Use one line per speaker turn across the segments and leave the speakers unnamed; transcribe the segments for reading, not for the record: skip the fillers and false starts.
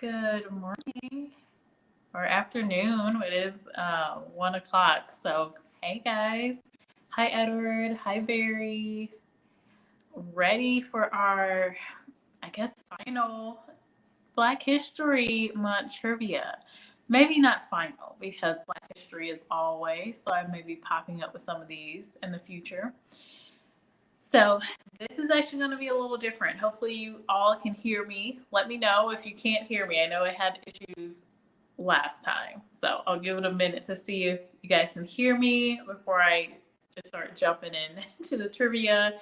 Good morning or afternoon. It is 1 o'clock. So, hey guys. Hi, Edward. Hi, Barry. Ready for our, I guess, final Black History Month trivia. Maybe not final because Black History is always. So, I may be popping up with some of these in the future. So this is actually going to be a little different. Hopefully you all can hear me. Let me know if you can't hear me. I know I had issues last time. So I'll give it a minute to see if you guys can hear me before I just start jumping into the trivia.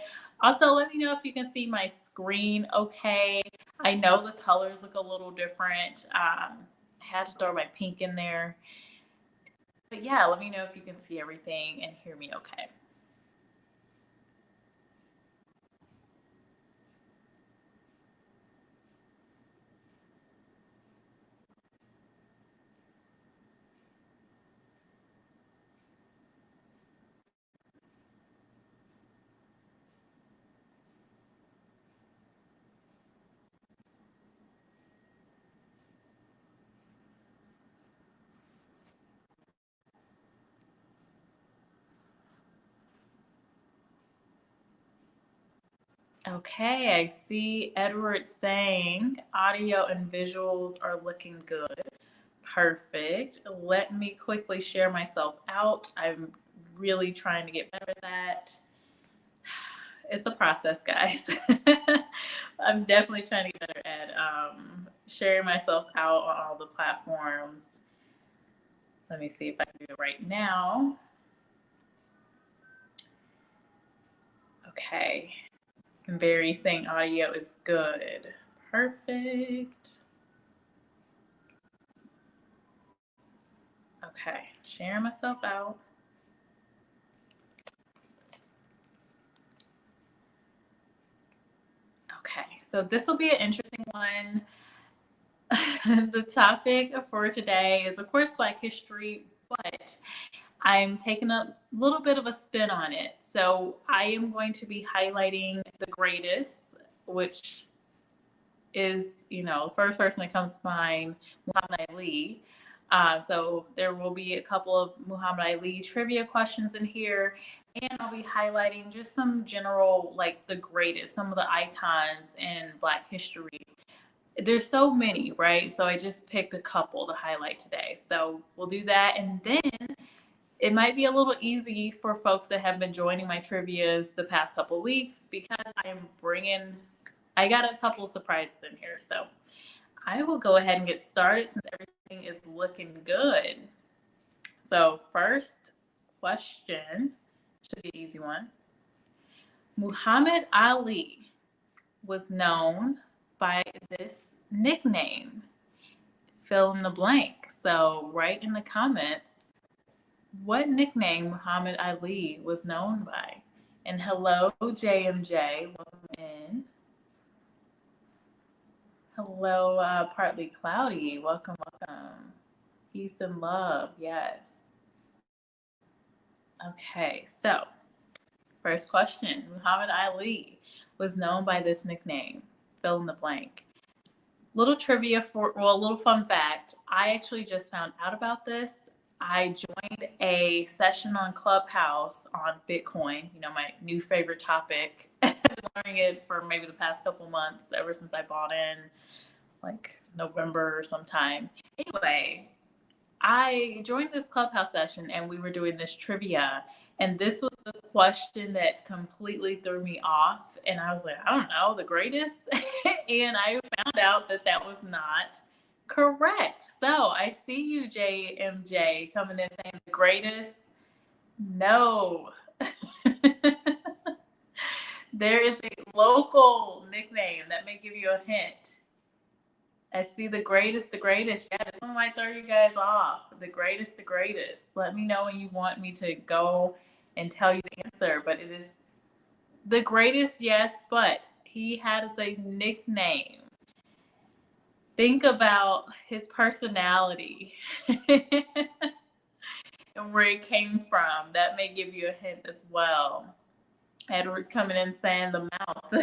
Also, let me know if you can see my screen okay. I know the colors look a little different. I had to throw my pink in there. But yeah, let me know if you can see everything and hear me okay. Okay, I see Edward saying audio and visuals are looking good. Perfect. Let me quickly share myself out. I'm really trying to get better at that. It's a process, guys. I'm definitely trying to get better at sharing myself out on all the platforms. Let me see if I can do it right now. Okay. Barry saying audio is good. Perfect. Okay, sharing myself out. Okay, so this will be an interesting one. The topic for today is, of course, Black history, but I'm taking a little bit of a spin on it. So I am going to be highlighting the greatest, which is, the first person that comes to mind, Muhammad Ali. So there will be a couple of Muhammad Ali trivia questions in here, and I'll be highlighting just some general, like the greatest, some of the icons in Black history. There's so many, right? So I just picked a couple to highlight today. So we'll do that, and then it might be a little easy for folks that have been joining my trivias the past couple of weeks because I got a couple of surprises in here. So I will go ahead and get started since everything is looking good. So first question should be an easy one. Muhammad Ali was known by this nickname. Fill in the blank. So write in the comments what nickname Muhammad Ali was known by. And hello, JMJ. Welcome in. Hello, Partly Cloudy. Welcome, welcome. Peace and love. Yes. Okay, so first question. Muhammad Ali was known by this nickname. Fill in the blank. Little trivia a little fun fact. I actually just found out about this. I joined a session on Clubhouse on Bitcoin, my new favorite topic. I've been learning it for maybe the past couple months, ever since I bought in, like November or sometime. Anyway, I joined this Clubhouse session and we were doing this trivia. And this was the question that completely threw me off. And I was like, I don't know, the greatest? And I found out that was not correct. So I see you, JMJ, coming in saying the greatest. No. There is a local nickname that may give you a hint. I see the greatest. Yeah, this one might throw you guys off. The greatest. Let me know when you want me to go and tell you the answer. But it is the greatest, yes, but he has a nickname. Think about his personality and where it came from. That may give you a hint as well. Edward's coming in saying the mouth.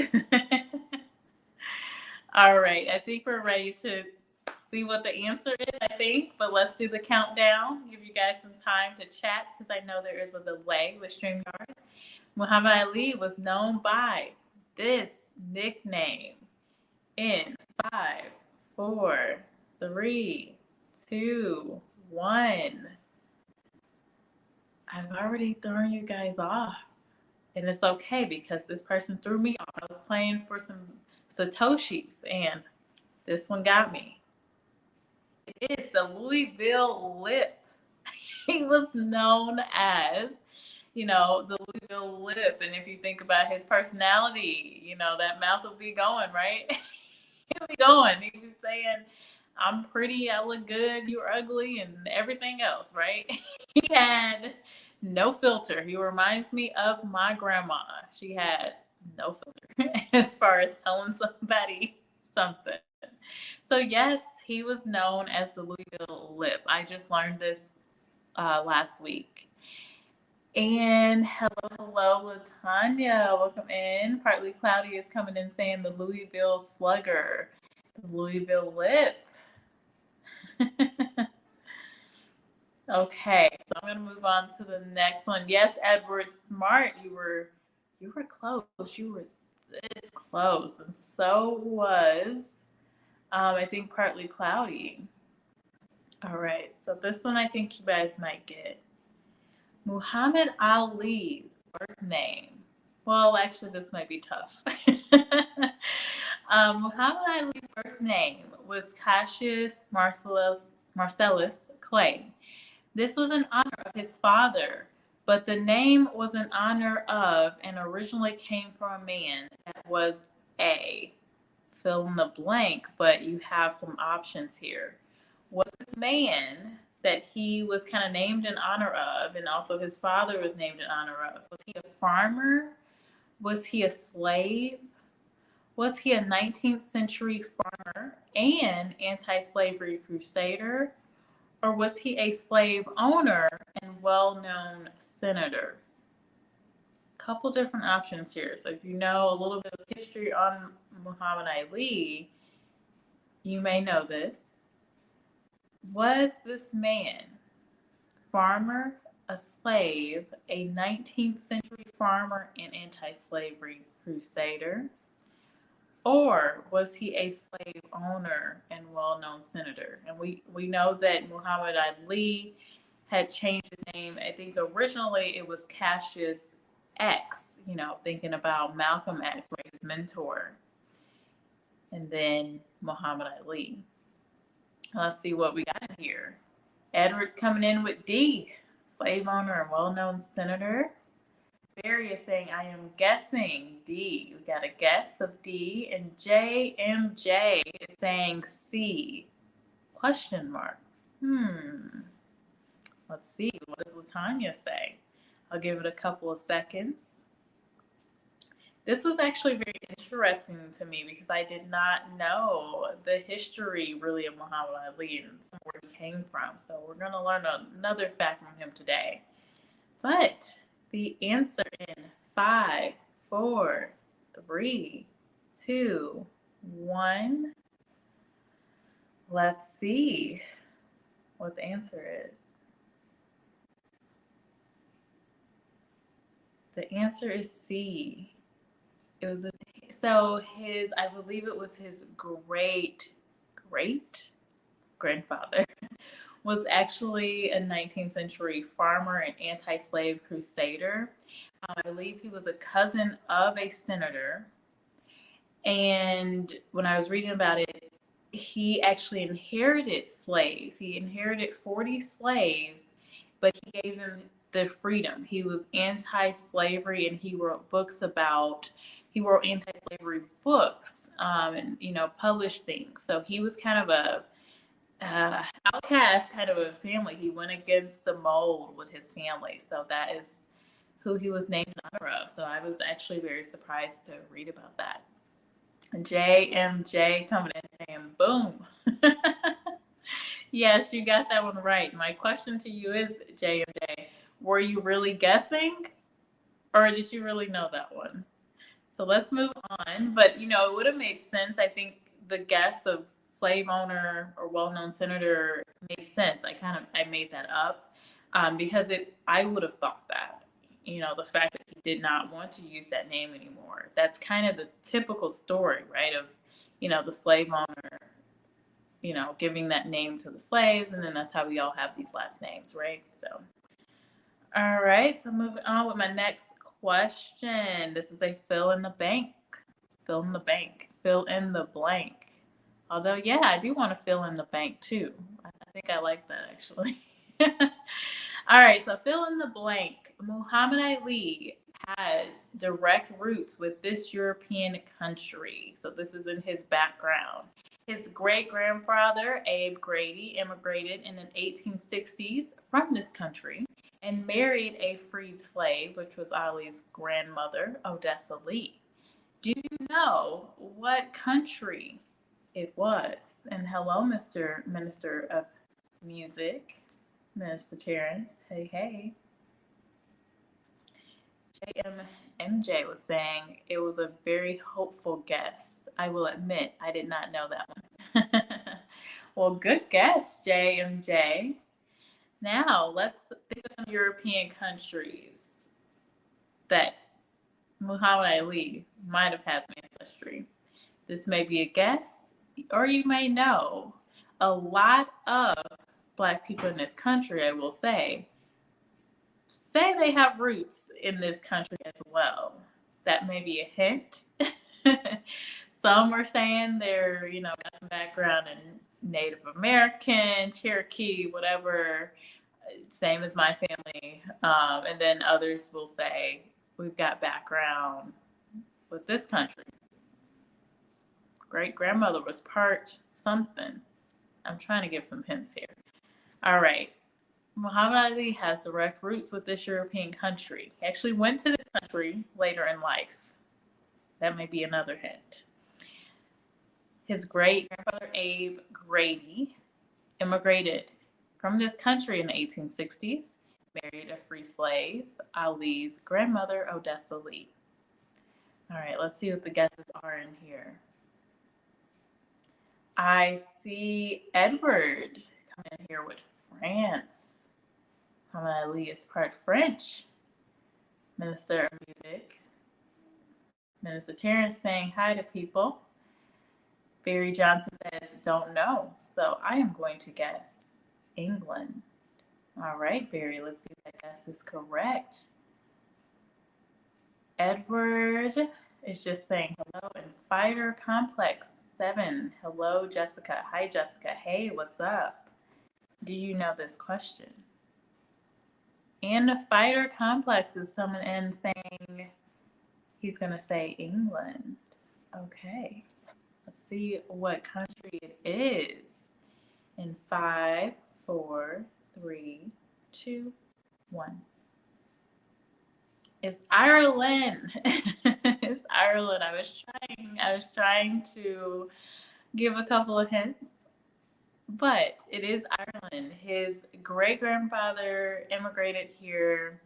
All right, I think we're ready to see what the answer is, I think. But let's do the countdown. Give you guys some time to chat because I know there is a delay with StreamYard. Muhammad Ali was known by this nickname in 5, 4, 3, 2, 1. I've already thrown you guys off. And it's okay because this person threw me off. I was playing for some Satoshis and this one got me. It is the Louisville Lip. He was known as, the Louisville Lip. And if you think about his personality, that mouth will be going, right? He'll be going. He'll be saying, I'm pretty, I look good, you're ugly, and everything else, right? He had no filter. He reminds me of my grandma. She has no filter as far as telling somebody something. So yes, he was known as the Louisville Lip. I just learned this last week. And hello, Latanya. Welcome in. Partly Cloudy is coming in saying the Louisville Slugger, the Louisville Lip. Okay, so I'm going to move on to the next one. Yes, Edward Smart, you were close. You were this close, and so was I think Partly Cloudy. All right, so this one I think you guys might get. Muhammad Ali's birth name. Well, actually, this might be tough. Muhammad Ali's birth name was Cassius Marcellus Clay. This was in honor of his father, but the name was in honor of and originally came from a man that was a fill in the blank, but you have some options here. Was this man that he was kind of named in honor of, and also his father was named in honor of? Was he a farmer? Was he a slave? Was he a 19th century farmer and anti-slavery crusader? Or was he a slave owner and well-known senator? Couple different options here. So if you know a little bit of history on Muhammad Ali, you may know this. Was this man farmer, a slave, a 19th century farmer and anti-slavery crusader? Or was he a slave owner and well-known senator? And we know that Muhammad Ali had changed his name. I think originally it was Cassius X, thinking about Malcolm X, right, his mentor. And then Muhammad Ali. Let's see what we got here. Edward's coming in with D, slave owner and well-known senator. Barry is saying, I am guessing D. We got a guess of D. And JMJ is saying C. Question mark. Let's see. What does Latanya say? I'll give it a couple of seconds. This was actually very interesting to me because I did not know the history really of Muhammad Ali and where he came from. So we're going to learn another fact from him today. But the answer in 5, 4, 3, 2, 1. Let's see what the answer is. The answer is C. It was I believe it was his great grandfather was actually a 19th century farmer and anti-slave crusader. I believe he was a cousin of a senator. And when I was reading about it, he actually inherited slaves. He inherited 40 slaves, but he gave them the freedom. He was anti-slavery and he wrote anti-slavery books and, published things. So he was kind of a outcast kind of his family. He went against the mold with his family. So that is who he was named in honor of. So I was actually very surprised to read about that. JMJ coming in saying, boom. Yes, you got that one right. My question to you is, JMJ, were you really guessing or did you really know that one? So let's move on. But, it would have made sense. I think the guess of slave owner or well-known senator made sense. I made that up because I would have thought that, the fact that he did not want to use that name anymore. That's kind of the typical story, right? Of, the slave owner, giving that name to the slaves, and then that's how we all have these last names, right? So, all right. So moving on with my next question. This is a fill in the bank. Fill in the bank. Fill in the blank. Although, yeah, I do want to fill in the bank too. I think I like that actually. All right, so fill in the blank. Muhammad Ali has direct roots with this European country. So this is in his background. His great-grandfather, Abe Grady, immigrated in the 1860s from this country and married a freed slave, which was Ali's grandmother, Odessa Lee. Do you know what country it was? And hello, Mr. Minister of Music, Minister Terrence. Hey, hey. JMMJ was saying it was a very hopeful guess. I will admit, I did not know that one. Well, good guess, JMJ. Now, let's think of some European countries that Muhammad Ali might have had some ancestry. This may be a guess, or you may know. A lot of Black people in this country, I will say they have roots in this country as well. That may be a hint. Some are saying they're, got some background in Native American, Cherokee, whatever, same as my family. And then others will say, we've got background with this country. Great grandmother was part something. I'm trying to give some hints here. All right. Muhammad Ali has direct roots with this European country. He actually went to this country later in life. That may be another hint. His great grandfather, Abe Grady, immigrated from this country in the 1860s, married a free slave, Ali's grandmother, Odessa Lee. All right, let's see what the guesses are in here. I see Edward coming in here with France. Muhammad Ali is part French. Minister of Music. Minister Terrence saying hi to people. Barry Johnson says, don't know. So I am going to guess England. All right, Barry, let's see if that guess is correct. Edward is just saying hello. And Fighter Complex 7. Hello, Jessica. Hi, Jessica. Hey, what's up? Do you know this question? And the Fighter Complex is coming in saying he's going to say England. Okay. Let's see what country it is. In 5, 4, 3, 2, 1. It's Ireland. It's Ireland. I was trying to give a couple of hints, but it is Ireland. His great-grandfather immigrated here,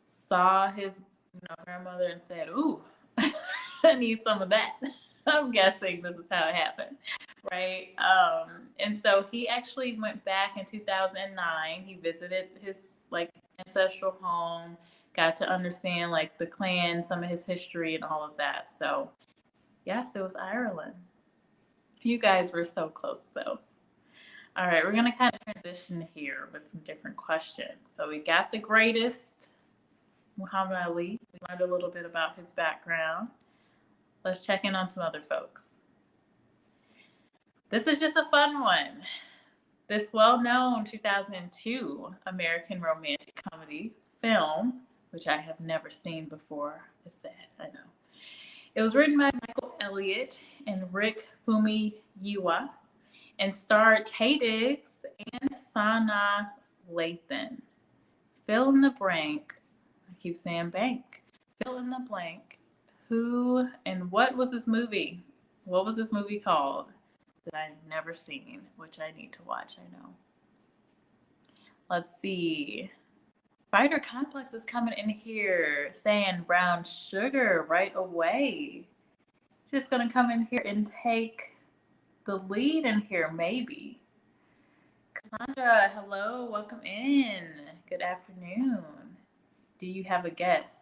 saw his grandmother and said, ooh, I need some of that. I'm guessing this is how it happened, right? And so he actually went back in 2009. He visited his ancestral home, got to understand the clan, some of his history and all of that. So yes, it was Ireland. You guys were so close though. All right, we're gonna kind of transition here with some different questions. So we got the greatest, Muhammad Ali. We learned a little bit about his background. Let's check in on some other folks. This is just a fun one. This well-known 2002 American romantic comedy film, which I have never seen before, is sad, I know. It was written by Michael Elliott and Rick Famuyiwa and starred Taye Diggs and Sanaa Lathan. Fill in the blank. I keep saying bank. Fill in the blank. Who and what was this movie? What was this movie called that I've never seen, which I need to watch, I know. Let's see. Fighter Complex is coming in here saying brown sugar right away. Just gonna come in here and take the lead in here, maybe. Cassandra, hello, welcome in. Good afternoon. Do you have a guess?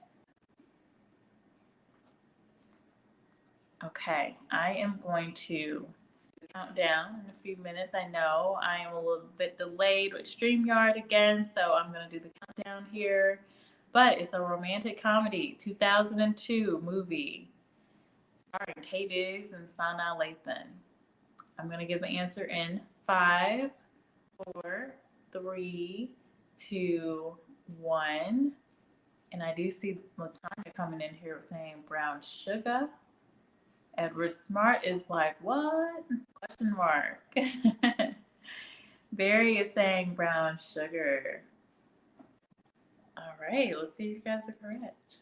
Okay, I am going to count down in a few minutes. I know I am a little bit delayed with StreamYard again, so I'm going to do the countdown here. But it's a romantic comedy, 2002 movie starring Taye Diggs and Sanaa Lathan. I'm going to give the answer in 5, 4, 3, 2, 1. And I do see Latanya coming in here saying brown sugar. Edward Smart is like, what? Question mark. Barry is saying brown sugar. All right, let's see if you guys are correct.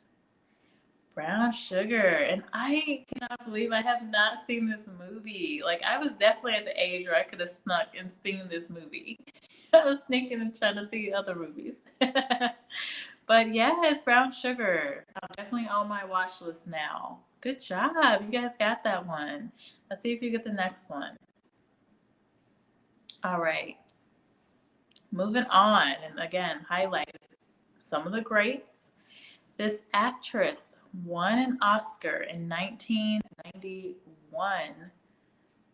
Brown sugar. And I cannot believe I have not seen this movie. Like, I was definitely at the age where I could have snuck and seen this movie. I was sneaking and trying to see other movies. But yeah, it's brown sugar. Definitely on my watch list now. Good job. You guys got that one. Let's see if you get the next one. All right. Moving on. And again, highlights some of the greats. This actress won an Oscar in 1991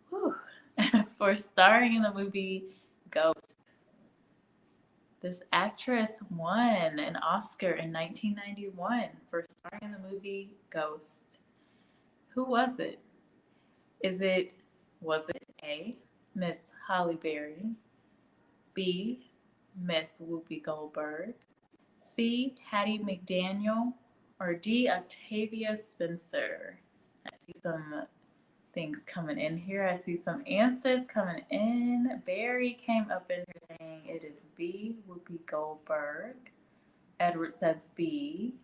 for starring in the movie Ghost. This actress won an Oscar in 1991 for starring in the movie Ghost. Who was it? Was it A, Miss Halle Berry, B, Miss Whoopi Goldberg, C, Hattie McDaniel, or D, Octavia Spencer? I see some things coming in here. I see some answers coming in. Barry came up in here saying it is B, Whoopi Goldberg. Edward says B.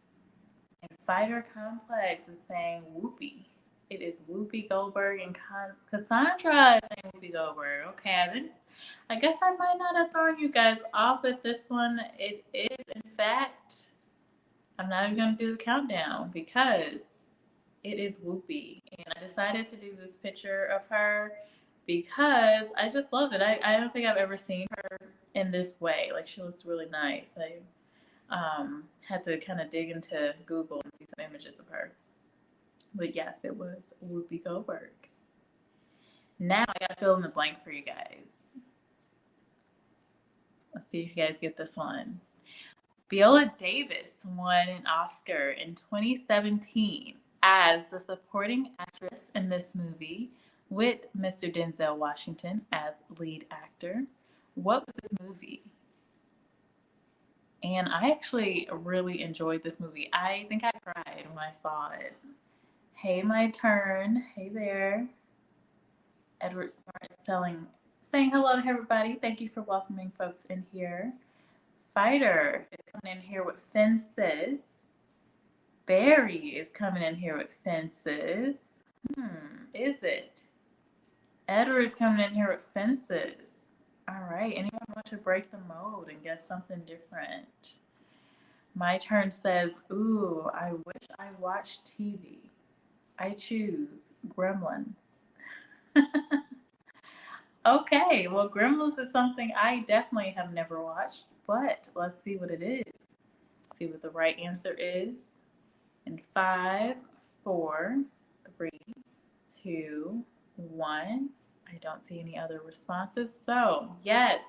And Fighter Complex is saying Whoopi. It is Whoopi Goldberg, and Cassandra is saying Whoopi Goldberg. Okay, I guess I might not have thrown you guys off with this one. It is, in fact, I'm not even going to do the countdown because it is Whoopi. And I decided to do this picture of her because I just love it. I don't think I've ever seen her in this way. Like, she looks really nice. I had to kind of dig into Google and see some images of her. But yes, it was Whoopi Goldberg. Now I gotta fill in the blank for you guys. Let's see if you guys get this one. Viola Davis won an Oscar in 2017 as the supporting actress in this movie with Mr. Denzel Washington as lead actor. What was this movie? And I actually really enjoyed this movie. I think I cried when I saw it. Hey, my turn. Hey there. Edward Smart saying hello to everybody. Thank you for welcoming folks in here. Fighter is coming in here with fences. Barry is coming in here with fences. Is it? Edward's coming in here with fences. All right. Anyone want to break the mold and guess something different? My turn says, ooh, I wish I watched TV. I choose Gremlins. Okay, well, Gremlins is something I definitely have never watched, but let's see what it is. See what the right answer is. In 5, 4, 3, 2, 1. I don't see any other responses. So, yes.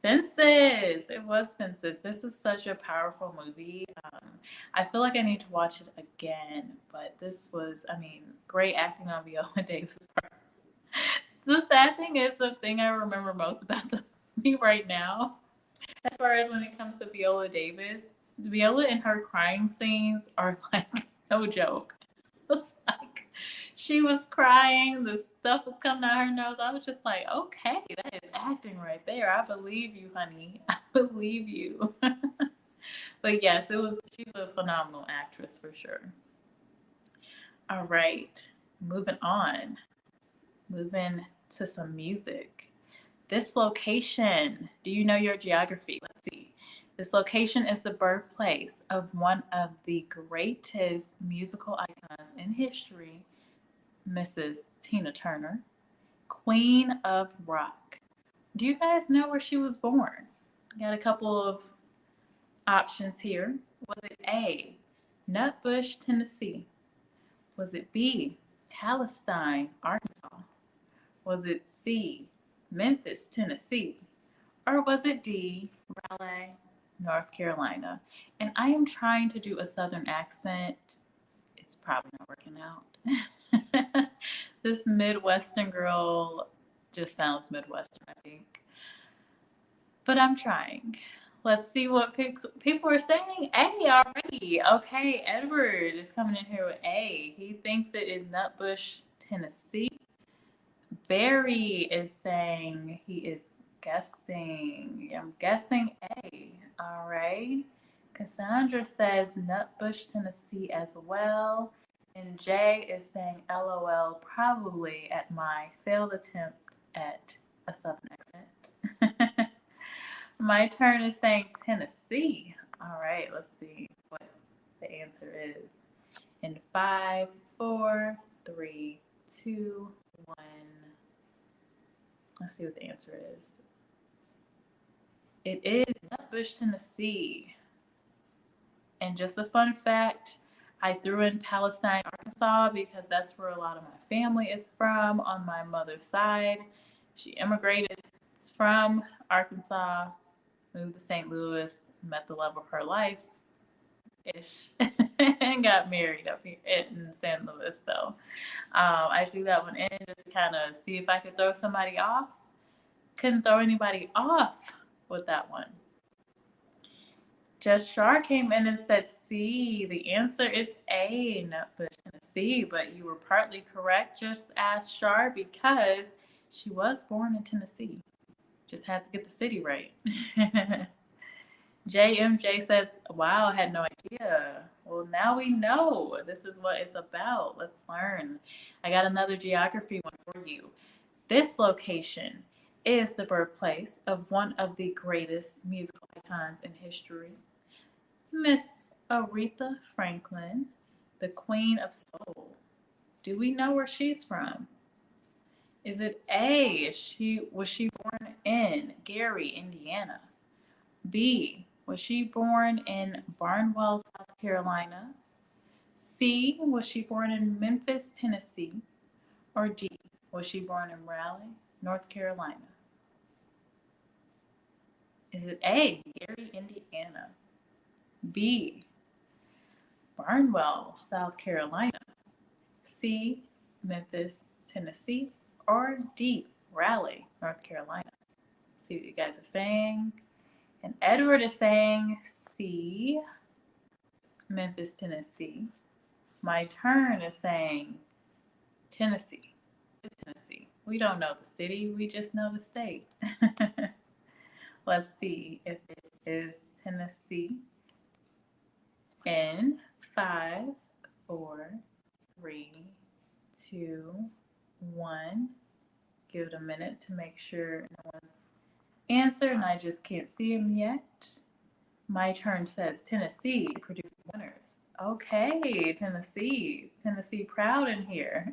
Fences. It was Fences. This is such a powerful movie. I feel like I need to watch it again, but this was, great acting on Viola Davis's part. The sad thing is, the thing I remember most about the movie right now, as far as when it comes to Viola Davis, Viola and her crying scenes are like no joke. It's like she was crying, the stuff was coming out her nose. I was just like, okay, that is acting right there. I believe you, honey. I believe you. But yes, she's a phenomenal actress for sure. All right, moving on. Moving to some music. This location, do you know your geography? Let's see. This location is the birthplace of one of the greatest musical icons in history, Mrs. Tina Turner, Queen of Rock. Do you guys know where she was born? Got a couple of options here. Was it A, Nutbush, Tennessee? Was it B, Palestine, Arkansas? Was it C, Memphis, Tennessee? Or was it D, Raleigh, North Carolina? And I am trying to do a Southern accent. It's probably not working out. This Midwestern girl just sounds Midwestern, I think. But I'm trying. Let's see what people are saying. A already. Okay, Edward is coming in here with A. He thinks it is Nutbush, Tennessee. Barry is saying he is guessing. I'm guessing A. All right. Cassandra says Nutbush, Tennessee as well. And Jay is saying LOL, probably at my failed attempt at a Southern accent. My turn is saying Tennessee. All right, let's see what the answer is. In 5, 4, 3, 2, 1. Let's see what the answer is. It is Nutbush, Tennessee. And just a fun fact, I threw in Palestine, Arkansas because that's where a lot of my family is from on my mother's side. She immigrated from Arkansas, moved to St. Louis, met the love of her life-ish, and got married up here in St. Louis. So I threw that one in just to kind of see if I could throw somebody off. Couldn't throw anybody off with that one. Just Shar came in and said C. The answer is A, Nutbush, Tennessee, but you were partly correct, just asked Shar, because she was born in Tennessee. Just had to get the city right. JMJ says, wow, I had no idea. Well, now we know. This is what it's about. Let's learn. I got another geography one for you. This location is the birthplace of one of the greatest musical icons in history, Miss Aretha Franklin, the Queen of Soul. Do we know where she's from? Is it A, was she born in Gary, Indiana? B, was she born in Barnwell, South Carolina? C, was she born in Memphis, Tennessee? Or D, was she born in Raleigh, North Carolina? Is it A, Gary, Indiana? B, Barnwell, South Carolina? C, Memphis, Tennessee? Or D, Raleigh, North Carolina? See what you guys are saying. And Edward is saying C, Memphis, Tennessee. My turn is saying Tennessee. It's Tennessee. We don't know the city, we just know the state. Let's see if it is Tennessee. In 5, 4, 3, 2, 1. Give it a minute to make sure no one's answered, and I just can't see them yet. My turn says Tennessee produces winners. Okay, Tennessee. Tennessee proud in here.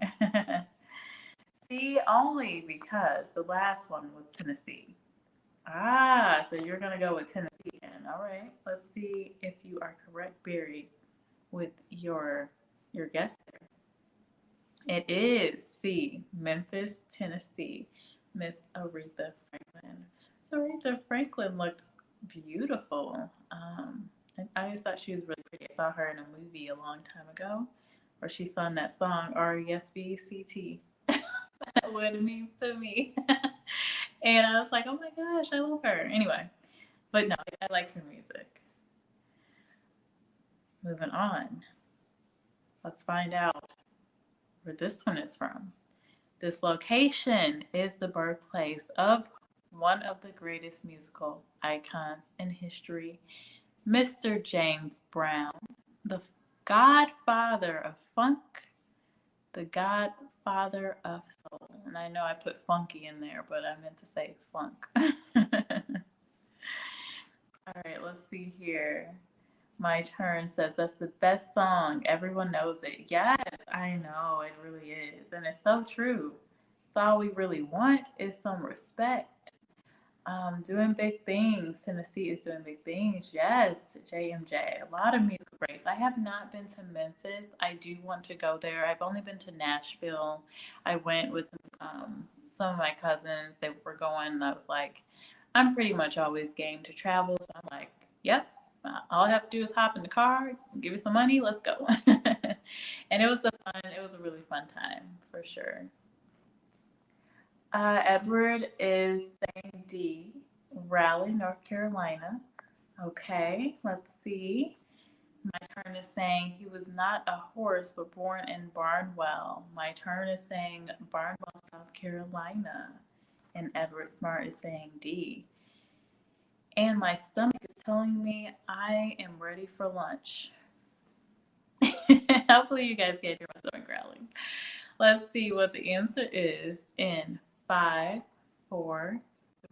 C only because the last one was Tennessee. Ah, so you're going to go with Tennessee again. All right, let's see if you are correct, Barry, with your guess there. It is C, Memphis, Tennessee, Miss Aretha Franklin. So Aretha Franklin looked beautiful. I always thought she was really pretty. I saw her in a movie a long time ago where she sung that song, R-E-S-V-C-T. What it means to me. And I was like, oh my gosh, I love her. Anyway, but no, I like her music. Moving on. Let's find out where this one is from. This location is the birthplace of one of the greatest musical icons in history, Mr. James Brown, the godfather of funk, the godfather of soul. And I know I put funky in there, but I meant to say funk. All right, let's see here. My turn says that's the best song. Everyone knows it. Yes, I know, it really is. And it's so true. It's all we really want is some respect. Doing big things. Tennessee is doing big things. Yes, JMJ. A lot of musical greats. I have not been to Memphis. I do want to go there. I've only been to Nashville. I went with some of my cousins. They were going, and I was like, I'm pretty much always game to travel. So I'm like, yep. All I have to do is hop in the car, give you some money, let's go. And it was a really fun time for sure. Edward is saying D, Raleigh, North Carolina. Okay, let's see. My turn is saying he was not a horse, but born in Barnwell. My turn is saying Barnwell, South Carolina. And Edward Smart is saying D. And my stomach is telling me I am ready for lunch. Hopefully you guys can't hear my stomach growling. Let's see what the answer is in 5, 4,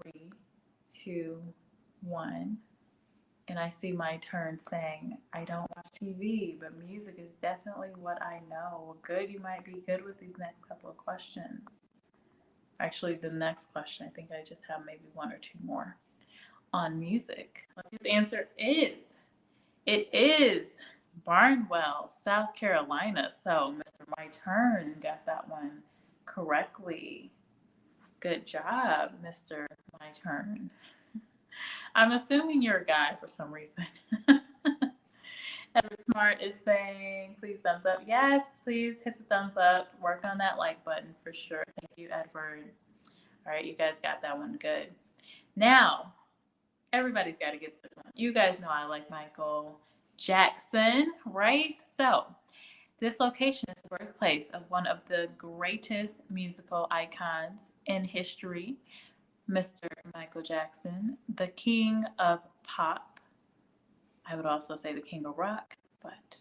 3, 2, 1. And I see my turn saying, I don't watch TV, but music is definitely what I know. Well, good, you might be good with these next couple of questions. Actually, the next question, I think I just have maybe 1 or 2 more on music. Let's see what the answer is. It is Barnwell, South Carolina. So Mr. My Turn got that one correctly. Good job, Mr. My Turn. I'm assuming you're a guy for some reason. Edward Smart is saying, please thumbs up. Yes, please hit the thumbs up. Work on that like button for sure. Thank you, Edward. All right, you guys got that one good. Now, everybody's got to get this one. You guys know I like Michael Jackson, right? So, this location is the birthplace of one of the greatest musical icons in history, Mr. Michael Jackson, the king of pop. I would also say the king of rock, but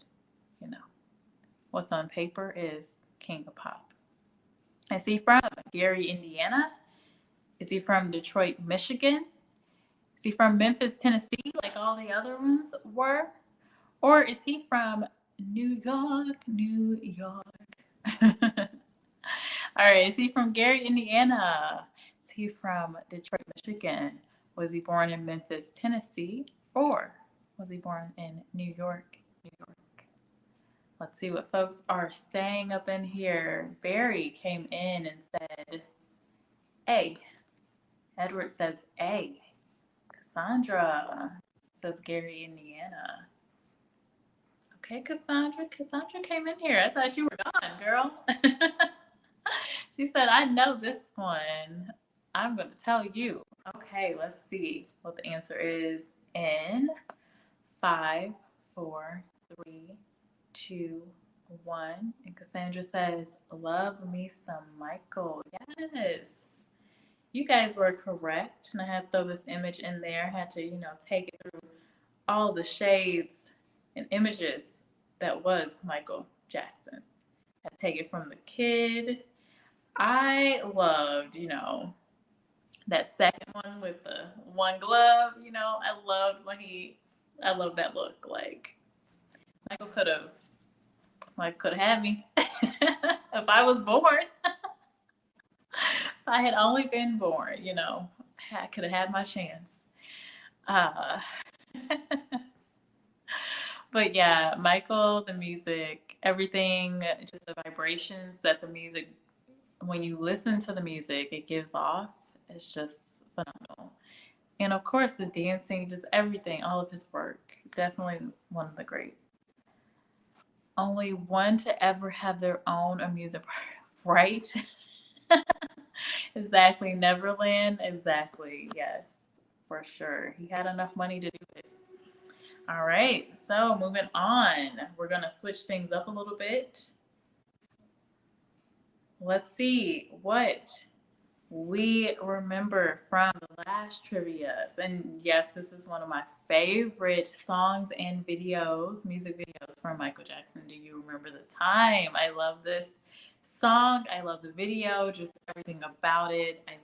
you know, what's on paper is king of pop. Is he from Gary, Indiana? Is he from Detroit, Michigan? Is he from Memphis, Tennessee, like all the other ones were? Or is he from New York, New York? All right, is he from Gary, Indiana? Is he from Detroit, Michigan? Was he born in Memphis, Tennessee? Or was he born in New York, New York? Let's see what folks are saying up in here. Barry came in and said A. Edward says A. Cassandra says Gary, Indiana. Okay, Cassandra. Cassandra came in here. I thought you were gone, girl. She said, I know this one. I'm going to tell you. Okay, let's see what the answer is in 5, 4, 3, 2, 1. And Cassandra says, love me some Michael. Yes. You guys were correct. And I had to throw this image in there. I had to, take it through all the shades and images that was Michael Jackson. I had to take it from the kid. I loved, that second one with the one glove, I love that look. Like, Michael could have had me if I was born. If I had only been born, I could have had my chance. Uh, but yeah, Michael, the music, everything, just the vibrations that the music, when you listen to the music, it gives off. It's just phenomenal. And of course, the dancing, just everything, all of his work, definitely one of the greats. Only one to ever have their own amusement park, right? Exactly. Neverland. Exactly. Yes, for sure. He had enough money to do it. All right. So moving on, we're going to switch things up a little bit. Let's see what we remember from the last trivias. And yes, this is one of my favorite songs and videos, music videos from Michael Jackson. Do you remember the time? I love this song. I love the video, just everything about it. I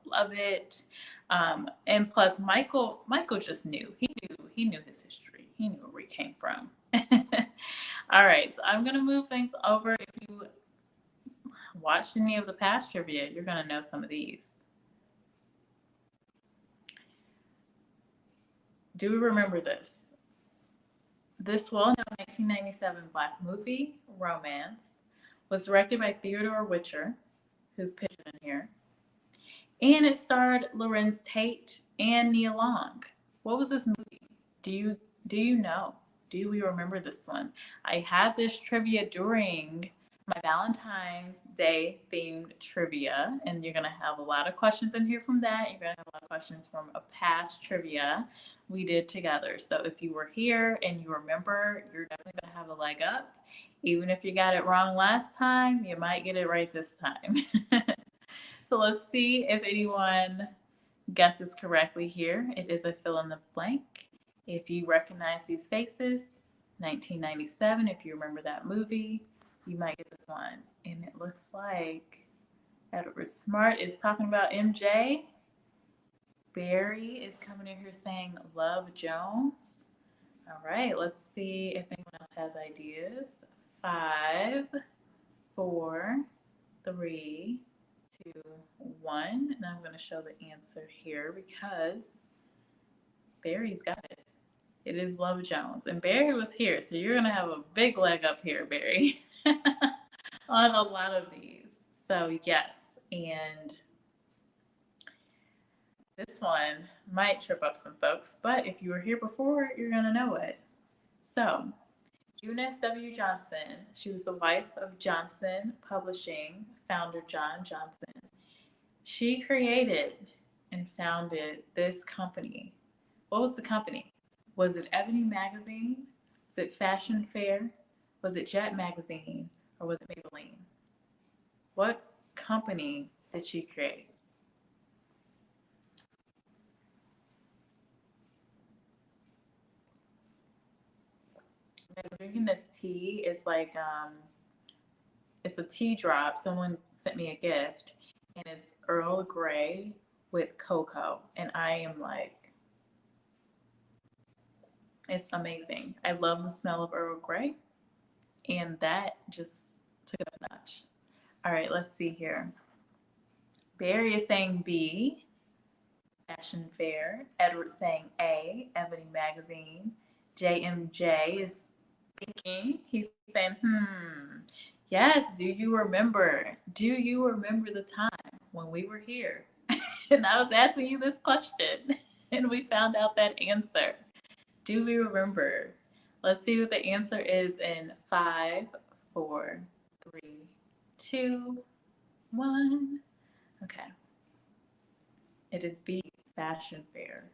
love it. And plus Michael just knew. He knew his history. He knew where he came from. All right, so I'm gonna move things over. If you watched any of the past trivia, you're gonna know some of these. Do we remember this? This well-known 1997 Black movie, Romance, was directed by Theodore Witcher, who's pictured in here, and it starred Lorenz Tate and Nia Long. What was this movie? Do you know? Do we remember this one? I had this trivia during my Valentine's Day themed trivia, and you're gonna have a lot of questions in here from that. You're gonna have a lot of questions from a past trivia we did together. So if you were here and you remember, you're definitely gonna have a leg up. Even if you got it wrong last time, you might get it right this time. So let's see if anyone guesses correctly here. It is a fill in the blank. If you recognize these faces, 1997, if you remember that movie, you might get this one. And it looks like Edward Smart is talking about MJ. Barry is coming in here saying Love Jones. All right, let's see if anyone else has ideas. 5, 4, 3, 2, 1. And I'm going to show the answer here because Barry's got it. It is Love Jones. And Barry was here, so you're going to have a big leg up here, Barry, on a lot of these. So, yes. And this one might trip up some folks, but if you were here before, you're going to know it. So, Eunice W. Johnson, she was the wife of Johnson Publishing founder John Johnson. She created and founded this company. What was the company? Was it Ebony Magazine? Was it Fashion Fair? Was it Jet Magazine? Or was it Maybelline? What company did she create? I'm drinking this tea. It's like it's a tea drop. Someone sent me a gift, and it's Earl Grey with cocoa, and I am like, it's amazing. I love the smell of Earl Grey, and that just took it up a notch. All right, let's see here. Barry is saying B, Fashion Fair. Edward saying A, Ebony Magazine. JMJ is thinking. He's saying, yes, do you remember? Do you remember the time when we were here? And I was asking you this question, and we found out that answer. Do we remember? Let's see what the answer is in 5, 4, 3, 2, 1. Okay. It is B, Fashion Fair.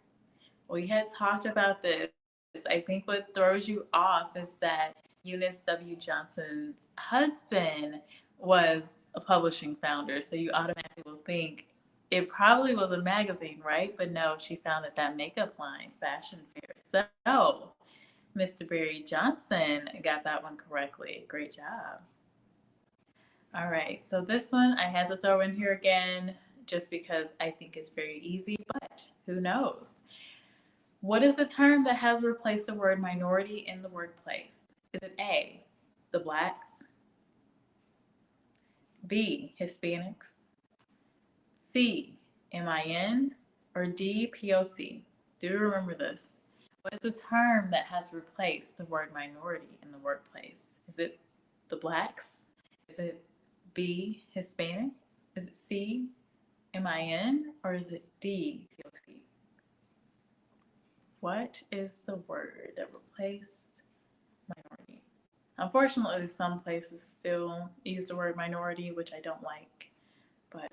We had talked about this. I think what throws you off is that Eunice W. Johnson's husband was a publishing founder. So you automatically will think it probably was a magazine, right? But no, she founded that makeup line, Fashion Fair. So Mr. Barry Johnson got that one correctly. Great job. All right, so this one I had to throw in here again just because I think it's very easy, but who knows? What is the term that has replaced the word minority in the workplace? Is it A, the blacks, B, Hispanics, C, MIN, or D, POC? Do you remember this? What is the term that has replaced the word minority in the workplace? Is it the blacks? Is it B, Hispanics? Is it C, MIN, or is it D, POC? What is the word that replaced minority? Unfortunately, some places still use the word minority, which I don't like, but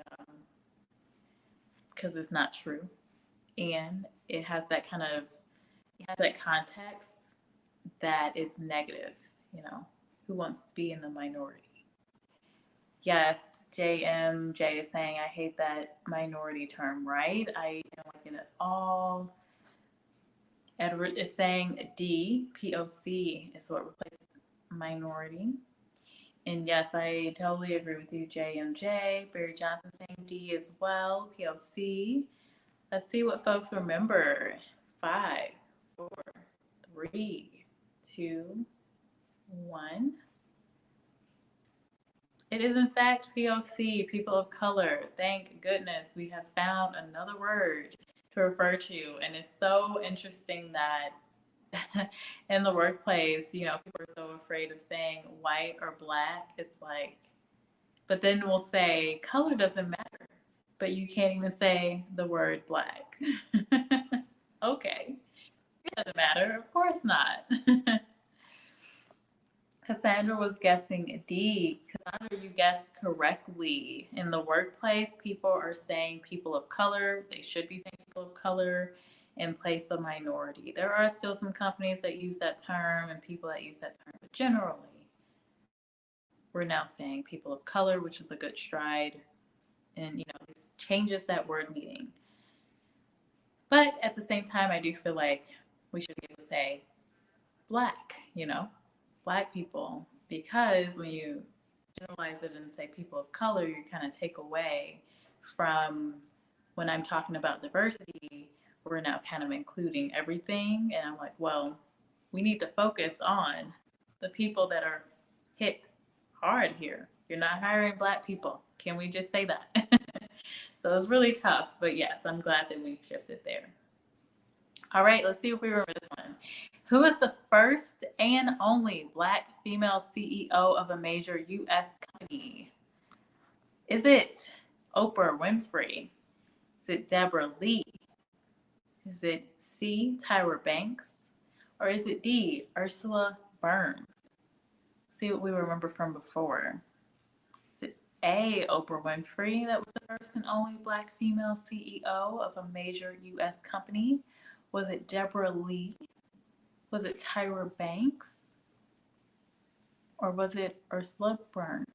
because it's not true, and it has that context that is negative. Who wants to be in the minority? Yes, JMJ is saying, I hate that minority term, right? I don't like it at all. Edward is saying D, POC is what replaces minority. And yes, I totally agree with you, JMJ. Barry Johnson saying D as well, POC. Let's see what folks remember. 5, 4, 3, 2, 1. It is in fact POC, people of color. Thank goodness we have found another word to refer to. And it's so interesting that in the workplace, you know, people are so afraid of saying white or black. It's like, but then we'll say color doesn't matter, but you can't even say the word black. Okay, it doesn't matter. Of course not. Cassandra was guessing D. Cassandra, you guessed correctly. In the workplace, people are saying people of color. They should be saying people of color in place of minority. There are still some companies that use that term and people that use that term, but generally, we're now saying people of color, which is a good stride, and it changes that word meaning. But at the same time, I do feel like we should be able to say black, black people, because when you generalize it and say people of color, you kind of take away from when I'm talking about diversity, we're now kind of including everything. And I'm like, well, we need to focus on the people that are hit hard here. You're not hiring black people. Can we just say that? So it's really tough. But yes, I'm glad that we shifted there. All right, let's see if we remember this one. Who is the first and only black female CEO of a major U.S. company? Is it Oprah Winfrey? Is it Deborah Lee? Is it C, Tyra Banks? Or is it D, Ursula Burns? See what we remember from before. Is it A, Oprah Winfrey, that was the first and only black female CEO of a major U.S. company? Was it Deborah Lee? Was it Tyra Banks? Or was it Ursula Burns?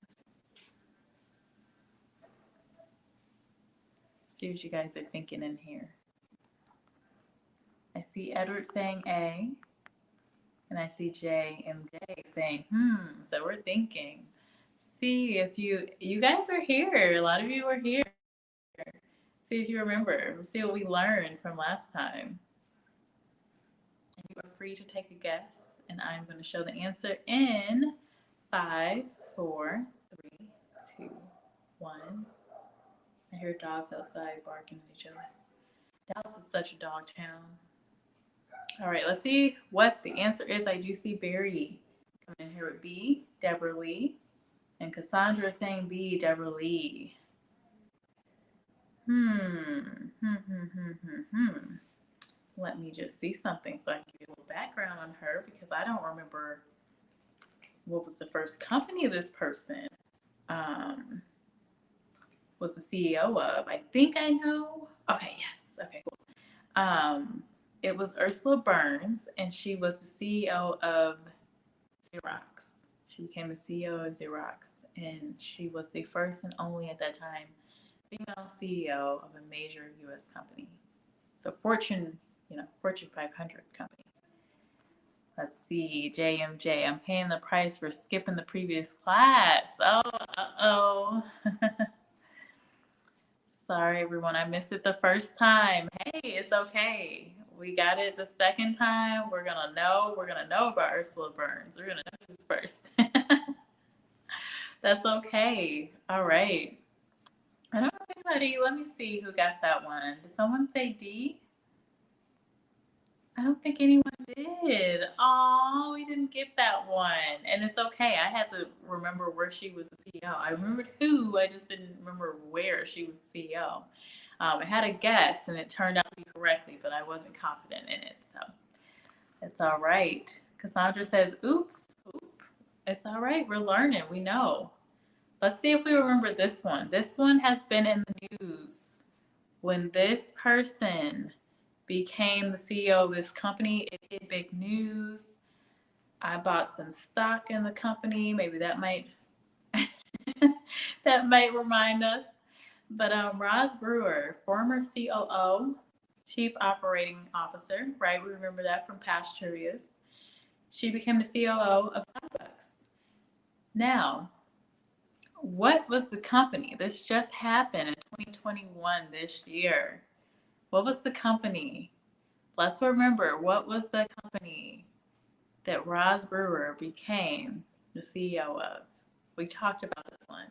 See what you guys are thinking in here. I see Edward saying A, and I see JMJ saying, so we're thinking. See if you guys are here. A lot of you are here. See if you remember. See what we learned from last time. And you are free to take a guess, and I'm going to show the answer in 5, 4, 3, 2, 1. I hear dogs outside barking at each other. Dallas is such a dog town. All right, let's see what the answer is. I do see Barry coming in here with B, Deborah Lee. And Cassandra saying B, Deborah Lee. Let me just see something so I can give you a little background on her, because I don't remember what was the first company this person was the CEO of. I think I know. Okay, yes. Okay, cool. It was Ursula Burns, and she was the CEO of Xerox. She became the CEO of Xerox, and she was the first and only at that time female CEO of a major U.S. company. So Fortune 500 company. Let's see, JMJ, I'm paying the price for skipping the previous class. Oh. Sorry, everyone, I missed it the first time. Hey, it's okay. We got it the second time. We're gonna know about Ursula Burns. We're gonna know who's first. That's okay. All right. I don't know if anybody, let me see who got that one. Did someone say D? I don't think anyone did. Oh, we didn't get that one. And it's okay. I had to remember where she was the CEO. I remembered who, I just didn't remember where she was the CEO. I had a guess, and it turned out to be correctly, but I wasn't confident in it. So it's all right. Cassandra says, oops. It's all right. We're learning. We know. Let's see if we remember this one. This one has been in the news. When this person became the CEO of this company, it hit big news. I bought some stock in the company. Maybe that might remind us. But Roz Brewer, former COO, Chief Operating Officer, right? We remember that from past trivias. She became the COO of Starbucks. Now, what was the company? This just happened in 2021 this year. What was the company? Let's remember, what was the company that Roz Brewer became the CEO of? We talked about this one.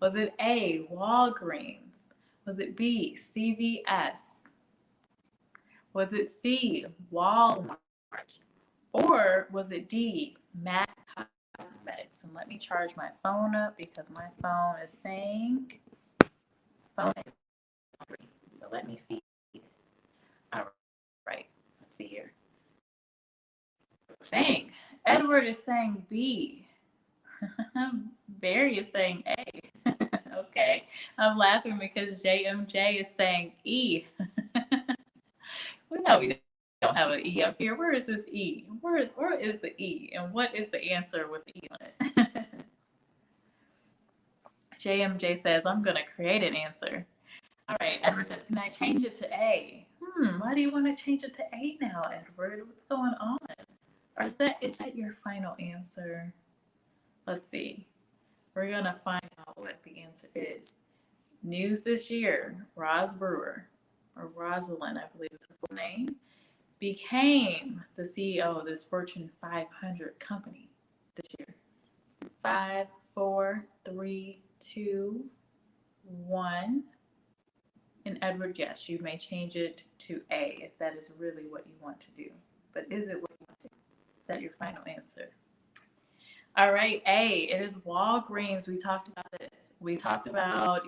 Was it A, Walgreens? Was it B, CVS? Was it C, Walmart? Or was it D, Mac Cosmetics? And let me charge my phone up because my phone is saying phone is free. So let me feed it. All right, let's see here. Saying Edward is saying B. Barry is saying A. Okay, I'm laughing because JMJ is saying E. We know we don't have an E up here. Where is this E? Where is the E? And what is the answer with the E on it? JMJ says, I'm going to create an answer. All right, Edward says, can I change it to A? Why do you want to change it to A now, Edward? What's going on? Or is that your final answer? Let's see. We're going to find out what the answer is. News this year, Roz Brewer, or Rosalind, I believe is her full name, became the CEO of this Fortune 500 company this year. 5, 4, 3, 2, 1. And Edward, yes, you may change it to A if that is really what you want to do. But is it what you want to do? Is that your final answer? All right, A, it is Walgreens. We talked about this. We talked about,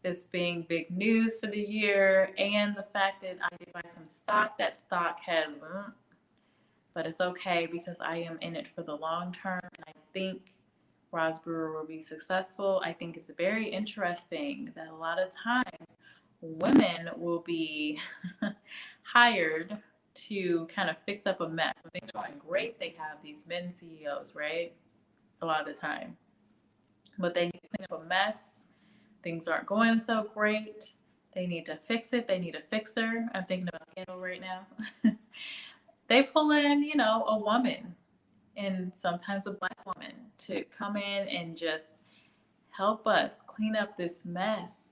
this being big news for the year and the fact that I did buy some stock. That stock has, but it's okay because I am in it for the long term. And I think Roz Brewer will be successful. I think it's very interesting that a lot of times women will be hired to kind of fix up a mess. When things are going great, they have these men CEOs, right? A lot of the time. But they need to clean up a mess. Things aren't going so great. They need to fix it. They need a fixer. I'm thinking about Scandal right now. They pull in, a woman, and sometimes a Black woman, to come in and just help us clean up this mess.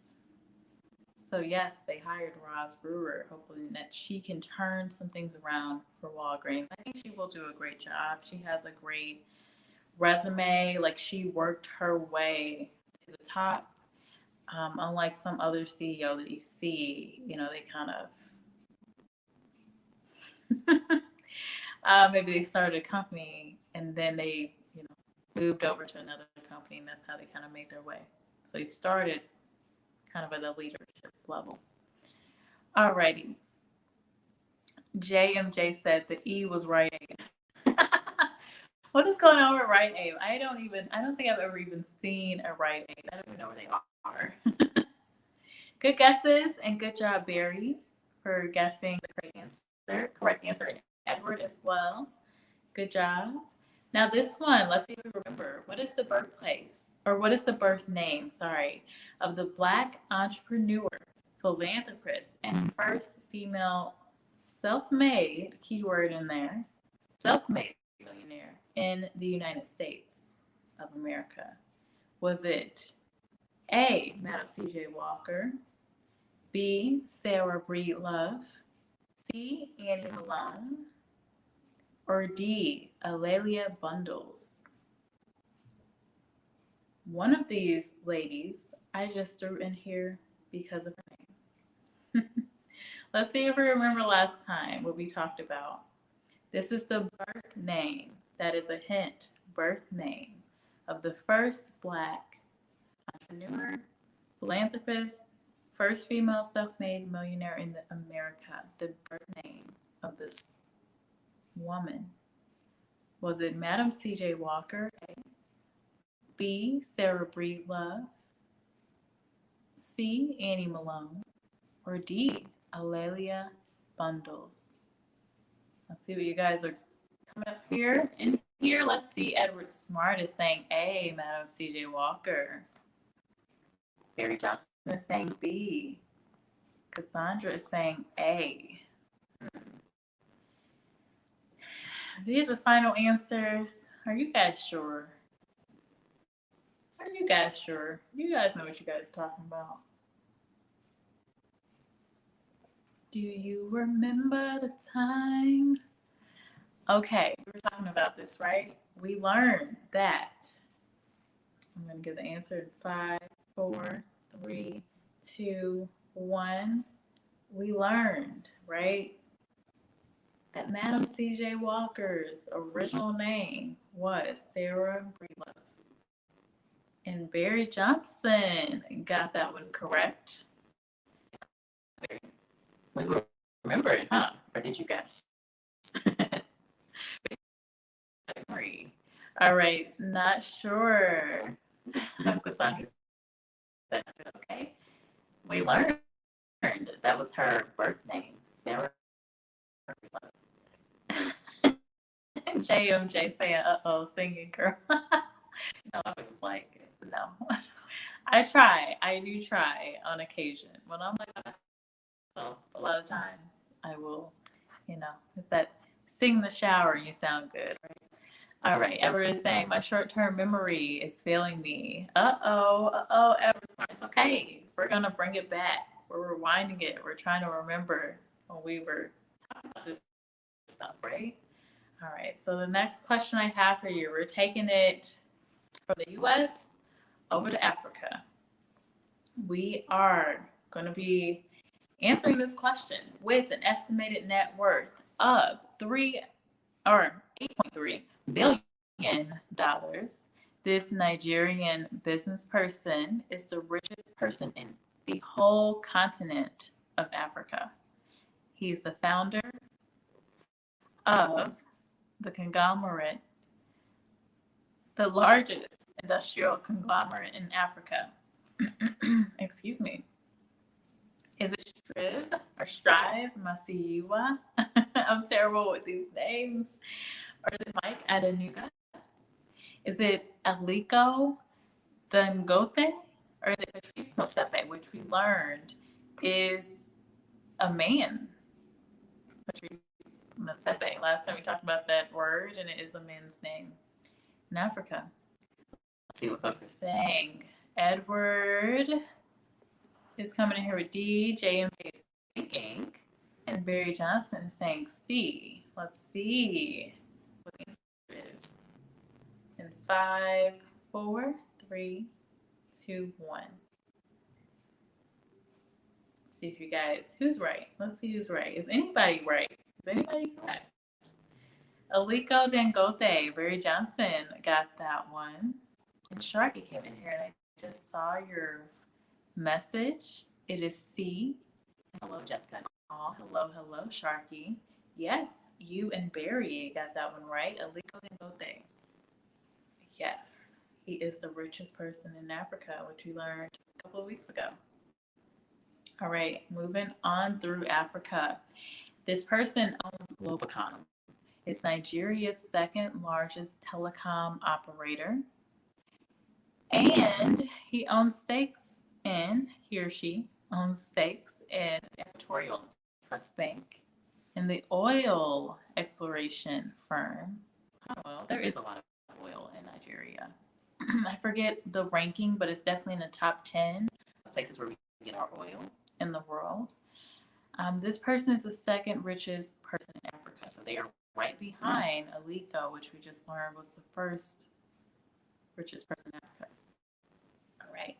So yes, they hired Roz Brewer, hoping that she can turn some things around for Walgreens. I think she will do a great job. She has a great resume. Like, she worked her way to the top. Unlike some other CEO that you see, they kind of maybe they started a company and then they, moved over to another company, and that's how they kind of made their way. So he started kind of at a leadership level. Alrighty. JMJ said the E was Rite Aid. What is going on with Rite Aid? I don't think I've ever even seen a Rite Aid. I don't even know where they are. Good guesses, and good job, Barry, for guessing the correct answer, and Edward as well. Good job. Now this one, let's see if we remember. What is the birth name, of the Black entrepreneur, philanthropist, and first female self-made, keyword in there, self-made millionaire in the United States of America? Was it A, Madam C.J. Walker, B, Sarah Breedlove, C, Annie Malone, or D, Alelia Bundles? One of these ladies I just threw in here because of her name. Let's see if we remember last time what we talked about. This is the birth name. That is a hint. Birth name of the first Black entrepreneur, philanthropist, first female self-made millionaire in America. The birth name of this woman. Was it Madam C.J. Walker, A, B, Sarah Breedlove, C, Annie Malone, or D, Alelia Bundles? Let's see what you guys are coming up here. In here, let's see. Edward Smart is saying A, Madam C.J. Walker. Barry Johnson is saying B. Cassandra is saying A. These are final answers. Are you guys sure? Are you guys sure? You guys know what you guys are talking about. Do you remember the time? Okay, we were talking about this, right? We learned that. I'm going to give the answer in 5, 4, 3, 2, 1. We learned, right, that Madam C.J. Walker's original name was Sarah Breedlove. And Barry Johnson got that one correct. We remember it, huh? Or did you guess? All right, not sure. Cassandra said, okay. We learned that was her birth name, Sarah. JMJ saying, uh-oh, singing girl. No, I was like, no. I do try on occasion. When I'm like myself, a lot of times I will, it's that sing in the shower, you sound good, right? All right, Everett is saying, my short-term memory is failing me. Uh-oh, Everett. It's okay. We're going to bring it back. We're rewinding it. We're trying to remember when we were talking about this stuff, right? All right, so the next question I have for you, we're taking it from the U.S. over to Africa. We are going to be answering this question with an estimated net worth of 8.3 billion dollars. This Nigerian business person is the richest person in the whole continent of Africa. He's the founder of the conglomerate, the largest industrial conglomerate in Africa. Excuse me. Is it Strive Masiyiwa? I'm terrible with these names. Or is it Mike Adenuga? Is it Aliko Dangote? Or is it Patrice Motsepe, which we learned is a man? Patrice Motsepe. Last time we talked about that word, and it is a man's name in Africa. Let's see what folks are saying. Edward is coming in here with D. JMJ is thinking. And Barry Johnson is saying C. Let's see what the answer is. In 5, 4, 3, 2, 1. Let's see if you guys, who's right? Let's see who's right. Is anybody right? Is anybody correct? Aliko Dangote, Barry Johnson got that one. And Sharky came in here and I just saw your message. It is C. Hello, Jessica. Oh, hello, Sharky. Yes, you and Barry got that one right. Aliko Dangote. Yes, he is the richest person in Africa, which we learned a couple of weeks ago. All right, moving on through Africa. This person owns Globacom. It's Nigeria's second largest telecom operator. And he or she owns stakes in the Equatorial Trust Bank and the oil exploration firm. Well, there is a lot of oil in Nigeria. I forget the ranking, but it's definitely in the top 10 places where we get our oil in the world. This person is the second richest person in Africa. So they are right behind Aliko, which we just learned was the first richest person in Africa. All right.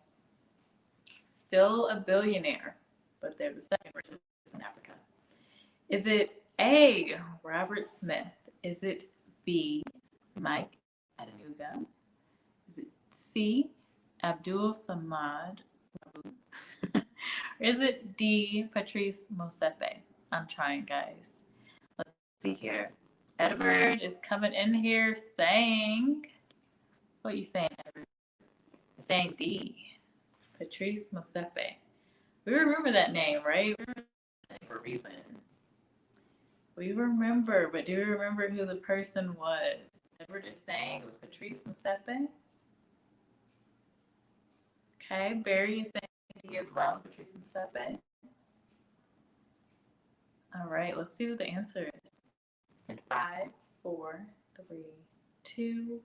Still a billionaire, but they're the second richest in Africa. Is it A, Robert Smith? Is it B, Mike Adenuga? Is it C, Abdul Samad? Or is it D, Patrice Motsepe? I'm trying, guys. Let's see here. Edward is coming in here saying, what are you saying, Edward? You're saying D, Patrice Motsepe. We remember that name, right? We remember that name for a reason. We remember, but do you remember who the person was? Edward is saying it was Patrice Motsepe. Okay, Barry is saying D as well, Patrice Motsepe. All right, let's see what the answer is. In 5, 4, 3, 2,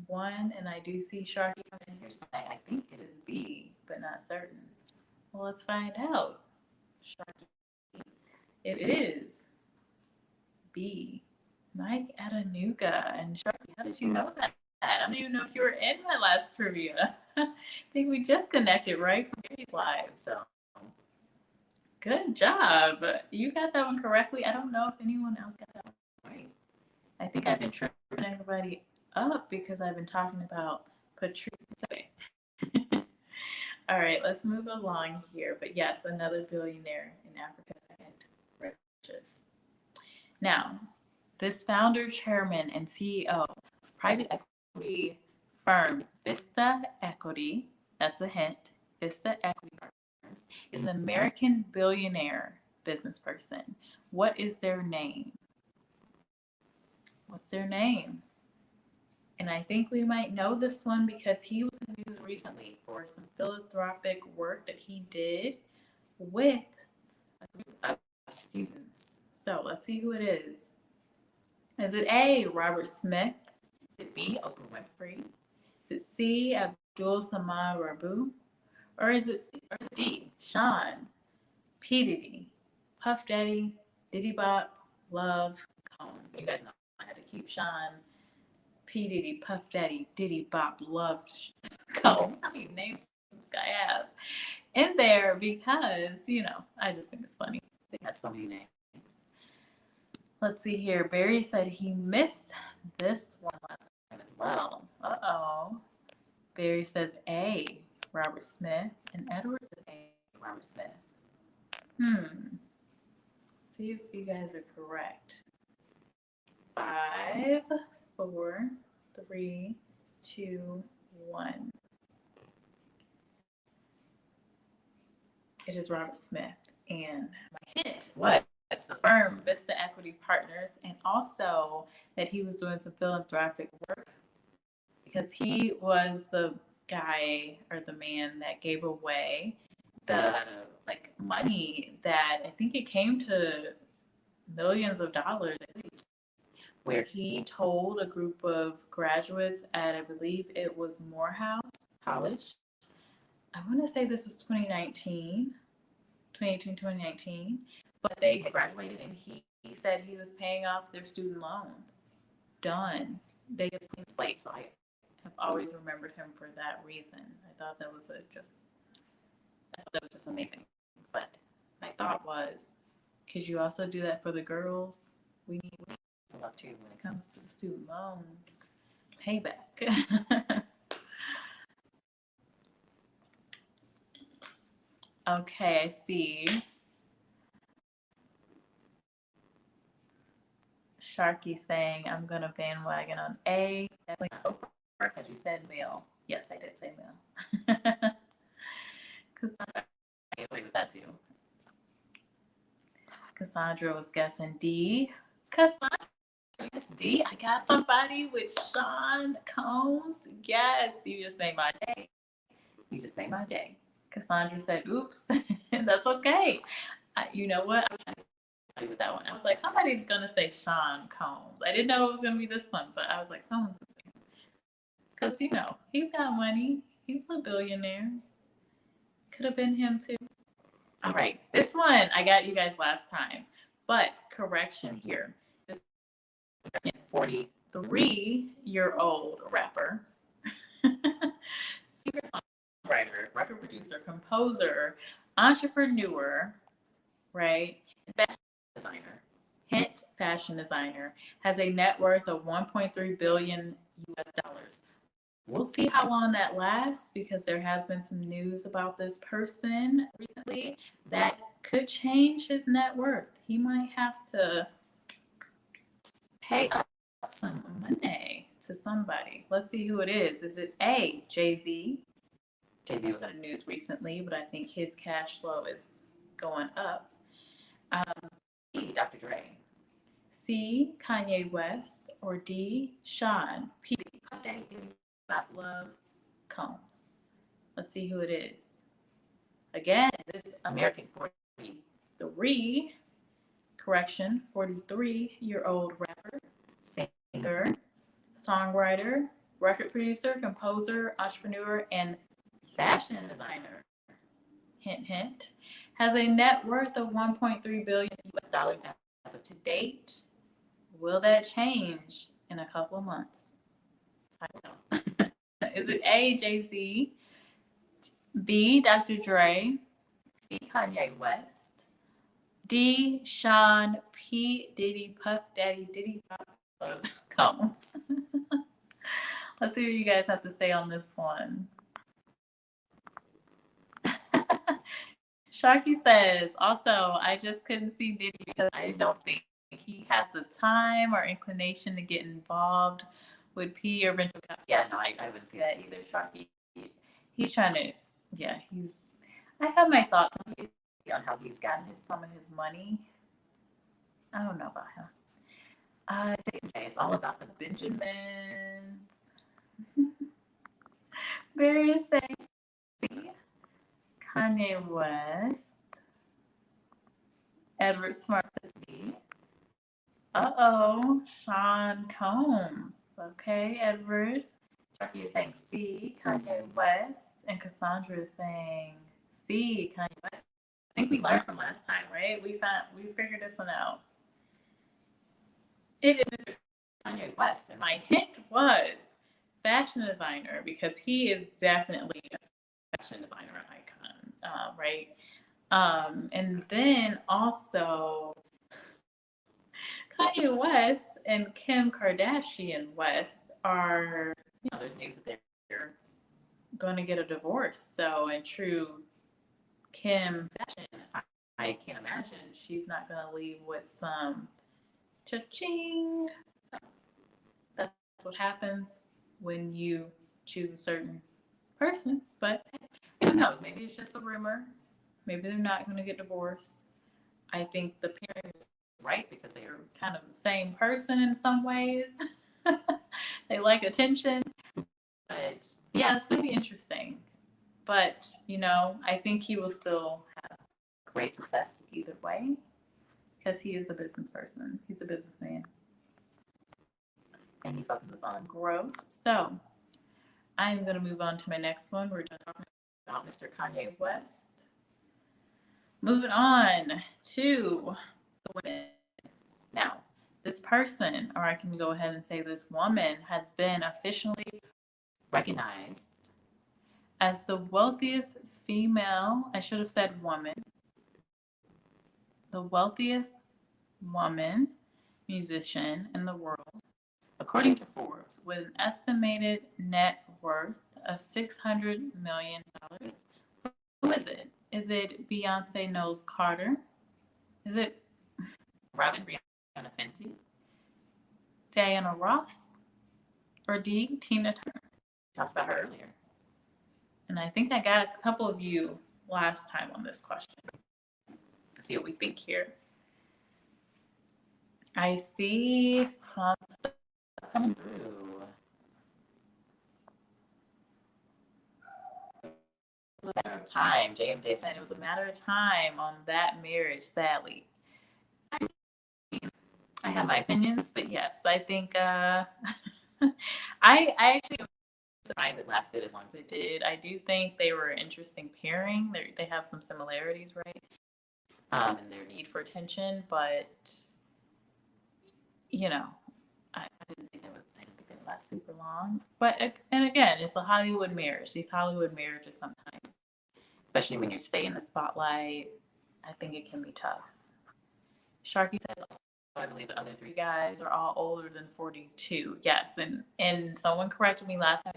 1, and I do see Sharky coming in here saying I think it is B, but not certain. Well, let's find out. Sharky, it is B. Mike Adenuga and Sharpie. How did you know that? I don't even know if you were in my last trivia. I think we just connected right from Gary's live. So good job. You got that one correctly. I don't know if anyone else got that one right. I think I've been tripping everybody up because I've been talking about Patrice. All right, let's move along here. But yes, another billionaire in Africa, second richest. Now, this founder, chairman, and CEO of private equity firm Vista Equity, that's a hint, Vista Equity Partners, is an American billionaire business person. What is their name? What's their name? And I think we might know this one because he was in the news recently for some philanthropic work that he did with a group of students. So let's see who it is. Is it A, Robert Smith? Is it B, Oprah Winfrey? Is it C, Abdul Samad Rabu? Or is it D, Sean, P. Diddy, Puff Daddy, Diddy Bop, Love, Combs? You guys know I had to keep Sean, P. Diddy, Puff Daddy, Diddy Bop, Love, Combs. How many names does this guy have in there? Because, I just think it's funny. They got so many names. Let's see here. Barry said he missed this one last time as well. Uh-oh. Barry says A, Robert Smith, and Edward says A, Robert Smith. See if you guys are correct. 5, 4, 3, 2, 1. It is Robert Smith. And my hint was the firm Vista Equity Partners, and also that he was doing some philanthropic work because he was the guy or the man that gave away the money that I think it came to millions of dollars at least, where he told a group of graduates at, I believe it was Morehouse College. I want to say this was 2018, 2019, but they had graduated and he said he was paying off their student loans. Done. They had a clean slate, so I have always remembered him for that reason. I thought that was just amazing. But my thought was, could you also do that for the girls? We need love too when it comes to the student loans payback. Okay, I see. Sharky saying, I'm going to bandwagon on A. Definitely not Oprah because you said male. Yes, I did say male. Cassandra, I agree with that too. Cassandra was guessing D. Cassandra, yes, D. I got somebody with Sean Combs. Yes, you just made my day. You just made my day. Cassandra said, oops. That's okay. You know what? I was trying to with that one. I was like, somebody's gonna say Sean Combs. I didn't know it was gonna be this one, but I was like, someone's gonna say him. Because he's got money. He's a billionaire. Could have been him too. All right, this one I got you guys last time, but correction here. This 43-year-old rapper, singer-songwriter, record producer, composer, entrepreneur, right? Fashion designer, hint fashion designer, has a net worth of 1.3 billion US dollars. We'll see how long that lasts because there has been some news about this person recently that could change his net worth. He might have to pay up some money to somebody. Let's see who it is. Is it A, Jay-Z? Jay-Z was in the news recently, but I think his cash flow is going up. B, Dr. Dre. C, Kanye West. Or D, Sean. P, Love, Combs. Let's see who it is. Again, this American 43-year-old rapper, singer, songwriter, record producer, composer, entrepreneur, and fashion designer. Hint, hint. Has a net worth of 1.3 billion US dollars as of to date. Will that change in a couple of months? I don't know. Is it A, Jay-Z, B, Dr. Dre, C, Kanye West, D, Sean P. Diddy Puff Daddy Diddy Pop Combs? Let's see what you guys have to say on this one. Sharky says, also, I just couldn't see Diddy because I don't think he has the time or inclination to get involved with P or rental company. Yeah, no, I wouldn't see that either, Sharky. He's trying to, yeah, I have my thoughts on how he's gotten some of his money. I don't know about him. It's all about the Benjamins. Various things. Kanye West. Edward Smart says D. Sean Combs. Okay, Edward. Jackie is saying C, Kanye West. And Cassandra is saying C, Kanye West. I think we learned from last time, right? We figured this one out. It is Mr. Kanye West. And my hint was fashion designer because he is definitely a fashion designer icon, right? And then also Kanye West and Kim Kardashian West are, there's news that they're going to get a divorce. So in true Kim fashion, I can't imagine she's not going to leave with some cha-ching. So that's what happens when you choose a certain person. But who knows? Maybe it's just a rumor. Maybe they're not going to get divorced. I think the parent is right because they are kind of the same person in some ways. They like attention. But yeah, it's going to be interesting. But, I think he will still have great success either way because he is a business person. He's a businessman. And he focuses on growth. So I'm going to move on to my next one. We're talking about Mr. Kanye West. Moving on to the women. Now, this person, or I can go ahead and say this woman, has been officially recognized as the wealthiest female, I should have said woman, the wealthiest woman musician in the world, according to Forbes, with an estimated net worth of $600 million. Who is it? Is it Beyonce Knowles Carter? Is it Robin Rihanna Fenty? Diana Ross? Or D, Tina Turner? Talked about her earlier. And I think I got a couple of you last time on this question. Let's see what we think here. I see some stuff coming through. It was a matter of time. JMJ said it was a matter of time on that marriage, sadly. I have my opinions, but yes, I think I actually am surprised it lasted as long as it did. I do think they were an interesting pairing. They have some similarities, right? And their need for attention, but I didn't think they would last super long. But and again, it's a Hollywood marriage. These Hollywood marriages sometimes, especially when you stay in the spotlight, I think it can be tough. Sharky says also, I believe the other three guys are all older than 42. Yes, and someone corrected me last time.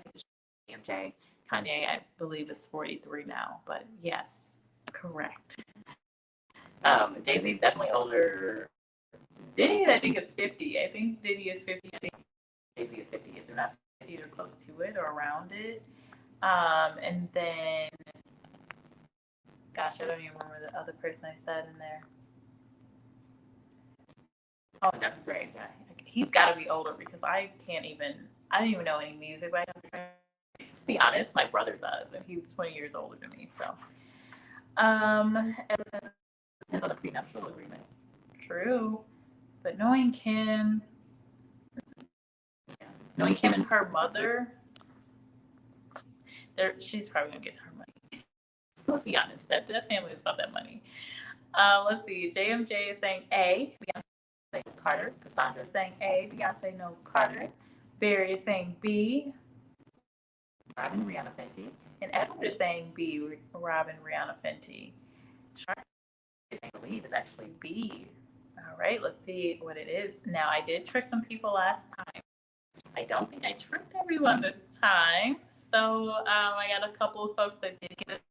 MJ, Kanye, I believe is 43 now, but yes, correct. Jay-Z's definitely older. Diddy, I think, is 50. I think Diddy is 50. I think Jay-Z is 50. If they're not 50, they're close to it or around it. And then, gosh, I don't even remember the other person I said in there. Oh, Dr. Dre. Yeah, he's got to be older because I don't even know any music by Dr. Dre. To be honest, my brother does, and he's 20 years older than me. So, it depends on the prenuptial agreement. True. But knowing Kim and her mother, she's probably going to get her money. Let's be honest, that family is about that money. Let's see. JMJ is saying A, knows Carter. Cassandra is saying A. Beyonce knows Carter. Barry is saying B. Robin, Rihanna, Fenty. And Edward is saying B. Robin, Rihanna, Fenty. Shark, I believe, is actually B. All right, let's see what it is. Now, I did trick some people last time. I don't think I tricked everyone this time. So I got a couple of folks that did get it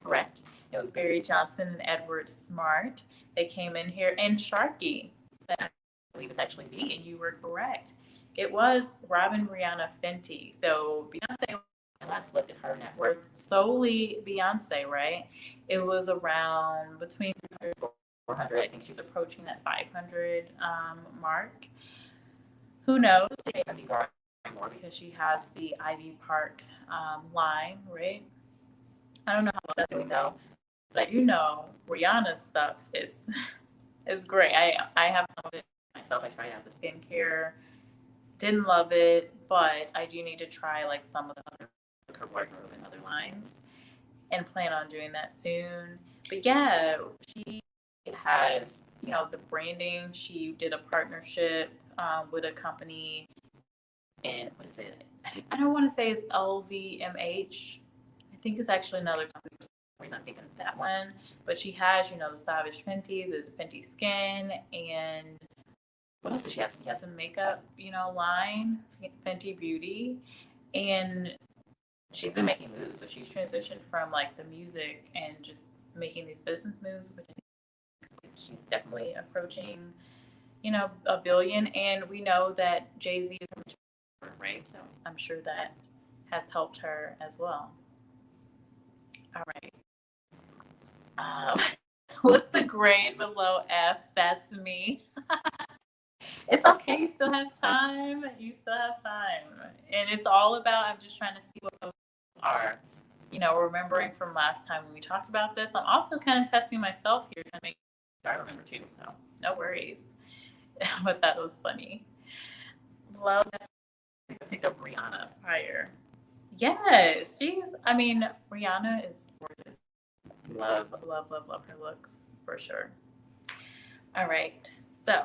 correct. It was Barry Johnson and Edward Smart. They came in here. And Sharky said, I believe it's actually B, and you were correct. It was Robin, Rihanna, Fenty. So Beyonce, I last looked at her net worth, solely Beyonce, right? It was around between 300 and 400. I think she's approaching that 500 mark. Who knows? It may be growing more because she has the Ivy Park line, right? I don't know how that's doing though, but I do know Rihanna's stuff is great. I have some of it myself. I tried out the skincare, didn't love it, but I do need to try like some of the other her wardrobe and other lines, and plan on doing that soon. But yeah, she has, you know, the branding. She did a partnership with a company, and what is it? I don't want to say it's LVMH. I think it's actually another company. For some reason I'm thinking of that one. But she has, you know, the Savage Fenty, the Fenty Skin, and what else does she have? She has a makeup, you know, line, Fenty Beauty, and she's been making moves. So she's transitioned from like the music and just making these business moves, which she's definitely approaching, you know, $1 billion. And we know that Jay-Z is rich, right? So I'm sure that has helped her as well. All right. What's the grade below F? That's me. It's okay. You still have time. You still have time. And it's all about, I'm just trying to see what folks are, you know, remembering from last time when we talked about this. I'm also kind of testing myself here to make sure I remember too. So no worries. But that was funny. Love that. Pick up Rihanna fire. Yes, Rihanna is gorgeous. Love, love, love, love her looks for sure. All right. So,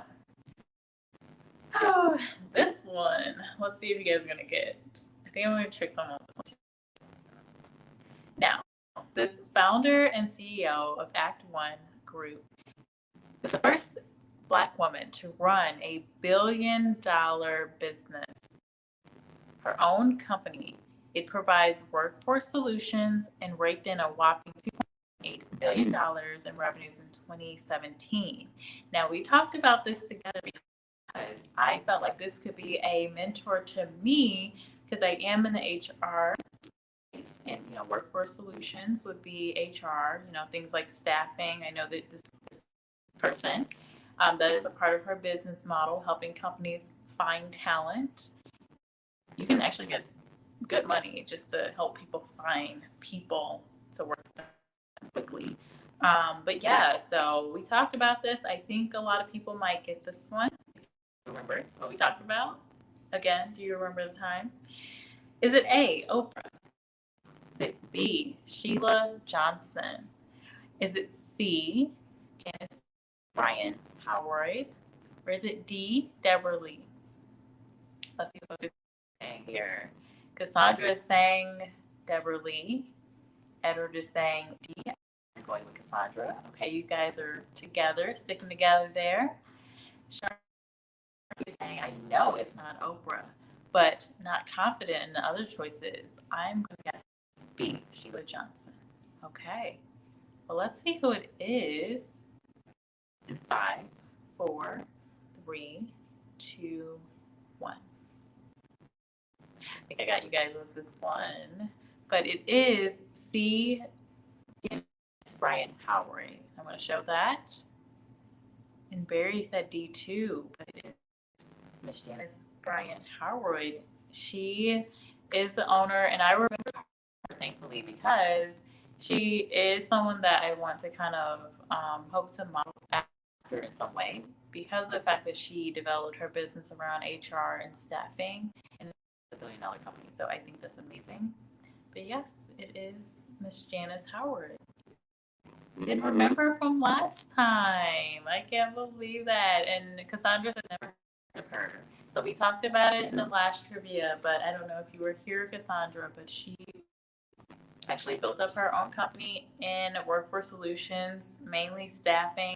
oh, this one. Let's see if you guys are gonna get. I think I'm gonna trick someone with this one. Now, this founder and CEO of Act One Group is the first Black woman to run a $1 billion business, her own company. It provides workforce solutions and raked in a whopping $2.8 billion in revenues in 2017. Now, we talked about this together because I felt like this could be a mentor to me because I am in the HR space, and you know, workforce solutions would be HR, you know, things like staffing. I know that this person that is a part of her business model, helping companies find talent. You can actually get good money just to help people find people to work with them quickly. But yeah, so we talked about this. I think a lot of people might get this one. Remember what we talked about? Again, do you remember the time? Is it A, Oprah? Is it B, Sheila Johnson? Is it C, Janice Bryan Howard? Or is it D, Deborah Lee? Let's see what they're saying here. Cassandra is saying Deborah Lee. Edward is saying D. I'm going with Cassandra. Okay, you guys are together, sticking together there. Sharky is saying, I know it's not Oprah, but not confident in the other choices. I'm going to guess B, Sheila Johnson. Okay, well, let's see who it is. 5, 4, 3, 2, 1. I think I got you guys with this one, but it is C, Brian Howard. I'm going to show that. And Barry said D2, but it is Miss Janice Bryan Howard. She is the owner, and I remember her thankfully because she is someone that I want to kind of hope to model after in some way because of the fact that she developed her business around HR and staffing, and it's a $1 billion company. So I think that's amazing. But yes, it is Miss Janice Howard. we didn't remember from last time. I can't believe that. And Cassandra has never heard of her. So we talked about it in the last trivia, but I don't know if you were here, Cassandra, but she actually built up her own company in workforce solutions, mainly staffing,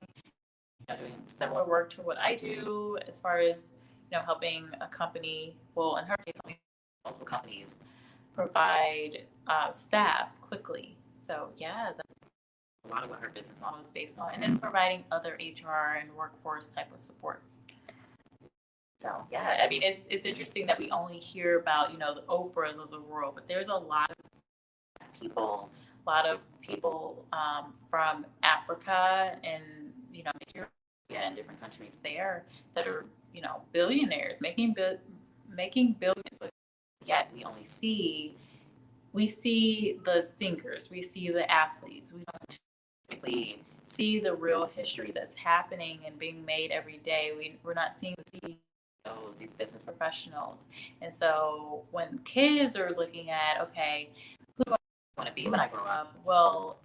doing similar work to what I do as far as helping a company. Well, in her case, multiple companies provide staff quickly. So yeah, that's a lot of what her business model is based on, and then providing other HR and workforce type of support. So yeah, I mean, it's interesting that we only hear about the Oprahs of the world, but there's a lot of people, from Africa and Nigeria and different countries there that are billionaires making billions. But yet we see the thinkers, we see the athletes. We don't typically see the real history that's happening and being made every day. We're not seeing the CEOs, these business professionals. And so when kids are looking at, okay, who do I want to be when I grow up? Well,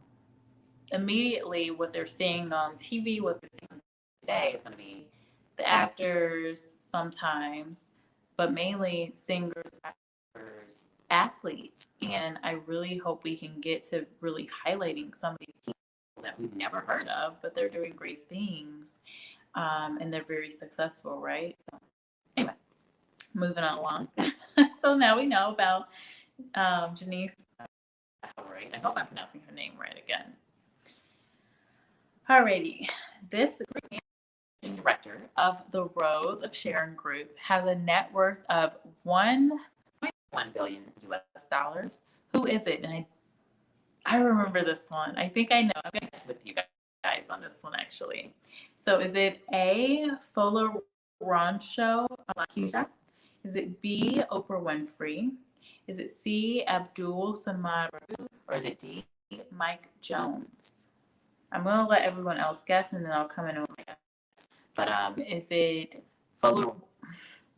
immediately what they're seeing on TV, what they're seeing today is going to be the actors sometimes, but mainly singers, actors, athletes. And I really hope we can get to really highlighting some of these people that we've never heard of, but they're doing great things, and they're very successful, right? So anyway, moving on along. So now we know about Janice. Right. I hope I'm pronouncing her name right again. Alrighty. This managing director of the Rose of Sharon Group has a net worth of $1.1 billion US. Who is it? And I remember this one. I think I know. I'm going to guess with you guys on this one, actually. So is it A, Fola Rancho Alaquija? Is it B, Oprah Winfrey? Is it C, Abdul Samad Rabu? Or is it D, Mike Jones? I'm going to let everyone else guess, and then I'll come in with my guess. But is it Fola?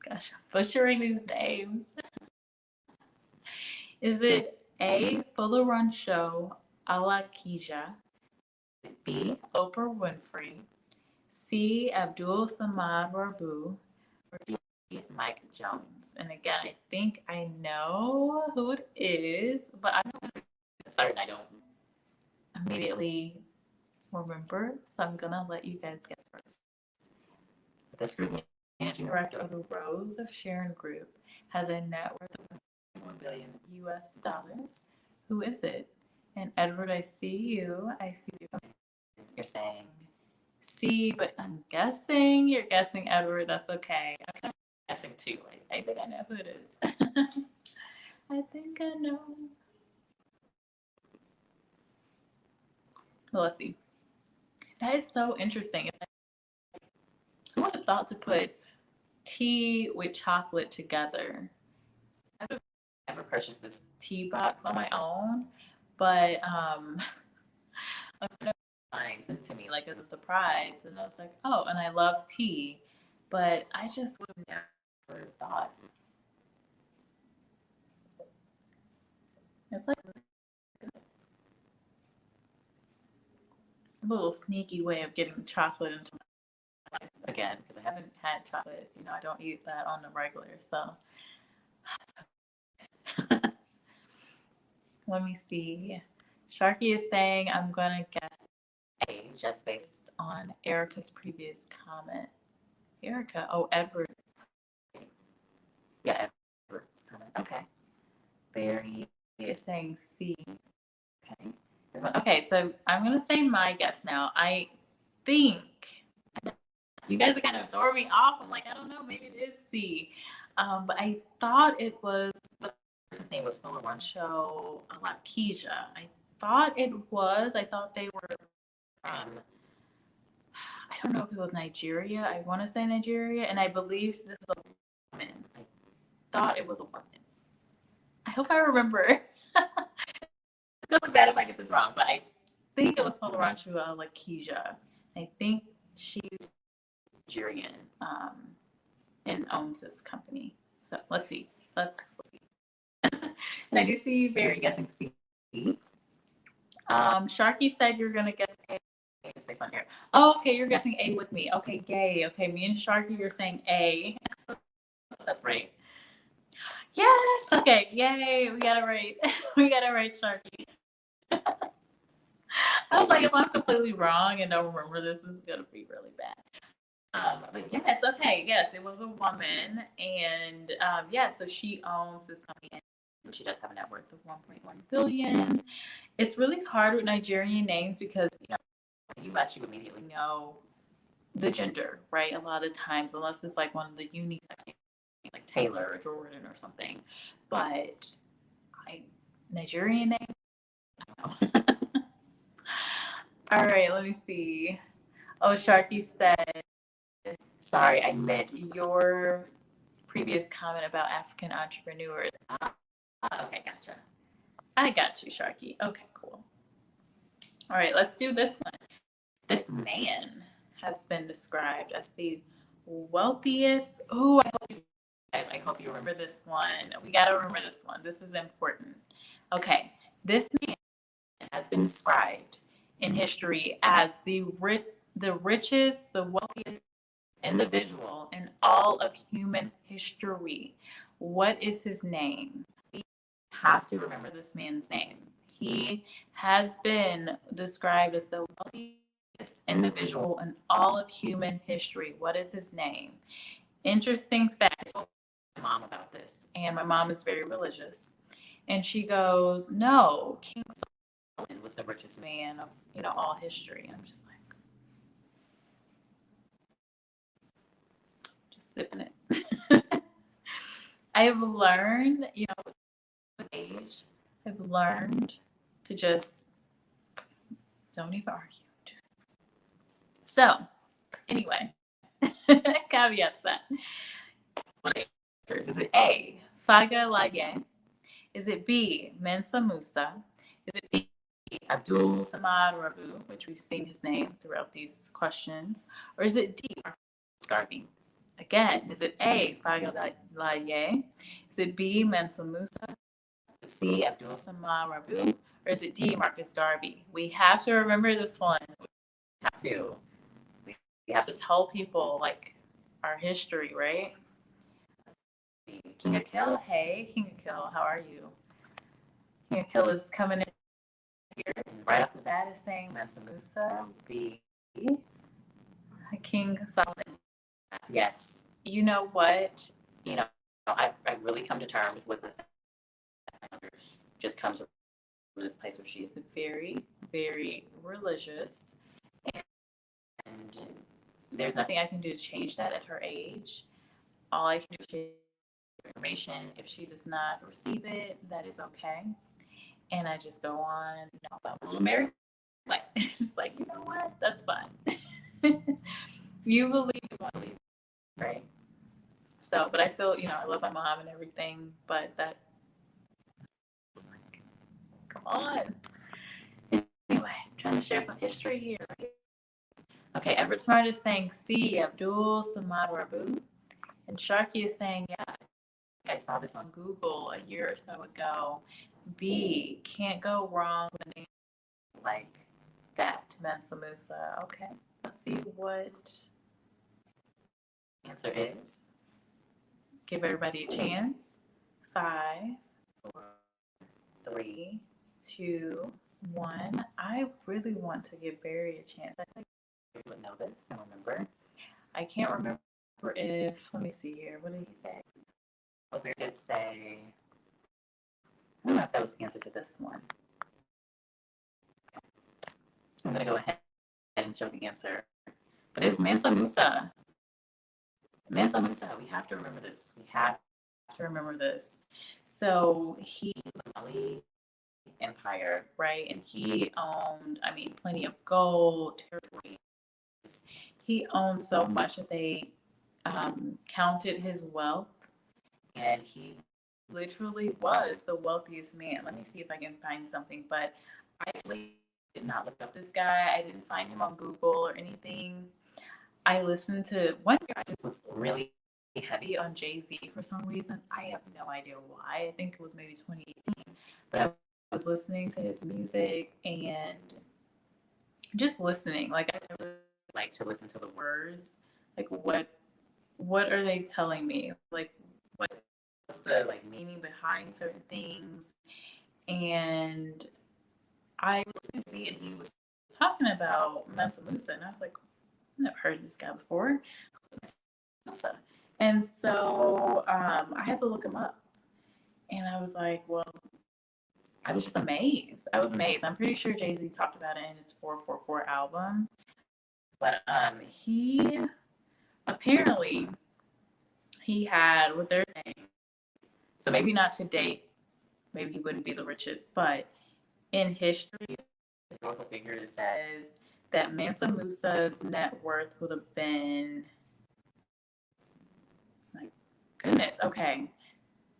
Gosh, I'm butchering these names. Is it A, Fola Rancho Alaquija? B, Oprah Winfrey? C, Abdul Samad Rabu? Or D, Mike Jones? And again, I think I know who it is, but I'm not certain. I don't immediately remember, so I'm gonna let you guys guess first. This group managing director of the Rose of Sharon Group has a net worth of $1 billion US. Who is it? And Edward, I see you. I see you. You're saying C, but I'm guessing you're guessing Edward. That's okay. I'm kind of guessing too. I think I know who it is. I think I know. Well, let's see. That is so interesting. It's like, who would have thought to put tea with chocolate together? I've never purchased this tea box on my own, but a friend of mine sent it to me like as a surprise, and I was like, oh, and I love tea, but I just would have never thought. It's like a little sneaky way of getting chocolate into my life again, because I haven't had chocolate. I don't eat that on the regular, so. Let me see. Sharky is saying I'm gonna guess A, just based on Erica's previous comment. Erica, oh, Edward. Yeah, Edward's comment. Okay. Barry is saying C. Okay. Okay, so I'm gonna say my guess now. I think you guys are kind of throwing me off. I'm like, I don't know, maybe it is C. But I thought it was the person's name was Fola Rancho Alaquija. I thought it was. I thought they were from, I don't know if it was Nigeria. I want to say Nigeria, and I believe this is a woman. I thought it was a woman. I hope I remember. It's gonna look bad if I get this wrong, but I think it was Fola Rancho Alaquija. I think she's Nigerian, and owns this company. So let's see. Let's see. And I do see Barry guessing C. Sharky said you're gonna guess A. Space on here. Oh, okay, you're guessing A with me. Okay, yay. Okay, me and Sharky, you're saying A. That's right. Yes. Okay. Yay. We got it right. We got it right, Sharky. I was like, if I'm completely wrong and don't remember this, is gonna be really bad. But yes, okay, yes, it was a woman, and yeah, so she owns this company, and she does have a net worth of 1.1 billion. It's really hard with Nigerian names because in the U.S. you immediately know the gender, right? A lot of times, unless it's like one of the unique, like Taylor or Jordan or something, but I Nigerian name, I don't know. All right, let me see. Oh, Sharky said, sorry, I meant your previous comment about African entrepreneurs. Okay, gotcha. I got you, Sharky. Okay, cool. All right, let's do this one. This man has been described as the wealthiest. Oh, I hope you remember this one. We got to remember this one. This is important. Okay, this man has been described in history as the richest, the wealthiest individual in all of human history. What is his name? We have to remember this man's name. He has been described as the wealthiest individual in all of human history. What is his name? Interesting fact. I told my mom about this, and my mom is very religious. And she goes, "No, King Solomon was the richest man of all history." And I'm just like, just sipping it. I've learned, with age, I've learned to just don't even argue. Just so anyway, caveats that. What is it? A. Faga Laye? Is it B. Mensa Musa? Is it C. Abdul Samad Rabu, which we've seen his name throughout these questions? Or is it D. Marcus Garvey? Again, is it A. Faga Laye? Is it B. Mensa Musa? C. Abdul Samad Rabu? Or is it D. Marcus Garvey? We have to remember this one. We have to. We have to tell people like our history, right? King Akil, hey, King Akil, how are you? King Akil is coming in here, and right off the bat is saying Mansa Musa, B. King Solomon. Yes. You know what? I've really come to terms with it. Just comes from this place where she is very, very religious, and there's nothing I can do to change that at her age. All I can do is share information. If she does not receive it, that is okay. And I just go on, about a little Mary. Like, just like, you know what? That's fine. You believe you want to believe, right? So, but I still, I love my mom and everything, but that, like, come on. Anyway, I'm trying to share some history here. Right? Okay, Everett Smart is saying C, Abdul Samad Rabu. And Sharky is saying, yeah, I saw this on Google a year or so ago. B, can't go wrong with a name like that, Mansa Musa. Okay, let's see what the answer is. Give everybody a chance. 5, 4, 3, 2, 1. I really want to give Barry a chance. I think Barry would know this and remember. I can't remember if, let me see here. What did he say? Well, Barry did say, I don't know if that was the answer to this one. I'm going to go ahead and show the answer. But it's Mansa Musa. Mansa Musa. We have to remember this. We have to remember this. So he was a Mali empire, right? And he owned, plenty of gold, territories. He owned so much that they counted his wealth, and he literally was the wealthiest man. Let me see if I can find something, but I actually did not look up this guy. I didn't find him on Google or anything. I listened to one year. I just was really heavy on Jay-Z for some reason. I have no idea why. I think it was maybe 2018, but I was listening to his music and just listening. Like I really like to listen to the words. Like what are they telling me? Like what's the like meaning behind certain things? And I was listening to Z and he was talking about Mansa Musa, and I was like, I've never heard of this guy before. Musa. And so I had to look him up, and I was like, well, I was just amazed. I was amazed. I'm pretty sure Jay Z talked about it in his 444 album, but he apparently he had what they're saying. So maybe not to date, maybe he wouldn't be the richest, but in history, the historical figure says that Mansa Musa's net worth would have been, like, goodness, okay.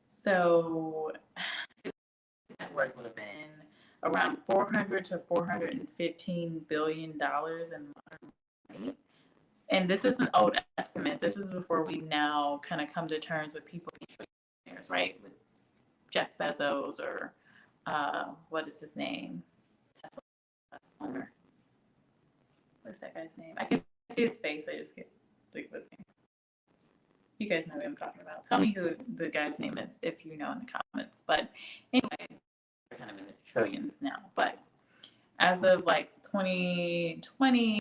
So his net worth would have been around 400 to 415 billion dollars in modern money. And this is an old estimate. This is before we now kind of come to terms with people being trillionaires, right? With Jeff Bezos or what is his name? Tesla owner. What's that guy's name? I can see his face. I just can't think of his name. You guys know what I'm talking about. Tell me who the guy's name is if you know in the comments. But anyway, we're kind of in the trillions now. But as of like 2020,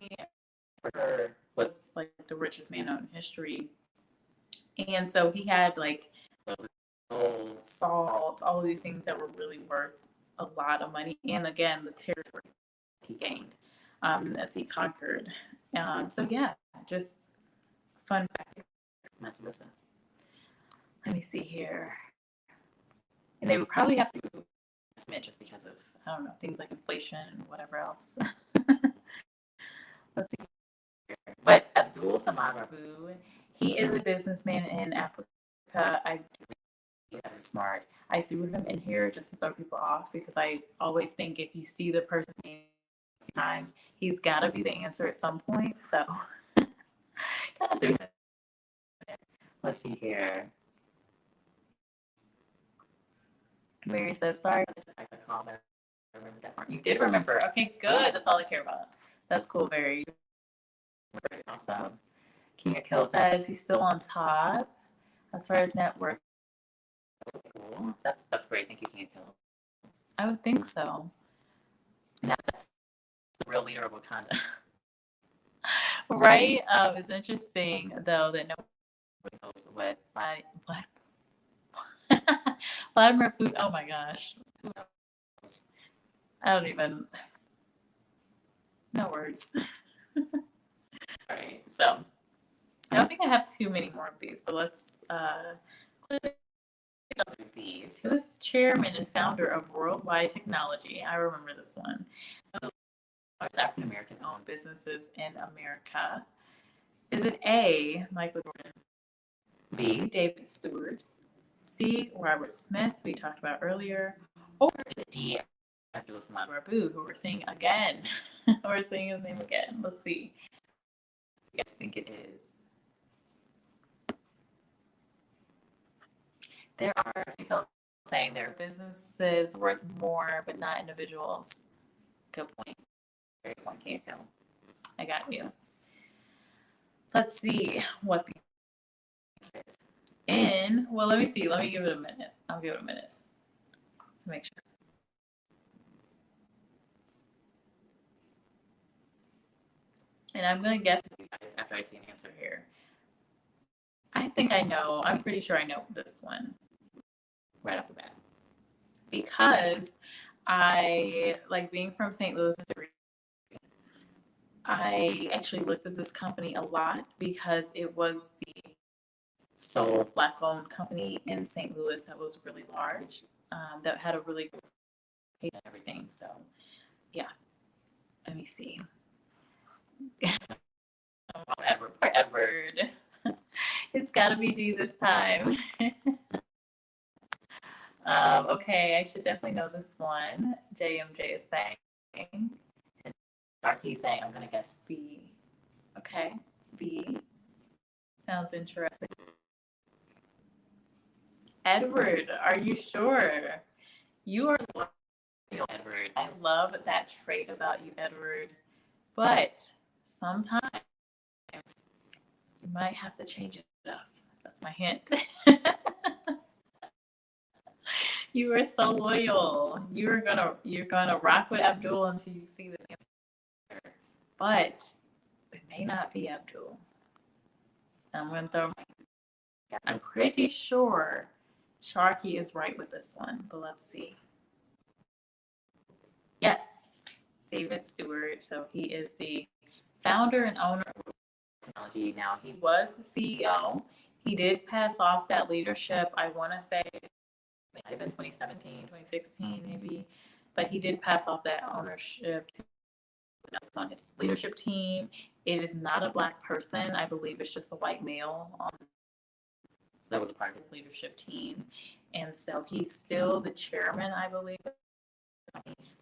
was like the richest man in history. And so he had like gold, salt, all of these things that were really worth a lot of money. And again, the territory he gained as he conquered. So yeah, just fun fact. Let's listen. Let me see here. And they would probably have to submit just because of, I don't know, things like inflation and whatever else. Let's see here. But Abdul Samad Rabu, he is a businessman in Africa. I that are smart. I threw him in here just to throw people off because I always think if you see the person times, he's got to be the answer at some point. So, let's see here. Mary says, sorry, I could call that. I remember that part. You did remember. Okay, good. That's all I care about. That's cool, Mary. Awesome. King of Kill says he's still on top as far as net worth. Cool. That's great. Thank you, King of Kill. I would think so. Now that's the real leader of Wakanda. Right? It's interesting though that nobody knows what Vladimir Putin. Oh my gosh. I don't even. No words. All right. So I don't think I have too many more of these, but let's quickly go through these. Who is the chairman and founder of Worldwide Technology? I remember this one. African American owned businesses in America. Is it A, Michael Jordan, B, David Stewart, C, Robert Smith, we talked about earlier, or is it D, Abdul Samad Rabu, who we're seeing again? We're seeing his name again. Let's see. You guys think it is? There are people saying there are businesses worth more, but not individuals. Good point. Very point, Kim. I got you. Let's see what the answer is. Well, let me see. Let me give it a minute. I'll give it a minute to make sure. And I'm going to guess with you guys after I see an answer here. I think I know. I'm pretty sure I know this one right off the bat. Because I, like being from St. Louis, Missouri, I actually looked at this company a lot because it was the sole Black-owned company in St. Louis that was really large, that had a really good pay and everything. So, yeah. Let me see. Edward. It's got to be D this time. Okay, I should definitely know this one. JMJ is saying. Darky saying, I'm going to guess B. Okay, B. Sounds interesting. Edward, are you sure? You are Edward. I love that trait about you, Edward. But sometimes you might have to change it up. That's my hint. You are so loyal. You're gonna rock with Abdul until you see this answer. But it may not be Abdul. I'm gonna throw my I'm pretty sure Sharky is right with this one, but let's see. Yes, David Stewart. So he is the founder and owner of technology. Now he was the CEO. He did pass off that leadership. I want to say it might have been 2017, 2016 maybe, but he did pass off that ownership on his leadership team. It is not a Black person. I believe it's just a white male that was a part of his leadership team. And so he's still the chairman, I believe,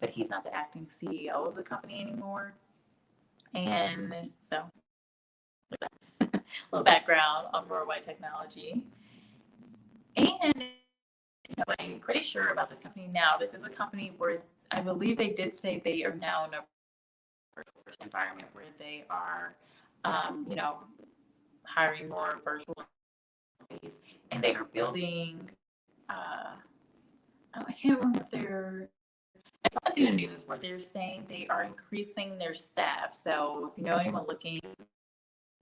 but he's not the acting CEO of the company anymore. And so, a little background on Worldwide Technology. And I'm pretty sure about this company now. This is a company where I believe they did say they are now in a first environment where they are, hiring more virtual employees, and they are building. I can't remember if they're. I saw something in the news where they're saying they are increasing their staff. So if you know anyone looking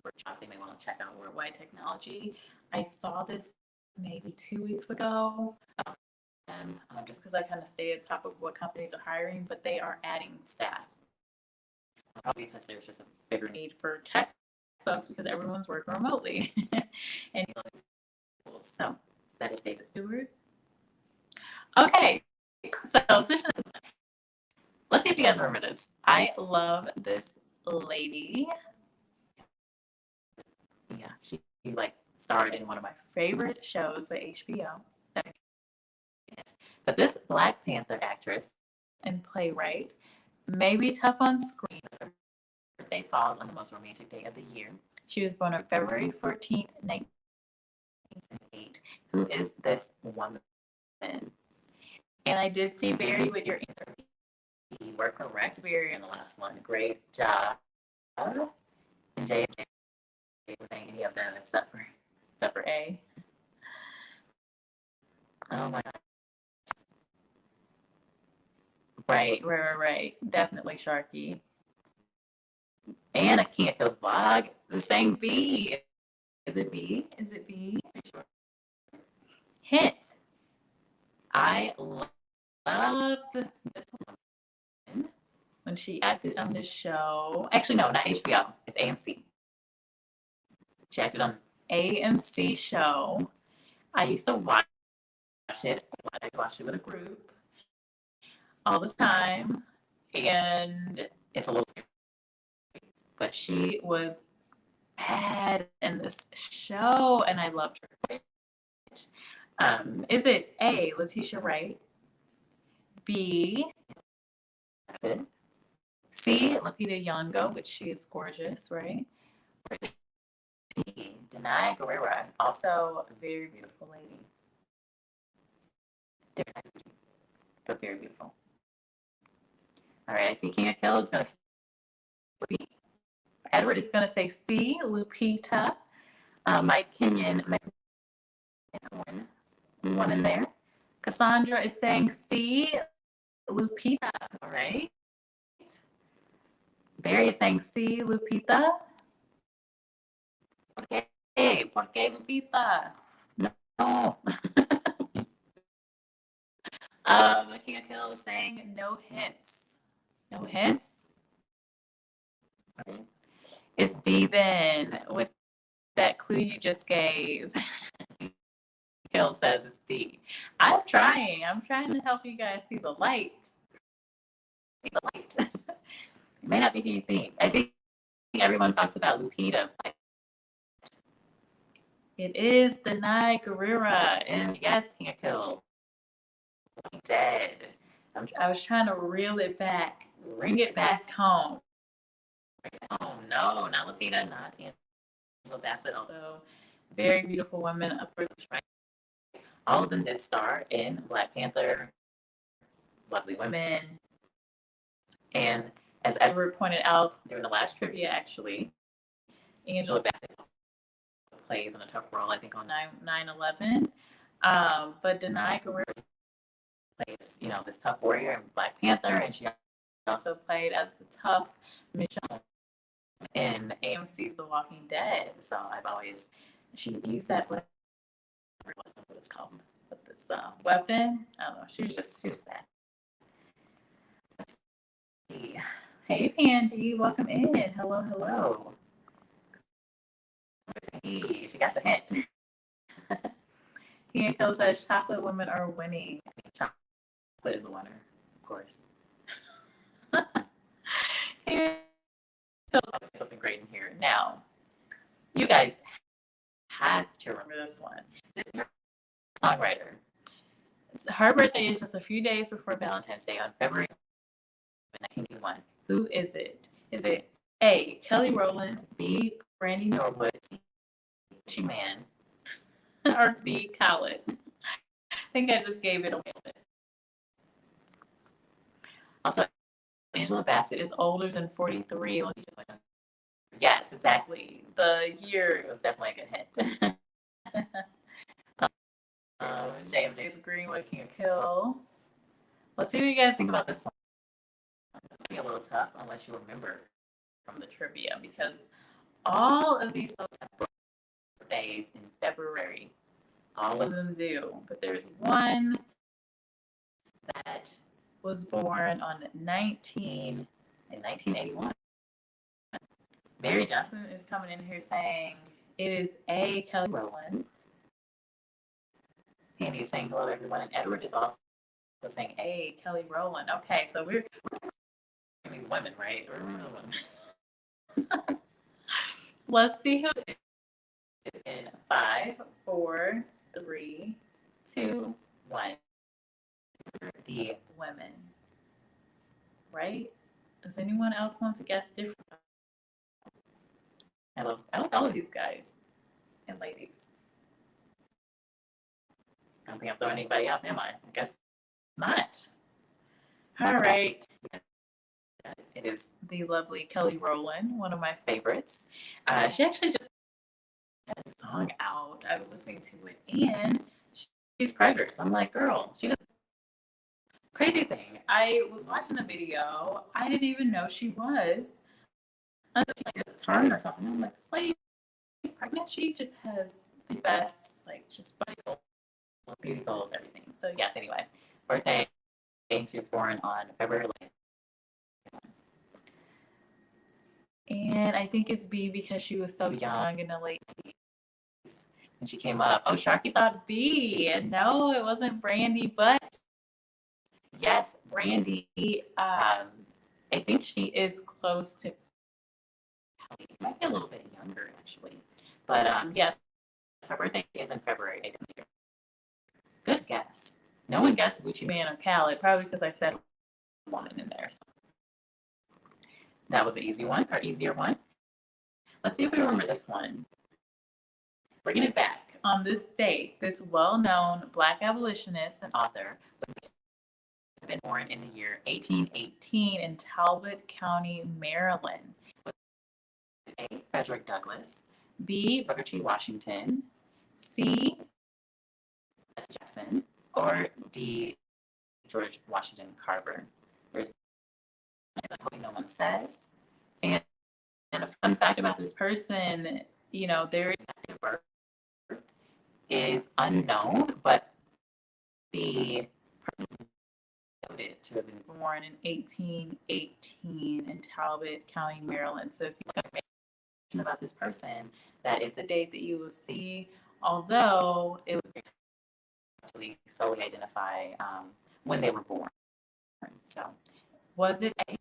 for jobs, they may want to check out Worldwide Technology. I saw this maybe 2 weeks ago. Just because I kind of stay on top of what companies are hiring, but they are adding staff. Probably because there's just a bigger need for tech folks because everyone's working remotely. And so that is David Stewart. Okay, so let's see if you guys remember this. I love this lady. Yeah, she like starred in one of my favorite shows by HBO. But this Black Panther actress and playwright may be tough on screen. Her birthday falls on the most romantic day of the year. She was born on February 14th, 1978. Who is this woman? And I did see Barry with your interview. You were correct, Barry, in the last one. Great job. And J was saying any of them except for A. Oh my God. Right. Definitely Sharky. And I can't tell vlog. The same B. Is it B? Sure. Hint. I loved this woman when she acted on this show. Actually, no, not HBO. It's AMC. She acted on AMC show. I used to watch it. I watched it with a group all the time, and it's a little scary. But she was bad in this show, and I loved her. Is it A, Letitia Wright? B, C, Lupita Nyong'o, which she is gorgeous, right? Or D, Denai Guerrera, also a very beautiful lady. Different, but very beautiful. All right, I see King of Kill is going to say Edward is going to say C, Lupita. Mike Kenyon, one in there. Cassandra is saying C, Lupita. All right. Barry is saying C, Lupita. ¿Por qué Lupita? No. King of Kill is saying no hints. No hints? Okay. It's D then with that clue you just gave. Kill says it's D. I'm trying to help you guys see the light. It may not be who you think. I think everyone talks about Lupita. It is Denai Guerrera, and yes, King of Kill. I'm dead. I was trying to reel it back, bring it back home. Oh no, not Lupita, not Angela Bassett, although very beautiful women, of course, right? All of them did star in Black Panther. lovely women. And as Edward pointed out during the last trivia, actually, Angela Bassett plays in a tough role, I think, on 9/11. But Denai Guerrero plays, this tough warrior in Black Panther, and she also played as the tough Michonne in AMC's The Walking Dead. So she used that, whatever it was, what it's called, with this weapon. I don't know. She was that. Let's see. Hey, Pandy, welcome in. Hello, hello. Hey, she got the hint. Ian Kill says chocolate women are winning. I think chocolate is a winner, of course. Ian Kill says something great in here. Now, you guys have to remember this one. This is your songwriter. Her birthday is just a few days before Valentine's Day on February 1981. Who is it? Is it A, Kelly Rowland, B, Brandy Norwood, C, Gucci Man, or B, Khaled? I think I just gave it away. Also, Angela Bassett is older than 43. Yes, exactly. The year was definitely a good hint. JMJ's agreeing with King of Kill. Let's see what you guys think about this one. This might be a little tough unless you remember from the trivia, because all of these folks have birthdays in February. All of them do. But there's one that was born in 1981. Mary Johnson is coming in here saying it is A, Kelly Rowland. Andy is saying hello, everyone. And Edward is also saying A, Kelly Rowland. Okay, so we're these women, right? Let's see who is in 5, 4, 3, 2, 1. The women, right? Does anyone else want to guess different? I like all of these guys and ladies. I don't think I'm throwing anybody out, am I? I guess not. All right. It is the lovely Kelly Rowland, one of my favorites. She actually just had a song out. I was listening to it, and she's preggers. I'm like, girl, she does. Crazy thing. I was watching a video. I didn't even know she was. I thought she did a turn or something. I'm like, this lady is pregnant. She just has the best, just body goals, beauty goals, everything. So yes, anyway, birthday. She was born on February 11th. And I think it's B because she was so young in the late 80s when she came up. Oh, Sharky thought B. And no, it wasn't Brandy, but yes, Brandy. I think she is close to Kelly. Might be a little bit younger, actually. But yes, her birthday is in February. Good guess. No one guessed Gucci Man or Khaled, probably because I said woman in there. So that was an easy one, or easier one. Let's see if we remember this one. Bringing it back. On this date, this well-known Black abolitionist and author was been born in the year 1818 in Talbot County, Maryland. A, Frederick Douglass. B, Booker T. Washington. C, S. Jackson. Or D, George Washington Carver. There's hoping no one says. And a fun fact about this person, their exact birth is unknown, but the person is noted to have been born in 1818 in Talbot County, Maryland. So if you look at information about this person, that is the date that you will see, although it was actually solely identify when they were born. So was it A,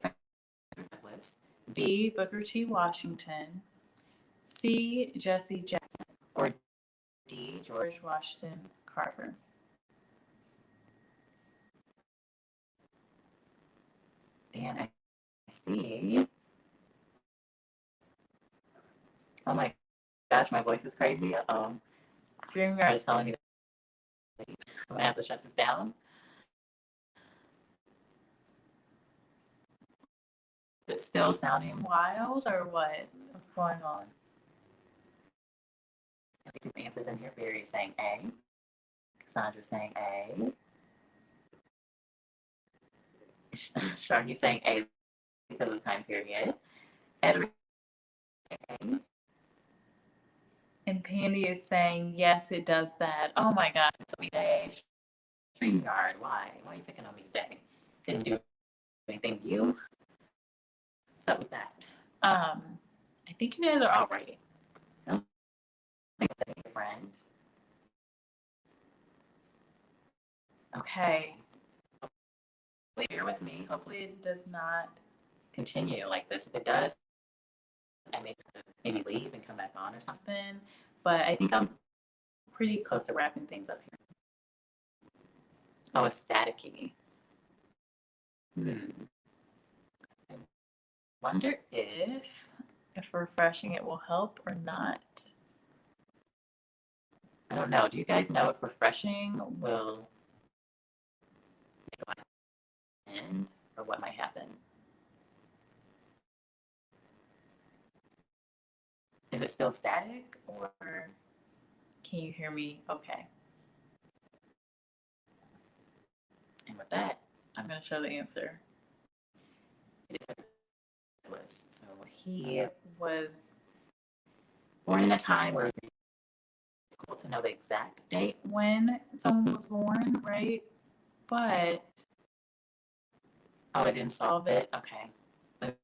Douglass, B, Booker T. Washington, C, Jesse Jackson, or D, George Washington Carver? And I see. Oh my gosh, my voice is crazy. StreamYard is telling me that I'm gonna have to shut this down. it still sounding wild or what? What's going on? I think these answers in here. Barry is saying A. Cassandra saying A. Sharky saying A because of the time period. Edward saying A. And Pandy is saying, yes, it does that. Oh my gosh, it's a day. StreamYard, why? Why are you picking on me today? Didn't do anything to you. What's up with that? I think you guys are all right. I don't think it's any different. Okay. Bear with me. Hopefully it does not continue like this. If it does, I may maybe leave and come back on or something. But I think I'm pretty close to wrapping things up here. Oh, it's staticky. I wonder if refreshing it will help or not. I don't know. Do you guys know if refreshing will end or what might happen? Is it still static or can you hear me okay? And with that, I'm going to show the answer. It is Douglas. So he was born in a time where it's difficult to know the exact date when someone was born, right? But, oh, I didn't solve it? Okay. Let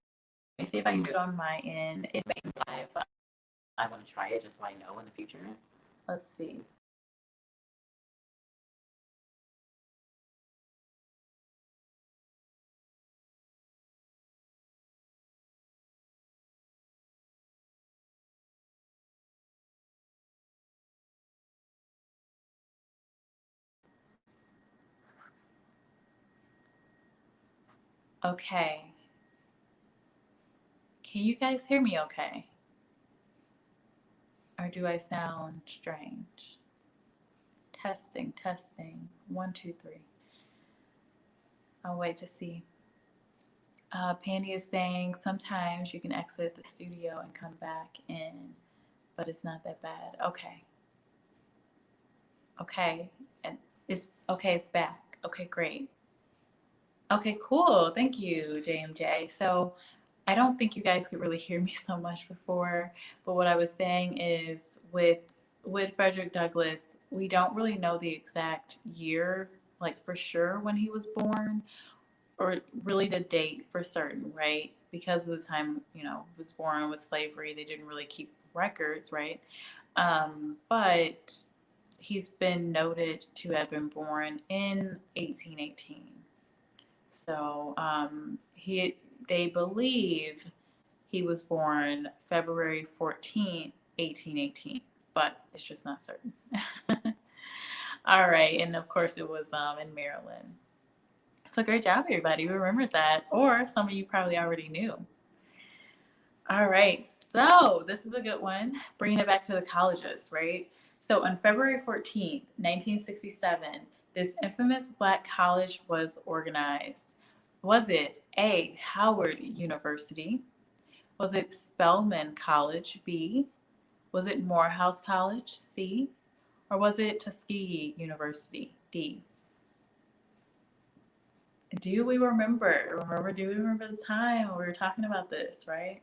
me see if I can do it on my end. It may be live, but I want to try it just so I know in the future. Let's see. Okay. Can you guys hear me okay? Or do I sound strange? Testing, testing. 1, 2, 3. I'll wait to see. Pandy is saying sometimes you can exit the studio and come back in, but it's not that bad. Okay. Okay. And it's okay, it's back. Okay, great. Okay, cool. Thank you, JMJ. So I don't think you guys could really hear me so much before, but what I was saying is with Frederick Douglass, we don't really know the exact year, like for sure when he was born, or really the date for certain, right? Because of the time, he was born with slavery, they didn't really keep records, right? But he's been noted to have been born in 1818. So they believe he was born February 14th, 1818, but it's just not certain. All right, and of course it was in Maryland. So great job, everybody. You remembered that, or some of you probably already knew. All right, so this is a good one. Bringing it back to the colleges, right? So on February 14th, 1967, this infamous Black college was organized. Was it A, Howard University? Was it Spelman College, B? Was it Morehouse College, C? Or was it Tuskegee University, D? Do we remember? Do we remember the time we were talking about this, right?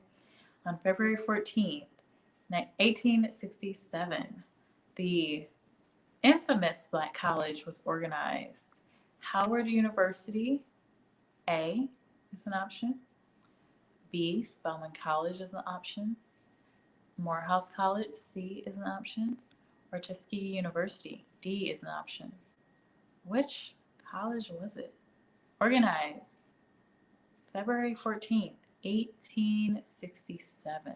On February 14th, 1867, the infamous Black college was organized. Howard University, A, is an option. B, Spelman College is an option. Morehouse College, C, is an option. Or Tuskegee University, D, is an option. Which college was it? Organized February 14th, 1867.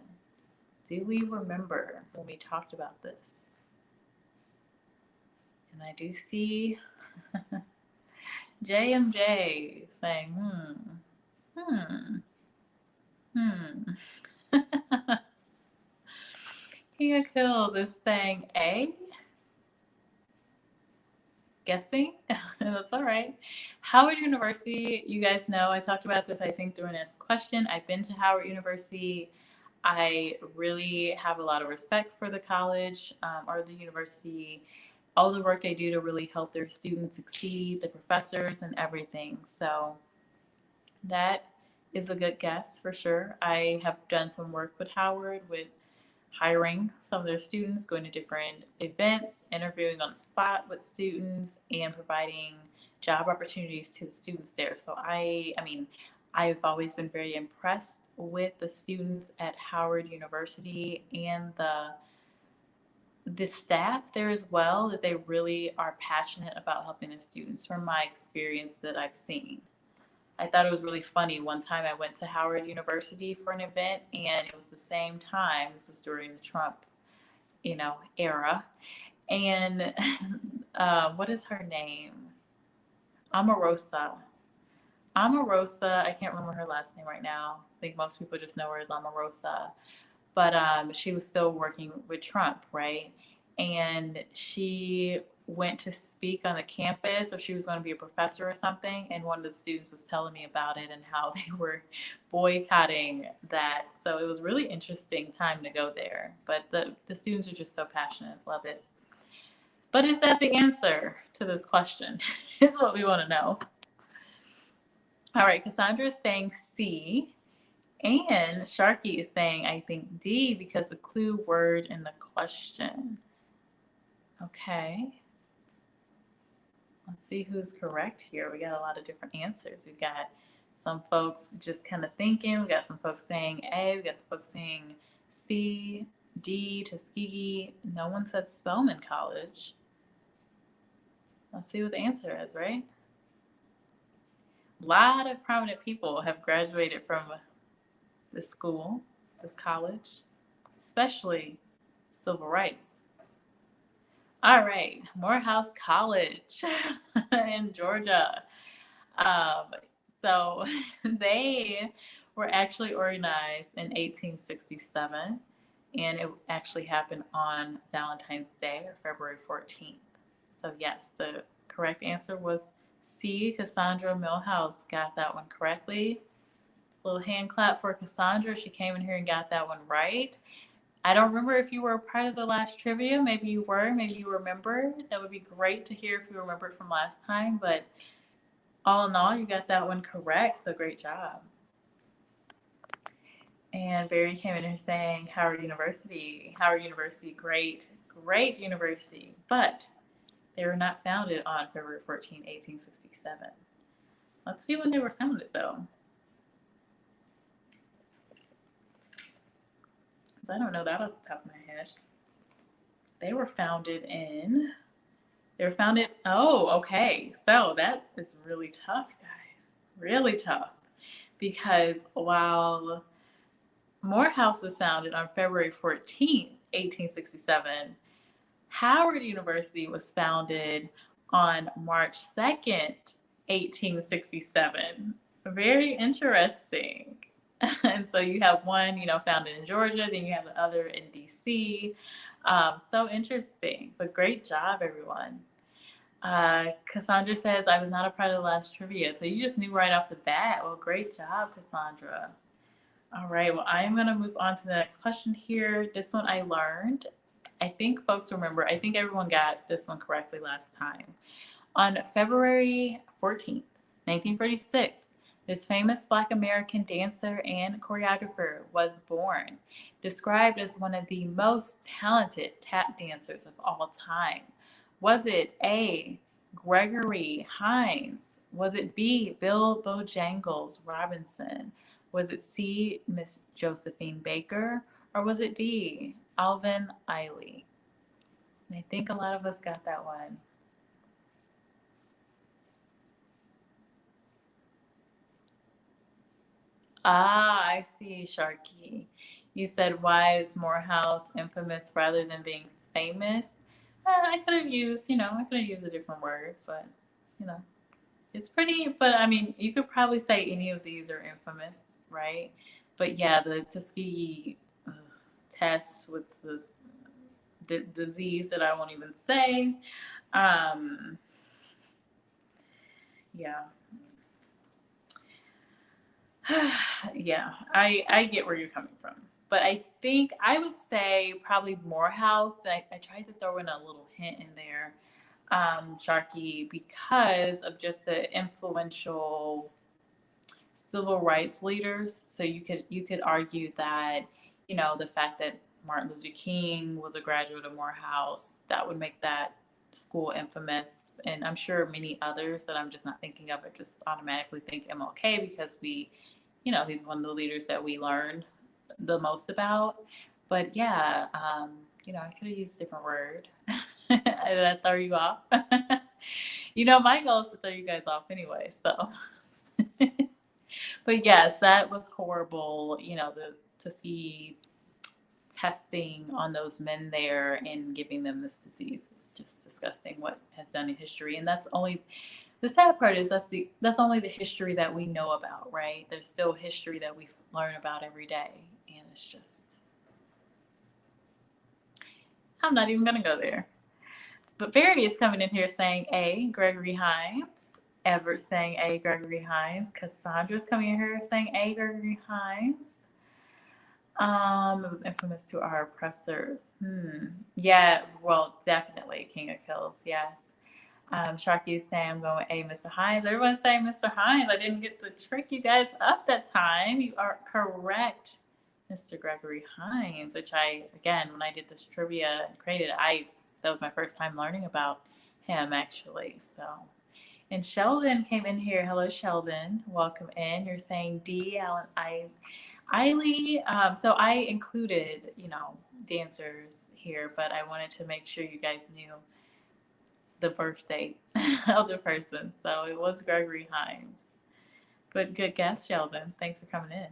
Do we remember when we talked about this? And I do see JMJ saying, King of Kills is saying A. guessing. That's all right. Howard University, you guys know I talked about this, I think, during this question. I've been to Howard University. I really have a lot of respect for the college or the university, all the work they do to really help their students succeed, the professors, and everything. So that is a good guess for sure. I have done some work with Howard with hiring some of their students, going to different events, interviewing on the spot with students, and providing job opportunities to the students there. So I mean, I've always been very impressed with the students at Howard University and the staff there as well, that they really are passionate about helping their students from my experience that I've seen. I thought it was really funny. One time I went to Howard University for an event, and it was the same time. This was during the Trump, era. And what is her name? Omarosa. Omarosa. I can't remember her last name right now. I think most people just know her as Omarosa. But she was still working with Trump, right? And she went to speak on the campus, or she was going to be a professor or something. And one of the students was telling me about it and how they were boycotting that. So it was really interesting time to go there. But the students are just so passionate, love it. But is that the answer to this question? Is what we want to know. All right, Cassandra is saying C. And Sharky is saying, I think D, because the clue word in the question. Okay. Let's see who's correct here. We got a lot of different answers. We've got some folks just kind of thinking. We got some folks saying A. We got some folks saying C, D, Tuskegee. No one said Spelman College. Let's see what the answer is, right? A lot of prominent people have graduated from this school, this college, especially civil rights. All right, Morehouse College in Georgia. Um, so they were actually organized in 1867, and it actually happened on Valentine's Day, or February 14th. So yes, the correct answer was C. Cassandra Millhouse got that one correctly. Little hand clap for Cassandra. She came in here and got that one right. I don't remember if you were a part of the last trivia. Maybe you were. Maybe you remember. That would be great to hear if you remembered from last time. But all in all, you got that one correct. So great job. And Barry came in here saying Howard University. Howard University, great, great university. But they were not founded on February 14, 1867. Let's see when they were founded, though. I don't know that off the top of my head. They were founded, oh, okay. So that is really tough, guys. Really tough. Because while Morehouse was founded on February 14th, 1867, Howard University was founded on March 2nd, 1867. Very interesting. And so you have one, founded in Georgia, then you have the other in DC. So interesting, but great job, everyone. Cassandra says, I was not a part of the last trivia. So you just knew right off the bat. Well, great job, Cassandra. All right, well, I'm going to move on to the next question here. This one I learned. I think folks remember. I think everyone got this one correctly last time. On February 14th, 1946, this famous Black American dancer and choreographer was born, described as one of the most talented tap dancers of all time. Was it A, Gregory Hines? Was it B, Bill Bojangles Robinson? Was it C, Miss Josephine Baker? Or was it D, Alvin Ailey? And I think a lot of us got that one. Ah, I see, Sharky. You said, why is Morehouse infamous rather than being famous? I could have used, a different word, but, you know, it's pretty, but I mean, you could probably say any of these are infamous, right? But yeah, the Tuskegee tests with the disease that I won't even say. Um, Yeah. Yeah, I get where you're coming from. But I think I would say probably Morehouse. I tried to throw in a little hint in there, Sharky, because of just the influential civil rights leaders. So you could argue that, the fact that Martin Luther King was a graduate of Morehouse, that would make that school infamous. And I'm sure many others that I'm just not thinking of. I just automatically think MLK because he's one of the leaders that we learned the most about. But yeah, I could have used a different word. Did that throw you off? My goal is to throw you guys off anyway. So, but yes, that was horrible. The Tuskegee testing on those men there and giving them this disease. It's just disgusting what has done in history, and that's only the sad part is that's only the history that we know about, right? There's still history that we learn about every day, and it's just I'm not even gonna go there. But Verity is coming in here saying A, Gregory Hines. Everett saying A, Gregory Hines. Cassandra's coming in here saying A, Gregory Hines. It was infamous to our oppressors. Yeah, well, definitely King of Kills, yes. Sharky is saying I'm going with A, Mr. Hines. Everyone's saying Mr. Hines. I didn't get to trick you guys up that time. You are correct, Mr. Gregory Hines, which again, when I did this trivia and created it, that was my first time learning about him actually. So, and Sheldon came in here. Hello, Sheldon. Welcome in. You're saying D, Alan, Eiley. So I included, dancers here, but I wanted to make sure you guys knew the birth date of the person. So it was Gregory Hines. But good guess, Sheldon. Thanks for coming in.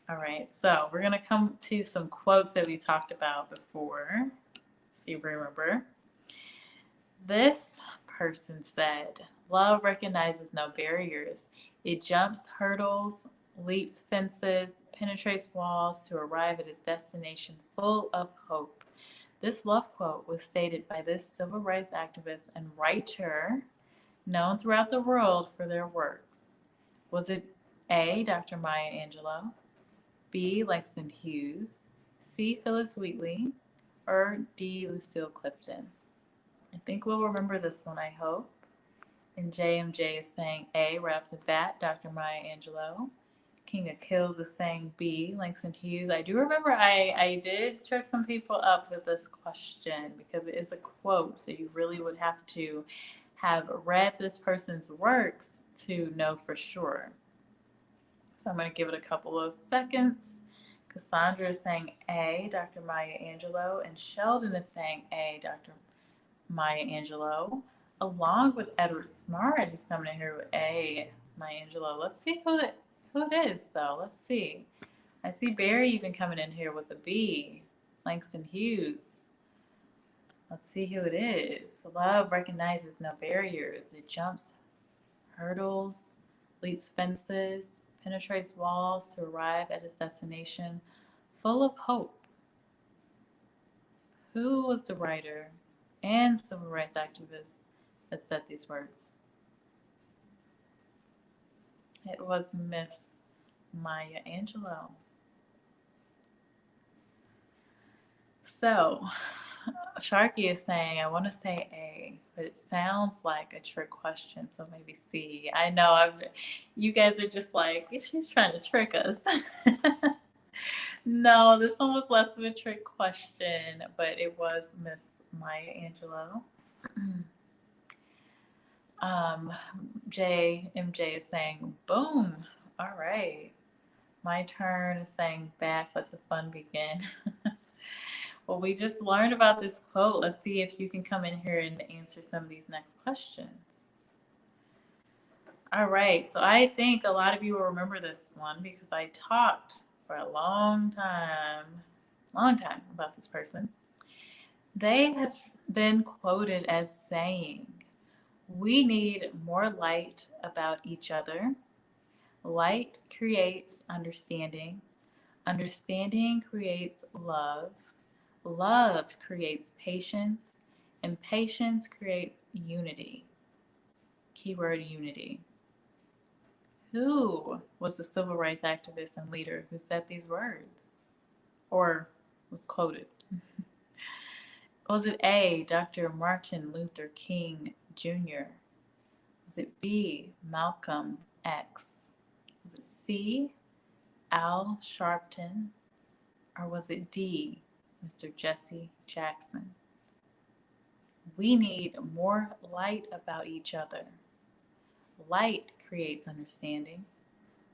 All right, so we're going to come to some quotes that we talked about before, so you remember. This person said, "Love recognizes no barriers. It jumps hurdles, leaps fences, penetrates walls to arrive at its destination full of hope." This love quote was stated by this civil rights activist and writer known throughout the world for their works. Was it A, Dr. Maya Angelou, B, Langston Hughes, C, Phyllis Wheatley, or D, Lucille Clifton? I think we'll remember this one, I hope. And JMJ is saying A, right off the bat, Dr. Maya Angelou. King of Kills is saying B, Langston Hughes. I do remember I did trick some people up with this question because it is a quote, so you really would have to have read this person's works to know for sure. So I'm going to give it a couple of seconds. Cassandra is saying A, Dr. Maya Angelou, and Sheldon is saying A, Dr. Maya Angelou, along with Edward Smart. He's coming in here with A, Maya Angelou. Let's see who it is, though. Let's see. I see Barry even coming in here with a B, Langston Hughes. Let's see who it is. Love recognizes no barriers. It jumps hurdles, leaps fences, penetrates walls to arrive at its destination full of hope. Who was the writer and civil rights activist that said these words? It was Miss Maya Angelou. So, Sharky is saying, I want to say A, but it sounds like a trick question, so maybe C. I know you guys are just like, she's trying to trick us. No, this one was less of a trick question, but it was Miss Maya Angelou. MJ is saying, boom. All right. My turn is saying back, let the fun begin. Well, we just learned about this quote. Let's see if you can come in here and answer some of these next questions. All right. So I think a lot of you will remember this one because I talked for a long time about this person. They have been quoted as saying, "We need more light about each other. Light creates understanding. Understanding creates love. Love creates patience. And patience creates unity." Keyword unity. Who was the civil rights activist and leader who said these words or was quoted? Was it A, Dr. Martin Luther King Jr.? Was it B, Malcolm X? Was it C, Al Sharpton? Or was it D, Mr. Jesse Jackson? We need more light about each other. Light creates understanding.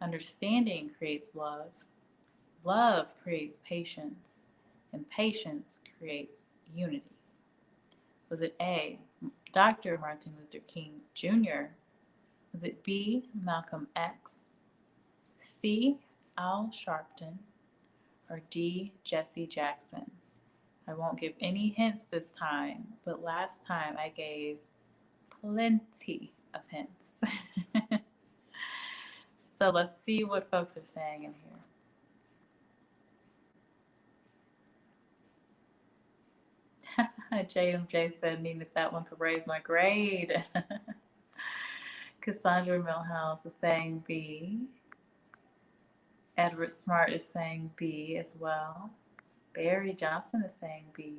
Understanding creates love. Love creates patience. And patience creates unity. Was it A, Dr. Martin Luther King Jr.? Was it B, Malcolm X? C, Al Sharpton? Or D, Jesse Jackson? I won't give any hints this time, but last time I gave plenty of hints. So let's see what folks are saying in here. JMJ said, needed that one to raise my grade. Cassandra Millhouse is saying B. Edward Smart is saying B as well. Barry Johnson is saying B.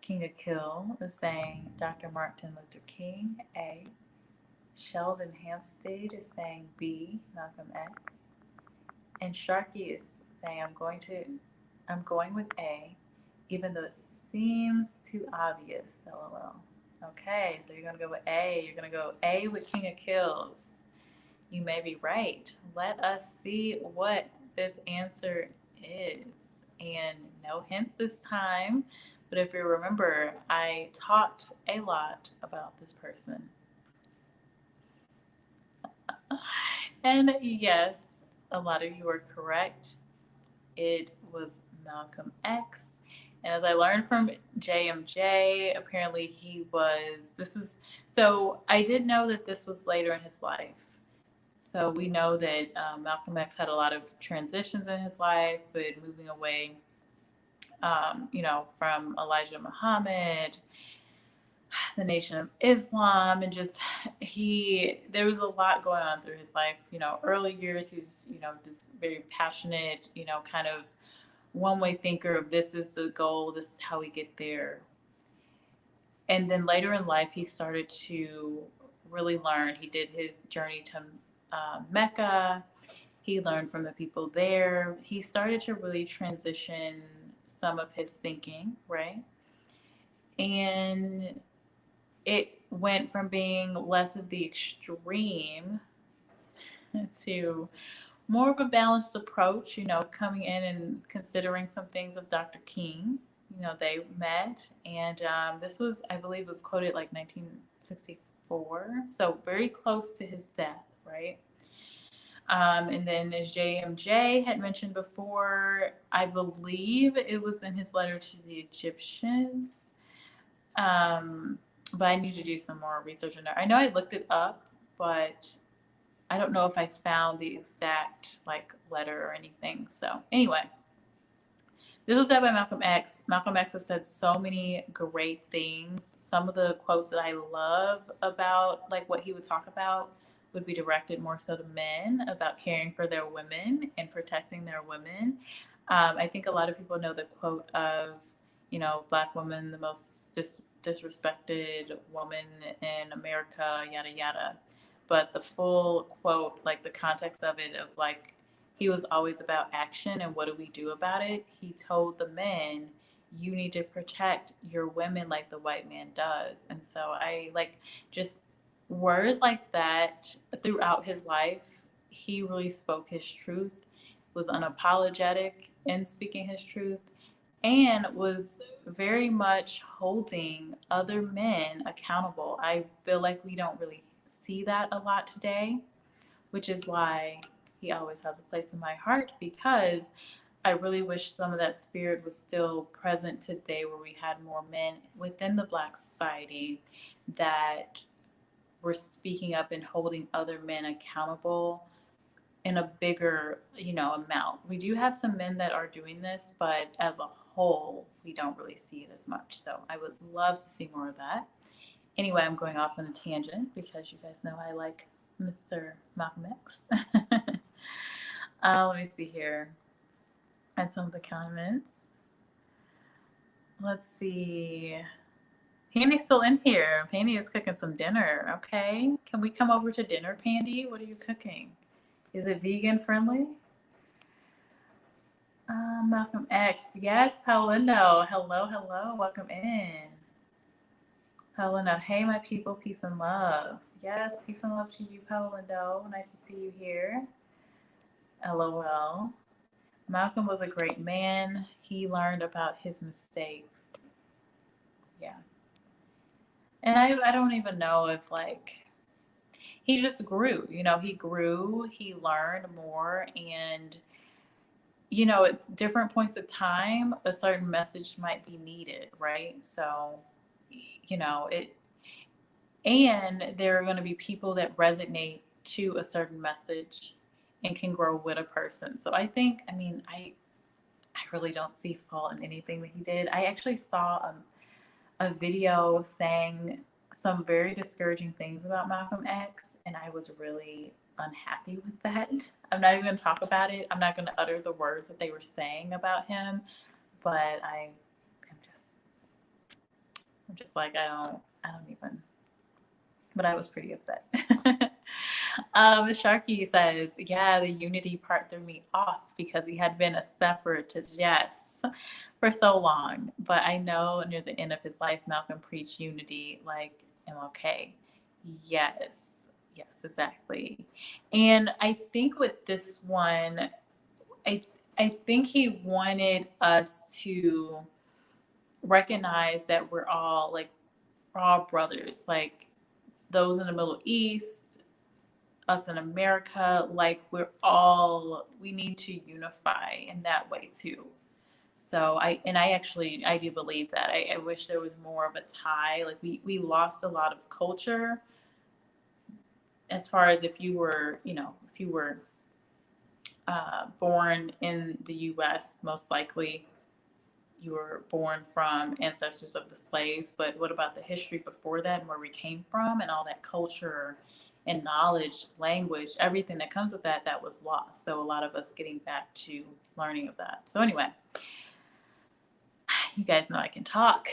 King of Kill is saying Dr. Martin Luther King, A. Sheldon Hampstead is saying B, Malcolm X. And Sharky is saying I'm going with A, even though it seems too obvious, LOL. Okay, so you're gonna go with A. You're gonna go A with King of Kills. You may be right. Let us see what this answer is. And no hints this time, but if you remember, I talked a lot about this person. And yes, a lot of you are correct. It was Malcolm X. And as I learned from JMJ, apparently so I did know that this was later in his life. So we know that Malcolm X had a lot of transitions in his life, but moving away, from Elijah Muhammad, the Nation of Islam, and just there was a lot going on through his life. Early years, he was, just very passionate, kind of one way thinker of this is the goal, this is how we get there. And then later in life, he started to really learn. He did his journey to Mecca. He learned from the people there. He started to really transition some of his thinking, right? And it went from being less of the extreme to more of a balanced approach, coming in and considering some things of Dr. King. They met, and this was, I believe, was quoted like 1964, so very close to his death, right? And then, as JMJ had mentioned before, I believe it was in his letter to the Egyptians. But I need to do some more research on there. I know I looked it up, but I don't know if I found the exact letter or anything. So anyway, this was said by Malcolm X. Malcolm X has said so many great things. Some of the quotes that I love about what he would talk about would be directed more so to men about caring for their women and protecting their women. I think a lot of people know the quote of, Black woman, the most disrespected woman in America, yada yada. But the full quote, the context of it, of he was always about action and what do we do about it. He told the men, you need to protect your women like the white man does. And so I just words like that throughout his life. He really spoke his truth, was unapologetic in speaking his truth, and was very much holding other men accountable. I feel like we don't really see that a lot today, which is why he always has a place in my heart, because I really wish some of that spirit was still present today, where we had more men within the Black society that were speaking up and holding other men accountable in a bigger, amount. We do have some men that are doing this, but as a whole, we don't really see it as much. So I would love to see more of that. Anyway, I'm going off on a tangent because you guys know I like Mr. Malcolm X. Let me see here. And some of the comments. Let's see. Pandy's still in here. Pandy is cooking some dinner. Okay. Can we come over to dinner, Pandy? What are you cooking? Is it vegan friendly? Malcolm X. Yes, Paulindo. Hello, hello. Welcome in. Paulindo. Hey, my people. Peace and love. Yes, peace and love to you, Paulindo. Nice to see you here. LOL. Malcolm was a great man. He learned about his mistakes. Yeah. And I don't even know if, like, he just grew. He grew, he learned more, and at different points of time, a certain message might be needed, right? So, it, and there are going to be people that resonate to a certain message and can grow with a person. So I really don't see fault in anything that he did. I actually saw a video saying some very discouraging things about Malcolm X, and I was really unhappy with that. I'm not even going to talk about it. I'm not going to utter the words that they were saying about him, but I'm just like, I don't even, but I was pretty upset. Sharky says, yeah, the unity part threw me off because he had been a separatist, yes, for so long. But I know near the end of his life, Malcolm preached unity like MLK. Yes, yes, exactly. And I think with this one, I I think he wanted us to recognize that we're all brothers, like those in the Middle East, us in America, like we need to unify in that way too. So I do believe that. I wish there was more of a tie. Like we lost a lot of culture as far as if you were born in the U.S., most likely you were born from ancestors of the slaves. But what about the history before that and where we came from and all that culture and knowledge, language, everything that comes with that was lost. So a lot of us getting back to learning of that. So anyway, you guys know I can talk.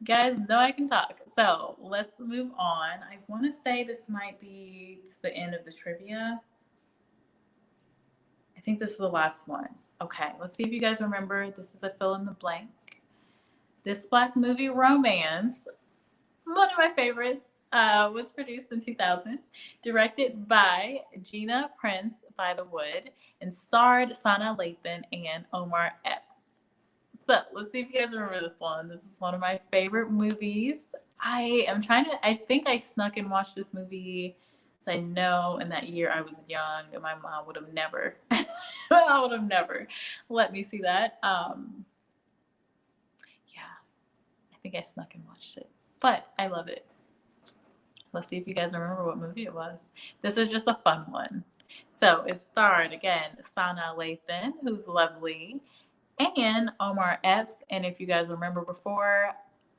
Guys know I can talk. So let's move on. I want to say this might be to the end of the trivia. I think this is the last one. Okay, let's see if you guys remember. This is a fill in the blank. This Black movie romance, one of my favorites, was produced in 2000, directed by Gina Prince by the Wood, and starred Sana Lathan and Omar Epps. So let's see if you guys remember this one. This is one of my favorite movies. I think I snuck and watched this movie. So I know in that year I was young and my mom would have never, let me see that. Yeah, I think I snuck and watched it, but I love it. Let's see if you guys remember what movie it was. This is just a fun one. So it starred, again, Sana Lathan, who's lovely, and Omar Epps. And if you guys remember before,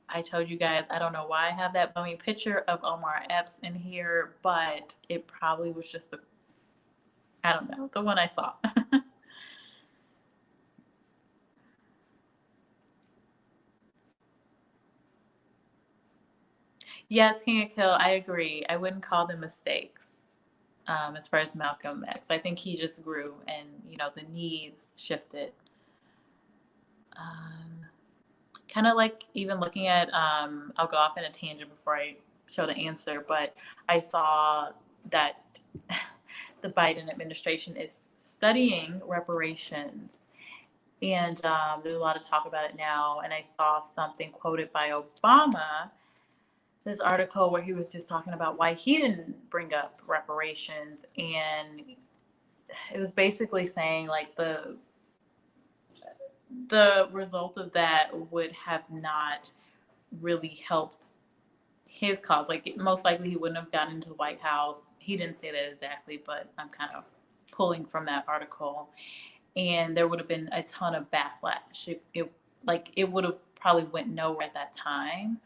I told you guys, I don't know why I have that bummy picture of Omar Epps in here, but it probably was just I don't know, the one I saw. Yes, King of Kill, I agree. I wouldn't call them mistakes as far as Malcolm X. I think he just grew and, the needs shifted. Kind of like even looking at, I'll go off in a tangent before I show the answer, but I saw that the Biden administration is studying reparations. And there's a lot of talk about it now. And I saw something quoted by Obama, this article where he was just talking about why he didn't bring up reparations. And it was basically saying like the result of that would have not really helped his cause. Like most likely he wouldn't have gotten into the White House. He didn't say that exactly, but I'm kind of pulling from that article. And there would have been a ton of backlash. It would have probably went nowhere at that time.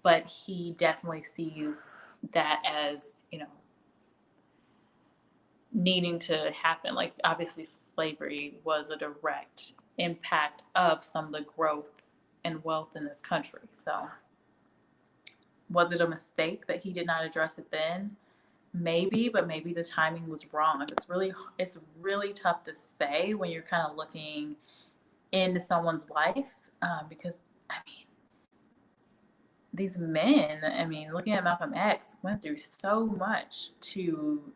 but he definitely sees that as, needing to happen. Like, obviously, slavery was a direct impact of some of the growth and wealth in this country. So, was it a mistake that he did not address it then? Maybe, but maybe the timing was wrong. It's really tough to say when you're kind of looking into someone's life, because I mean, these men, looking at Malcolm X, went through so much to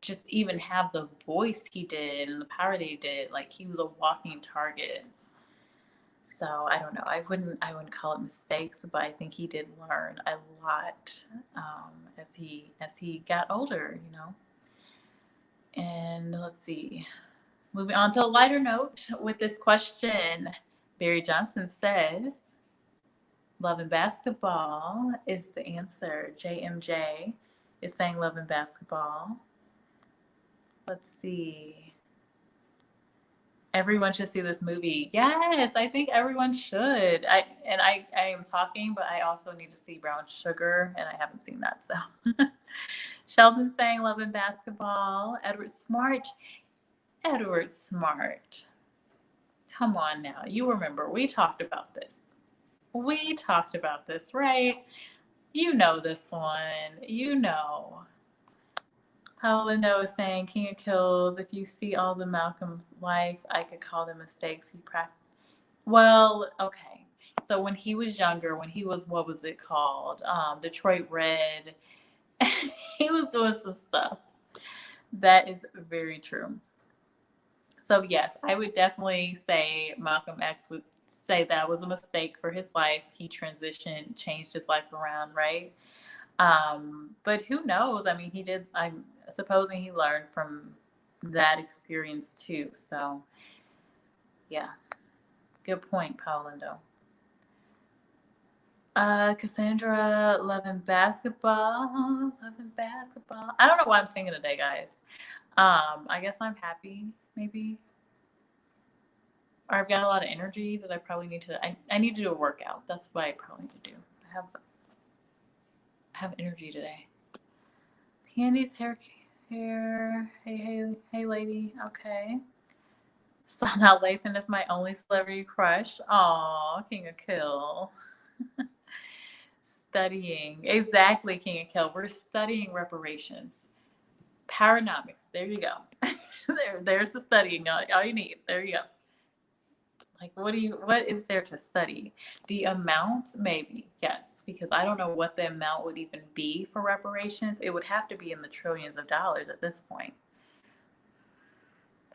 just even have the voice he did and the power that he did. Like, he was a walking target. So I don't know. I wouldn't call it mistakes, but I think he did learn a lot, as he got older. And let's see. Moving on to a lighter note with this question, Barry Johnson says, "Love and basketball is the answer." JMJ is saying love and basketball. Let's see. Everyone should see this movie. Yes, I think everyone should. I am talking, but I also need to see Brown Sugar, and I haven't seen that. So, Sheldon saying love and basketball. Edward Smart. Edward Smart. Come on now. You remember we talked about this. We talked about this, right? You know this one. You know. Paolo is saying King of Kills. If you see all the Malcolm's life, I could call them mistakes. Well, okay. So when he was younger, when he was, what was it called? Detroit Red, he was doing some stuff. That is very true. So yes, I would definitely say Malcolm X would say that was a mistake for his life. He transitioned, changed his life around, right? But who knows? He did. I'm supposing he learned from that experience too. So, yeah, good point, Paulindo. Cassandra, loving basketball, loving basketball. I don't know why I'm singing today, guys. I guess I'm happy, maybe, or I've got a lot of energy that I probably need to. I need to do a workout. That's what I probably need to do. I have energy today. Candy's hair. Hey, lady. Okay. Sana Lathan is my only celebrity crush. Aw, King of Kill. Studying. Exactly, King of Kill. We're studying reparations. Paranomics. There you go. There's the studying. All you need. There you go. Like, what is there to study? The amount, maybe, yes, because I don't know what the amount would even be for reparations. It would have to be in the trillions of dollars at this point.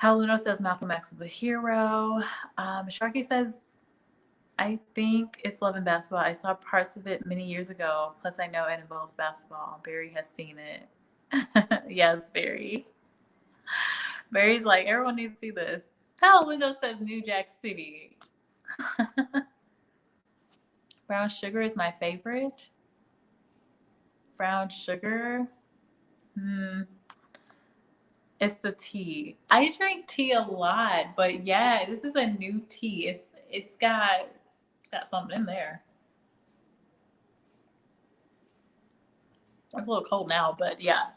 Paoluno says Malcolm X was a hero. Sharky says, I think it's Love and Basketball. I saw parts of it many years ago. Plus, I know it involves basketball. Barry has seen it. Yes, Barry. Barry's like, everyone needs to see this. Paoluno says New Jack City. Brown Sugar is my favorite. Brown Sugar. It's the tea. I drink tea a lot, but yeah, this is a new tea. It's got something in there. It's a little cold now, but yeah.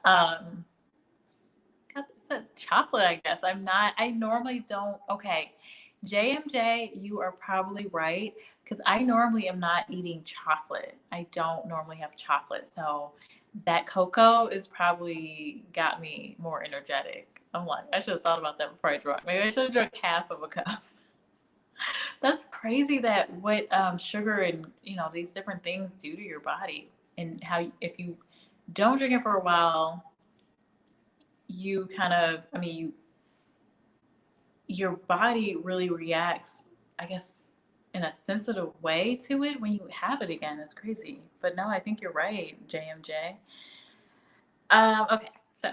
It's a chocolate, I guess. I normally don't. Okay. JMJ, you are probably right because I normally am not eating chocolate. I don't normally have chocolate. So that cocoa is probably got me more energetic. I'm like, I should have thought about that before I drank. Maybe I should have drunk half of a cup. That's crazy that what sugar and these different things do to your body, and how if you don't drink it for a while, you kind of your body really reacts, I guess, in a sensitive way to it when you have it again. It's crazy. But no, I think you're right, JMJ. Okay, so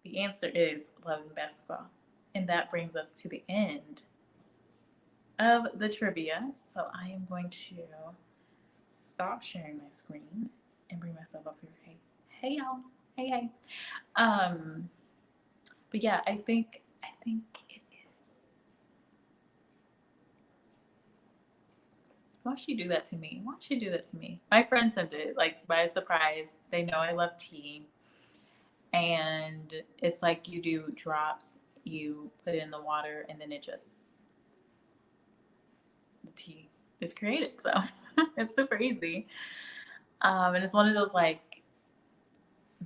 the answer is Love and Basketball. And that brings us to the end of the trivia. So I am going to stop sharing my screen and bring myself up here. Hey y'all. Hey. But yeah, I think it is. why she do that to me? Why she do that to me? My friend sent it like by surprise. They know I love tea, and it's like you do drops. You put it in the water, and then it just the tea is created. So it's super easy. And it's one of those like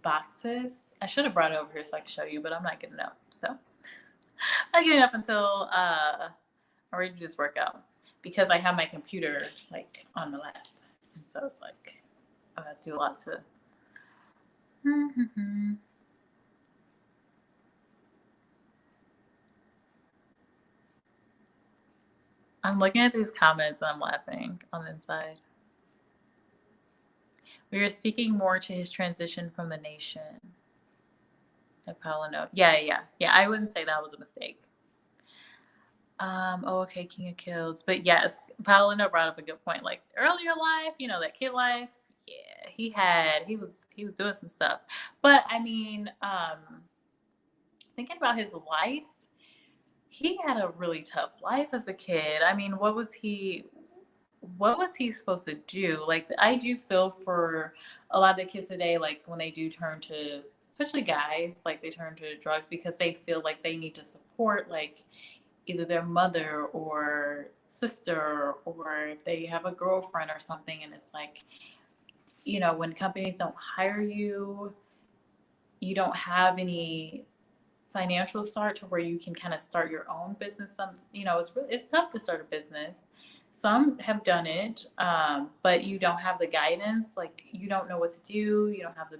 boxes. I should have brought it over here so I could show you, but I'm not getting up. So I'm not getting up until I'm ready to just work out because I have my computer like on the lap. And so it's like I do a lot to. I'm looking at these comments and I'm laughing on the inside. We are speaking more to his transition from the nation. Apollo, no. Yeah. I wouldn't say that was a mistake. Oh, okay, King of Kills. But yes, Paulino brought up a good point. Like earlier life, that kid life, yeah, he was doing some stuff. But I mean, thinking about his life, he had a really tough life as a kid. I mean, what was he supposed to do? Like I do feel for a lot of the kids today, like when they do turn to, especially guys, like they turn to drugs because they feel like they need to support like either their mother or sister, or if they have a girlfriend or something. And it's like, when companies don't hire you, you don't have any financial start to where you can kind of start your own business. It's tough to start a business. Some have done it, but you don't have the guidance. Like you don't know what to do. You don't have the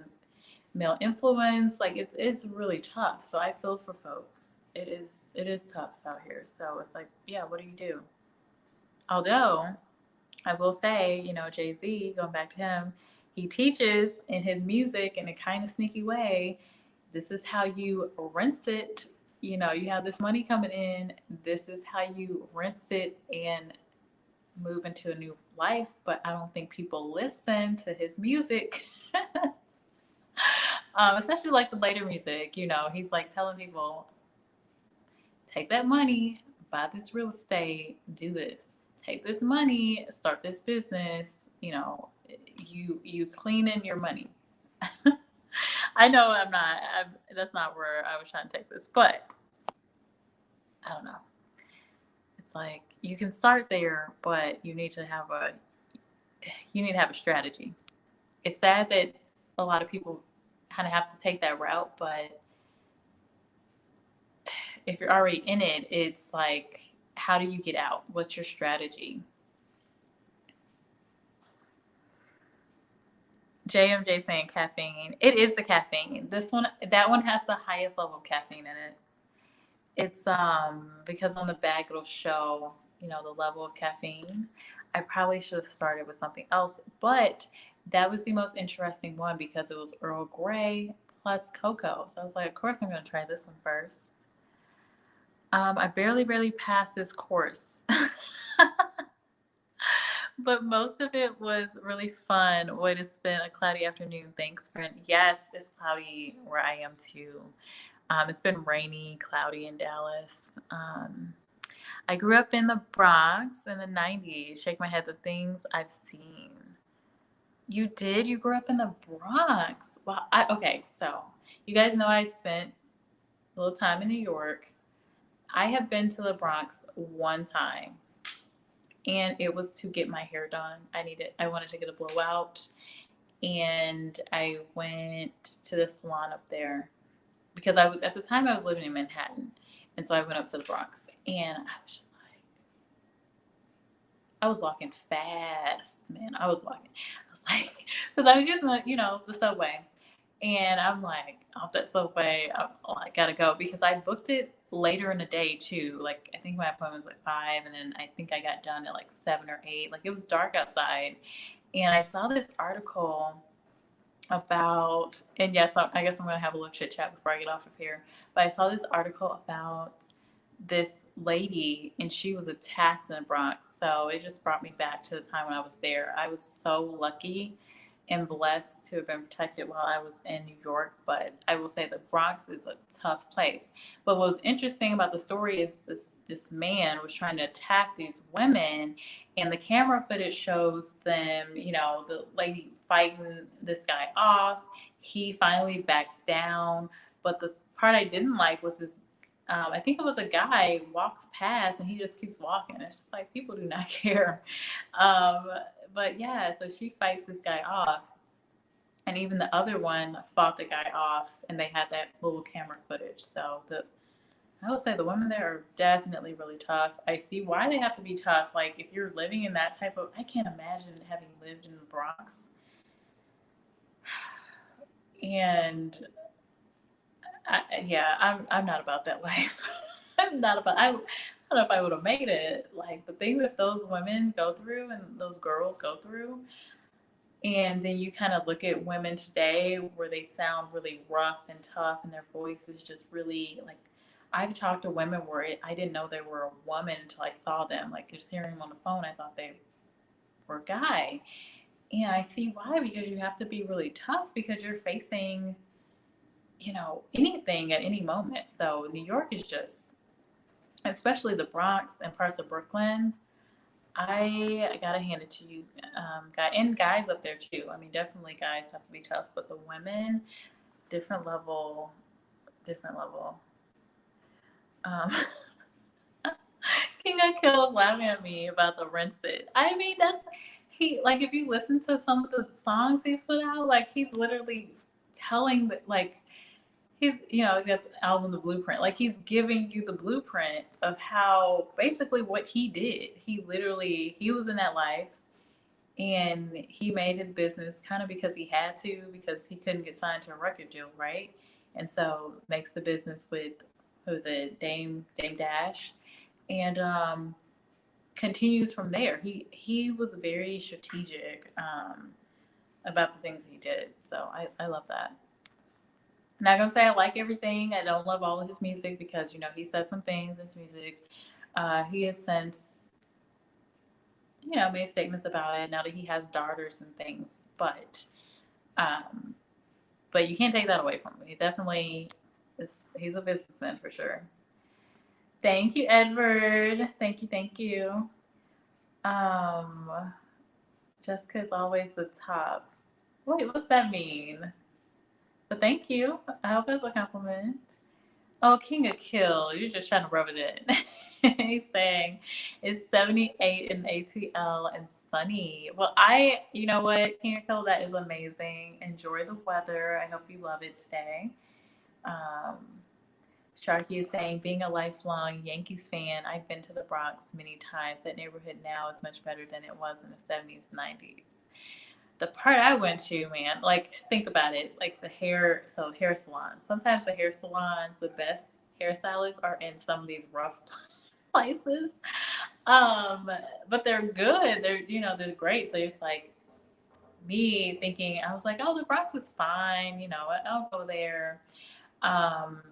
male influence. Like it's really tough. So I feel for folks. It is tough out here. So it's like, yeah, what do you do? Although I will say, Jay-Z, going back to him, he teaches in his music in a kind of sneaky way. This is how you rinse it. You have this money coming in. This is how you rinse it and move into a new life. But I don't think people listen to his music. Especially like the later music, he's like telling people, take that money, buy this real estate, do this. Take this money, start this business. You clean in your money. I know that's not where I was trying to take this, but I don't know. It's like you can start there, but you need to have a strategy. It's sad that a lot of people kind of have to take that route, but if you're already in it, it's like, how do you get out? What's your strategy? JMJ saying caffeine. It is the caffeine. That one has the highest level of caffeine in it. It's because on the bag it'll show, the level of caffeine. I probably should have started with something else, but that was the most interesting one because it was Earl Grey plus cocoa. So I was like, of course I'm going to try this one first. I barely passed this course. But most of it was really fun. Way to spend a cloudy afternoon. Thanks, friend. Yes, it's cloudy where I am too. It's been rainy, cloudy in Dallas. I grew up in the Bronx in the 90s. Shake my head, the things I've seen. You did? You grew up in the Bronx. Wow. Okay, so you guys know I spent a little time in New York. I have been to the Bronx one time, and it was to get my hair done. I wanted to get a blowout, and I went to the salon up there because at the time I was living in Manhattan, and so I went up to the Bronx, and I was just like, I was walking fast, man. I was like, because I was using the subway, and I'm like, off that subway, I gotta go because I booked it later in the day too. Like I think my appointment was like 5, and then I think I got done at like 7 or 8. Like it was dark outside, and I saw this article about, and yes, I guess I'm gonna have a little chit chat before I get off of here. But I saw this article about this lady, and she was attacked in the Bronx. So it just brought me back to the time when I was there. I was so lucky am blessed to have been protected while I was in New York, but I will say the Bronx is a tough place. But what was interesting about the story is this man was trying to attack these women, and the camera footage shows them, the lady fighting this guy off. He finally backs down, but the part I didn't like was this. I think it was a guy walks past and he just keeps walking. It's just like people do not care. Um, but yeah, so she fights this guy off, and even the other one fought the guy off, and they had that little camera footage. So I would say the women there are definitely really tough. I see why they have to be tough. Like if you're living in that type of, I can't imagine having lived in the Bronx, and I'm not about that life. I'm not about. I don't know if I would have made it. Like the things that those women go through and those girls go through. And then you kind of look at women today where they sound really rough and tough, and their voice is just really like. I've talked to women where I didn't know they were a woman until I saw them. Like just hearing them on the phone, I thought they were a guy. And I see why, because you have to be really tough because you're facing, anything at any moment. So New York is just, especially the Bronx and parts of Brooklyn. I gotta hand it to you, and guys up there too. I mean, definitely guys have to be tough, but the women, different level, different level. Um, King of Kills laughing at me about the rinse it. I mean, he like if you listen to some of the songs he put out, like he's literally telling like he's got the album The Blueprint. Like he's giving you the blueprint of how basically what he did. He was in that life and he made his business kind of because he had to, because he couldn't get signed to a record deal, right? And so makes the business with who's it, Dame Dash, and continues from there. He was very strategic about the things he did. So I love that. I'm not gonna say I like everything. I don't love all of his music because he said some things in his music. He has since made statements about it now that he has daughters and things, um, but you can't take that away from him. He definitely he's a businessman for sure. Thank you, Edward. Thank you. Um, Jessica is always the top. Wait, what's that mean? But thank you. I hope that's a compliment. Oh, King of Kill. You're just trying to rub it in. He's saying it's 78 in ATL and sunny. Well, you know what, King of Kill, that is amazing. Enjoy the weather. I hope you love it today. Um, Sharky is saying, being a lifelong Yankees fan, I've been to the Bronx many times. That neighborhood now is much better than it was in the 70s, 90s. The part I went to, man, like think about it, like hair salons. Sometimes the hair salons, the best hairstylists are in some of these rough places. But they're good. They're great. So it's like me thinking, I was like, oh, the Bronx is fine. I'll go there. Um,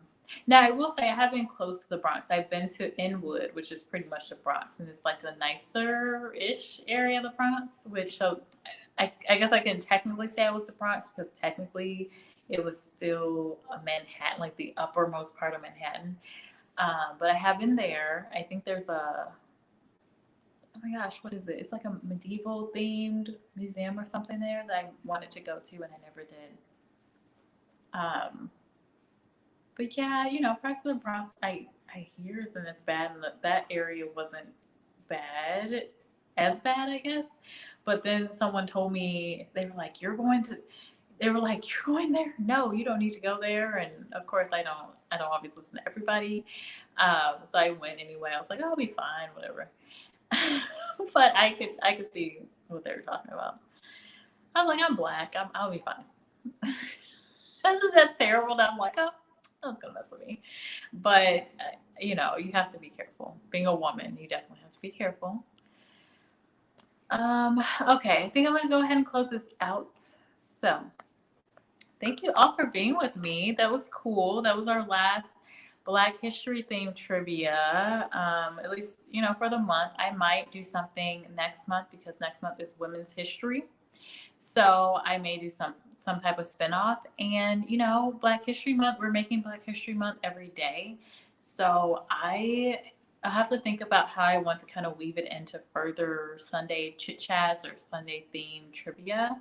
Now, I will say I have been close to the Bronx. I've been to Inwood, which is pretty much the Bronx, and it's like the nicer-ish area of the Bronx, so I guess I can technically say I was the Bronx because technically it was still a Manhattan, like the uppermost part of Manhattan. But I have been there. I think there's oh my gosh, what is it? It's like a medieval themed museum or something there that I wanted to go to and I never did. But yeah, parts of the Bronx I hear isn't as bad, and that area wasn't as bad, I guess. But then someone told me they were like, you're going there? No, you don't need to go there. And of course, I don't always listen to everybody. So I went anyway. I was like, I'll be fine, whatever. But I could see what they were talking about. I was like, I'm black. I'll be fine. Isn't that terrible? That I'm like, oh, that's gonna mess with me. But you have to be careful. Being a woman, you definitely have to be careful. Okay, I think I'm gonna go ahead and close this out. So, thank you all for being with me. That was cool. That was our last Black History themed trivia. At least for the month. I might do something next month because next month is Women's History. So I may do some type of spinoff. And Black History Month, we're making Black History Month every day. So I have to think about how I want to kind of weave it into further Sunday chit chats or Sunday themed trivia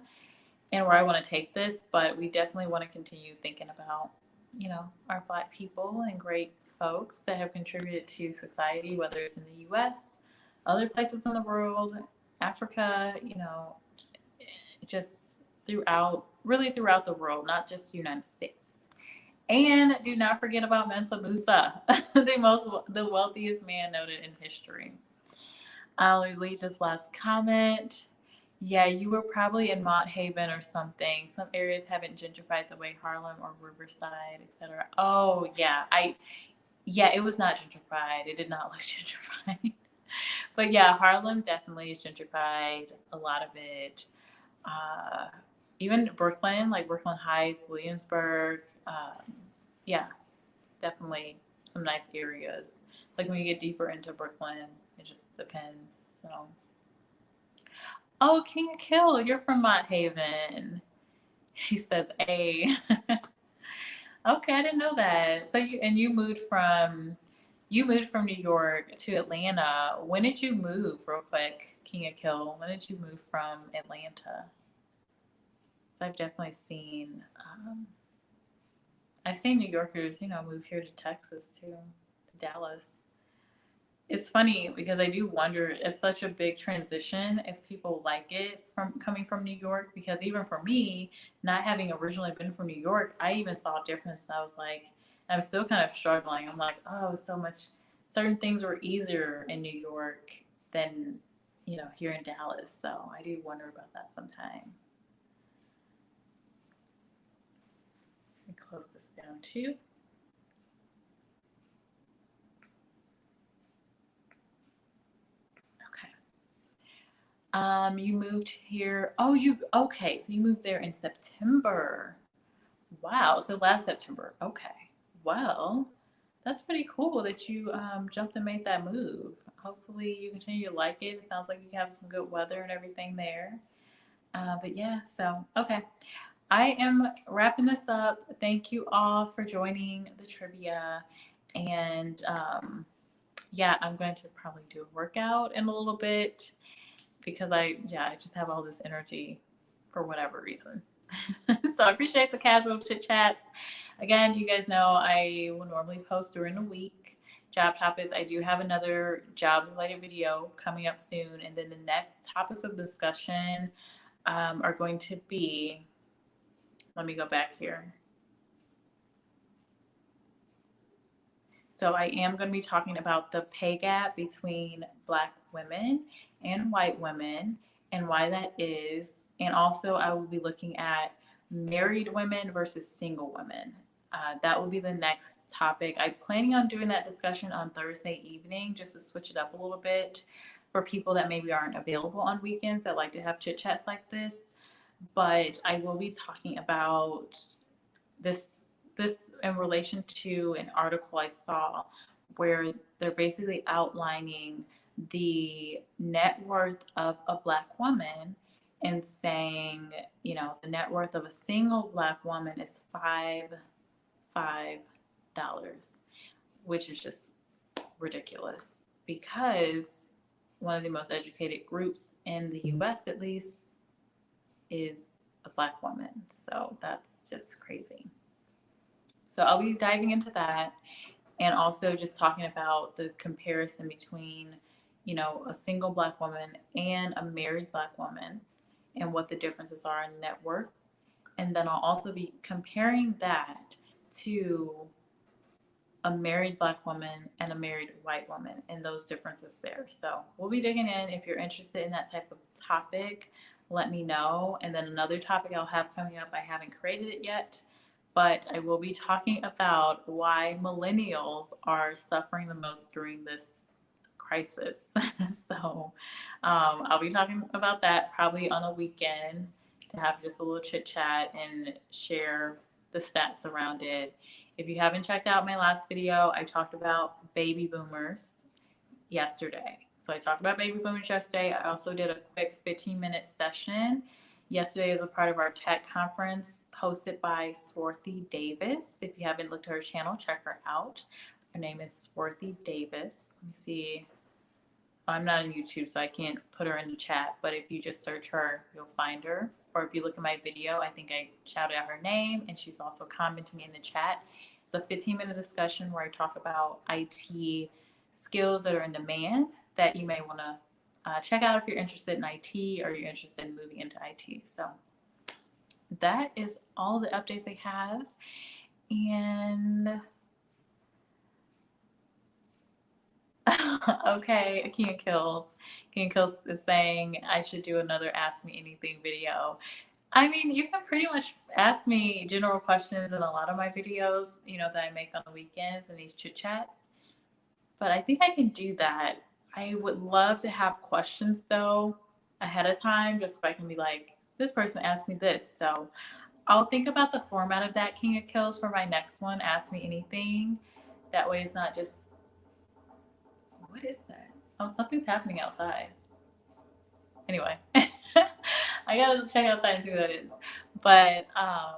and where I want to take this. But we definitely want to continue thinking about, our Black people and great folks that have contributed to society, whether it's in the US, other places in the world, Africa, just really throughout the world, not just the United States. And do not forget about Mansa Musa, the wealthiest man noted in history. I'll read this last comment. Yeah, you were probably in Mott Haven or something. Some areas haven't gentrified the way Harlem or Riverside, etc. Oh yeah, it was not gentrified. It did not look gentrified. But yeah, Harlem definitely is gentrified. A lot of it. Uh, Even Brooklyn, like Brooklyn Heights, Williamsburg. Yeah, definitely some nice areas. It's like when you get deeper into Brooklyn, it just depends. So, oh, King Kill, you're from Mott Haven. He says, "A." Okay, I didn't know that. So you moved from New York to Atlanta. When did you move, real quick, King of Kill? When did you move from Atlanta? So I've seen New Yorkers, move here to Texas too, to Dallas. It's funny because I do wonder, it's such a big transition if people like it from coming from New York, because even for me, not having originally been from New York, I even saw a difference. I was like, I'm still kind of struggling. I'm like, oh, certain things were easier in New York than, here in Dallas. So I do wonder about that sometimes. Let me close this down too. You moved here. Oh, okay. So you moved there in September. Wow. So last September. Okay. Well, that's pretty cool that you jumped and made that move. Hopefully you continue to like it. It sounds like you have some good weather and everything there. But yeah, so okay. I am wrapping this up. Thank you all for joining the trivia. And yeah, I'm going to probably do a workout in a little bit because I just have all this energy for whatever reason. So I appreciate the casual chit chats. Again, you guys know I will normally post during the week job topics. I do have another job related video coming up soon. And then the next topics of discussion are going to be, let me go back here. So I am going to be talking about the pay gap between Black women and white women and why that is. And also I will be looking at married women versus single women. That will be the next topic. I'm planning on doing that discussion on Thursday evening just to switch it up a little bit for people that maybe aren't available on weekends that like to have chit chats like this. But I will be talking about this in relation to an article I saw where they're basically outlining the net worth of a Black woman and saying, the net worth of a single Black woman is $5, which is just ridiculous because one of the most educated groups in the US, at least, is a Black woman. So that's just crazy. So I'll be diving into that and also just talking about the comparison between, a single Black woman and a married Black woman and what the differences are in net worth. And then I'll also be comparing that to a married Black woman and a married white woman and those differences there. So we'll be digging in. If you're interested in that type of topic, let me know. And then another topic I'll have coming up, I haven't created it yet, but I will be talking about why millennials are suffering the most during this crisis. So I'll be talking about that probably on a weekend to have just a little chit chat and share the stats around it. If you haven't checked out my last video, I talked about baby boomers yesterday. So I talked about baby boomers yesterday. I also did a quick 15-minute session yesterday as a part of our tech conference hosted by Swarthy Davis. If you haven't looked at her channel, check her out. Her name is Swarthy Davis. Let me see. I'm not on YouTube, so I can't put her in the chat, but if you just search her, you'll find her. Or if you look at my video, I think I shouted out her name, and she's also commenting in the chat. It's a 15-minute discussion where I talk about IT skills that are in demand that you may want to check out if you're interested in IT or you're interested in moving into IT. So that is all the updates I have. And okay, King Kills. King Kills is saying I should do another Ask Me Anything video. I mean, you can pretty much ask me general questions in a lot of my videos, that I make on the weekends and these chit chats. But I think I can do that. I would love to have questions though ahead of time, just so I can be like, this person asked me this. So I'll think about the format of that, King of Kills, for my next one. Ask me anything. That way it's not just, what is that? Oh, something's happening outside. Anyway, I gotta check outside and see what that is. But I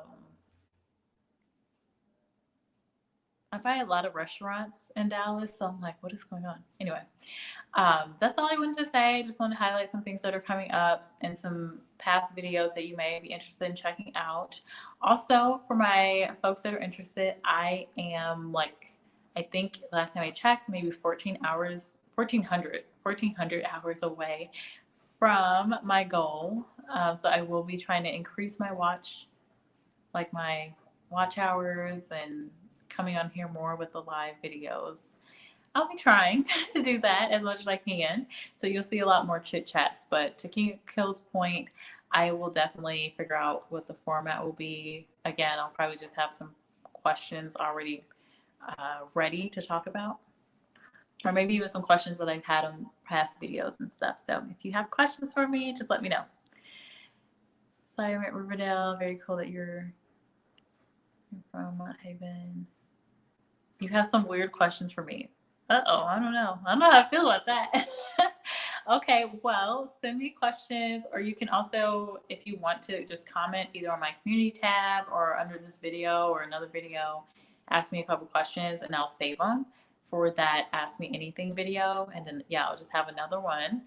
buy a lot of restaurants in Dallas, so I'm like, what is going on? Anyway, that's all I wanted to say. I just want to highlight some things that are coming up and some past videos that you may be interested in checking out. Also, for my folks that are interested, I am I think last time I checked, maybe 1,400 hours away from my goal. So I will be trying to increase my watch hours and coming on here more with the live videos. I'll be trying to do that as much as I can. So you'll see a lot more chit chats. But to King Kill's point, I will definitely figure out what the format will be. Again, I'll probably just have some questions already ready to talk about. Or maybe even some questions that I've had on past videos and stuff. So if you have questions for me, just let me know. Silent Riverdale, very cool that you're from Mount Haven. You have some weird questions for me. Uh-oh, I don't know. I don't know how I feel about that. Okay, well, send me questions, or you can also, if you want to, just comment either on my community tab or under this video or another video, ask me a couple questions and I'll save them for that Ask Me Anything video. And then, yeah, I'll just have another one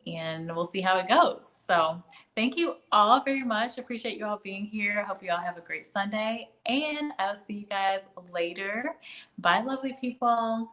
and we'll see how it goes. So thank you all very much. Appreciate you all being here. I hope you all have a great Sunday, and I'll see you guys later. Bye, lovely people.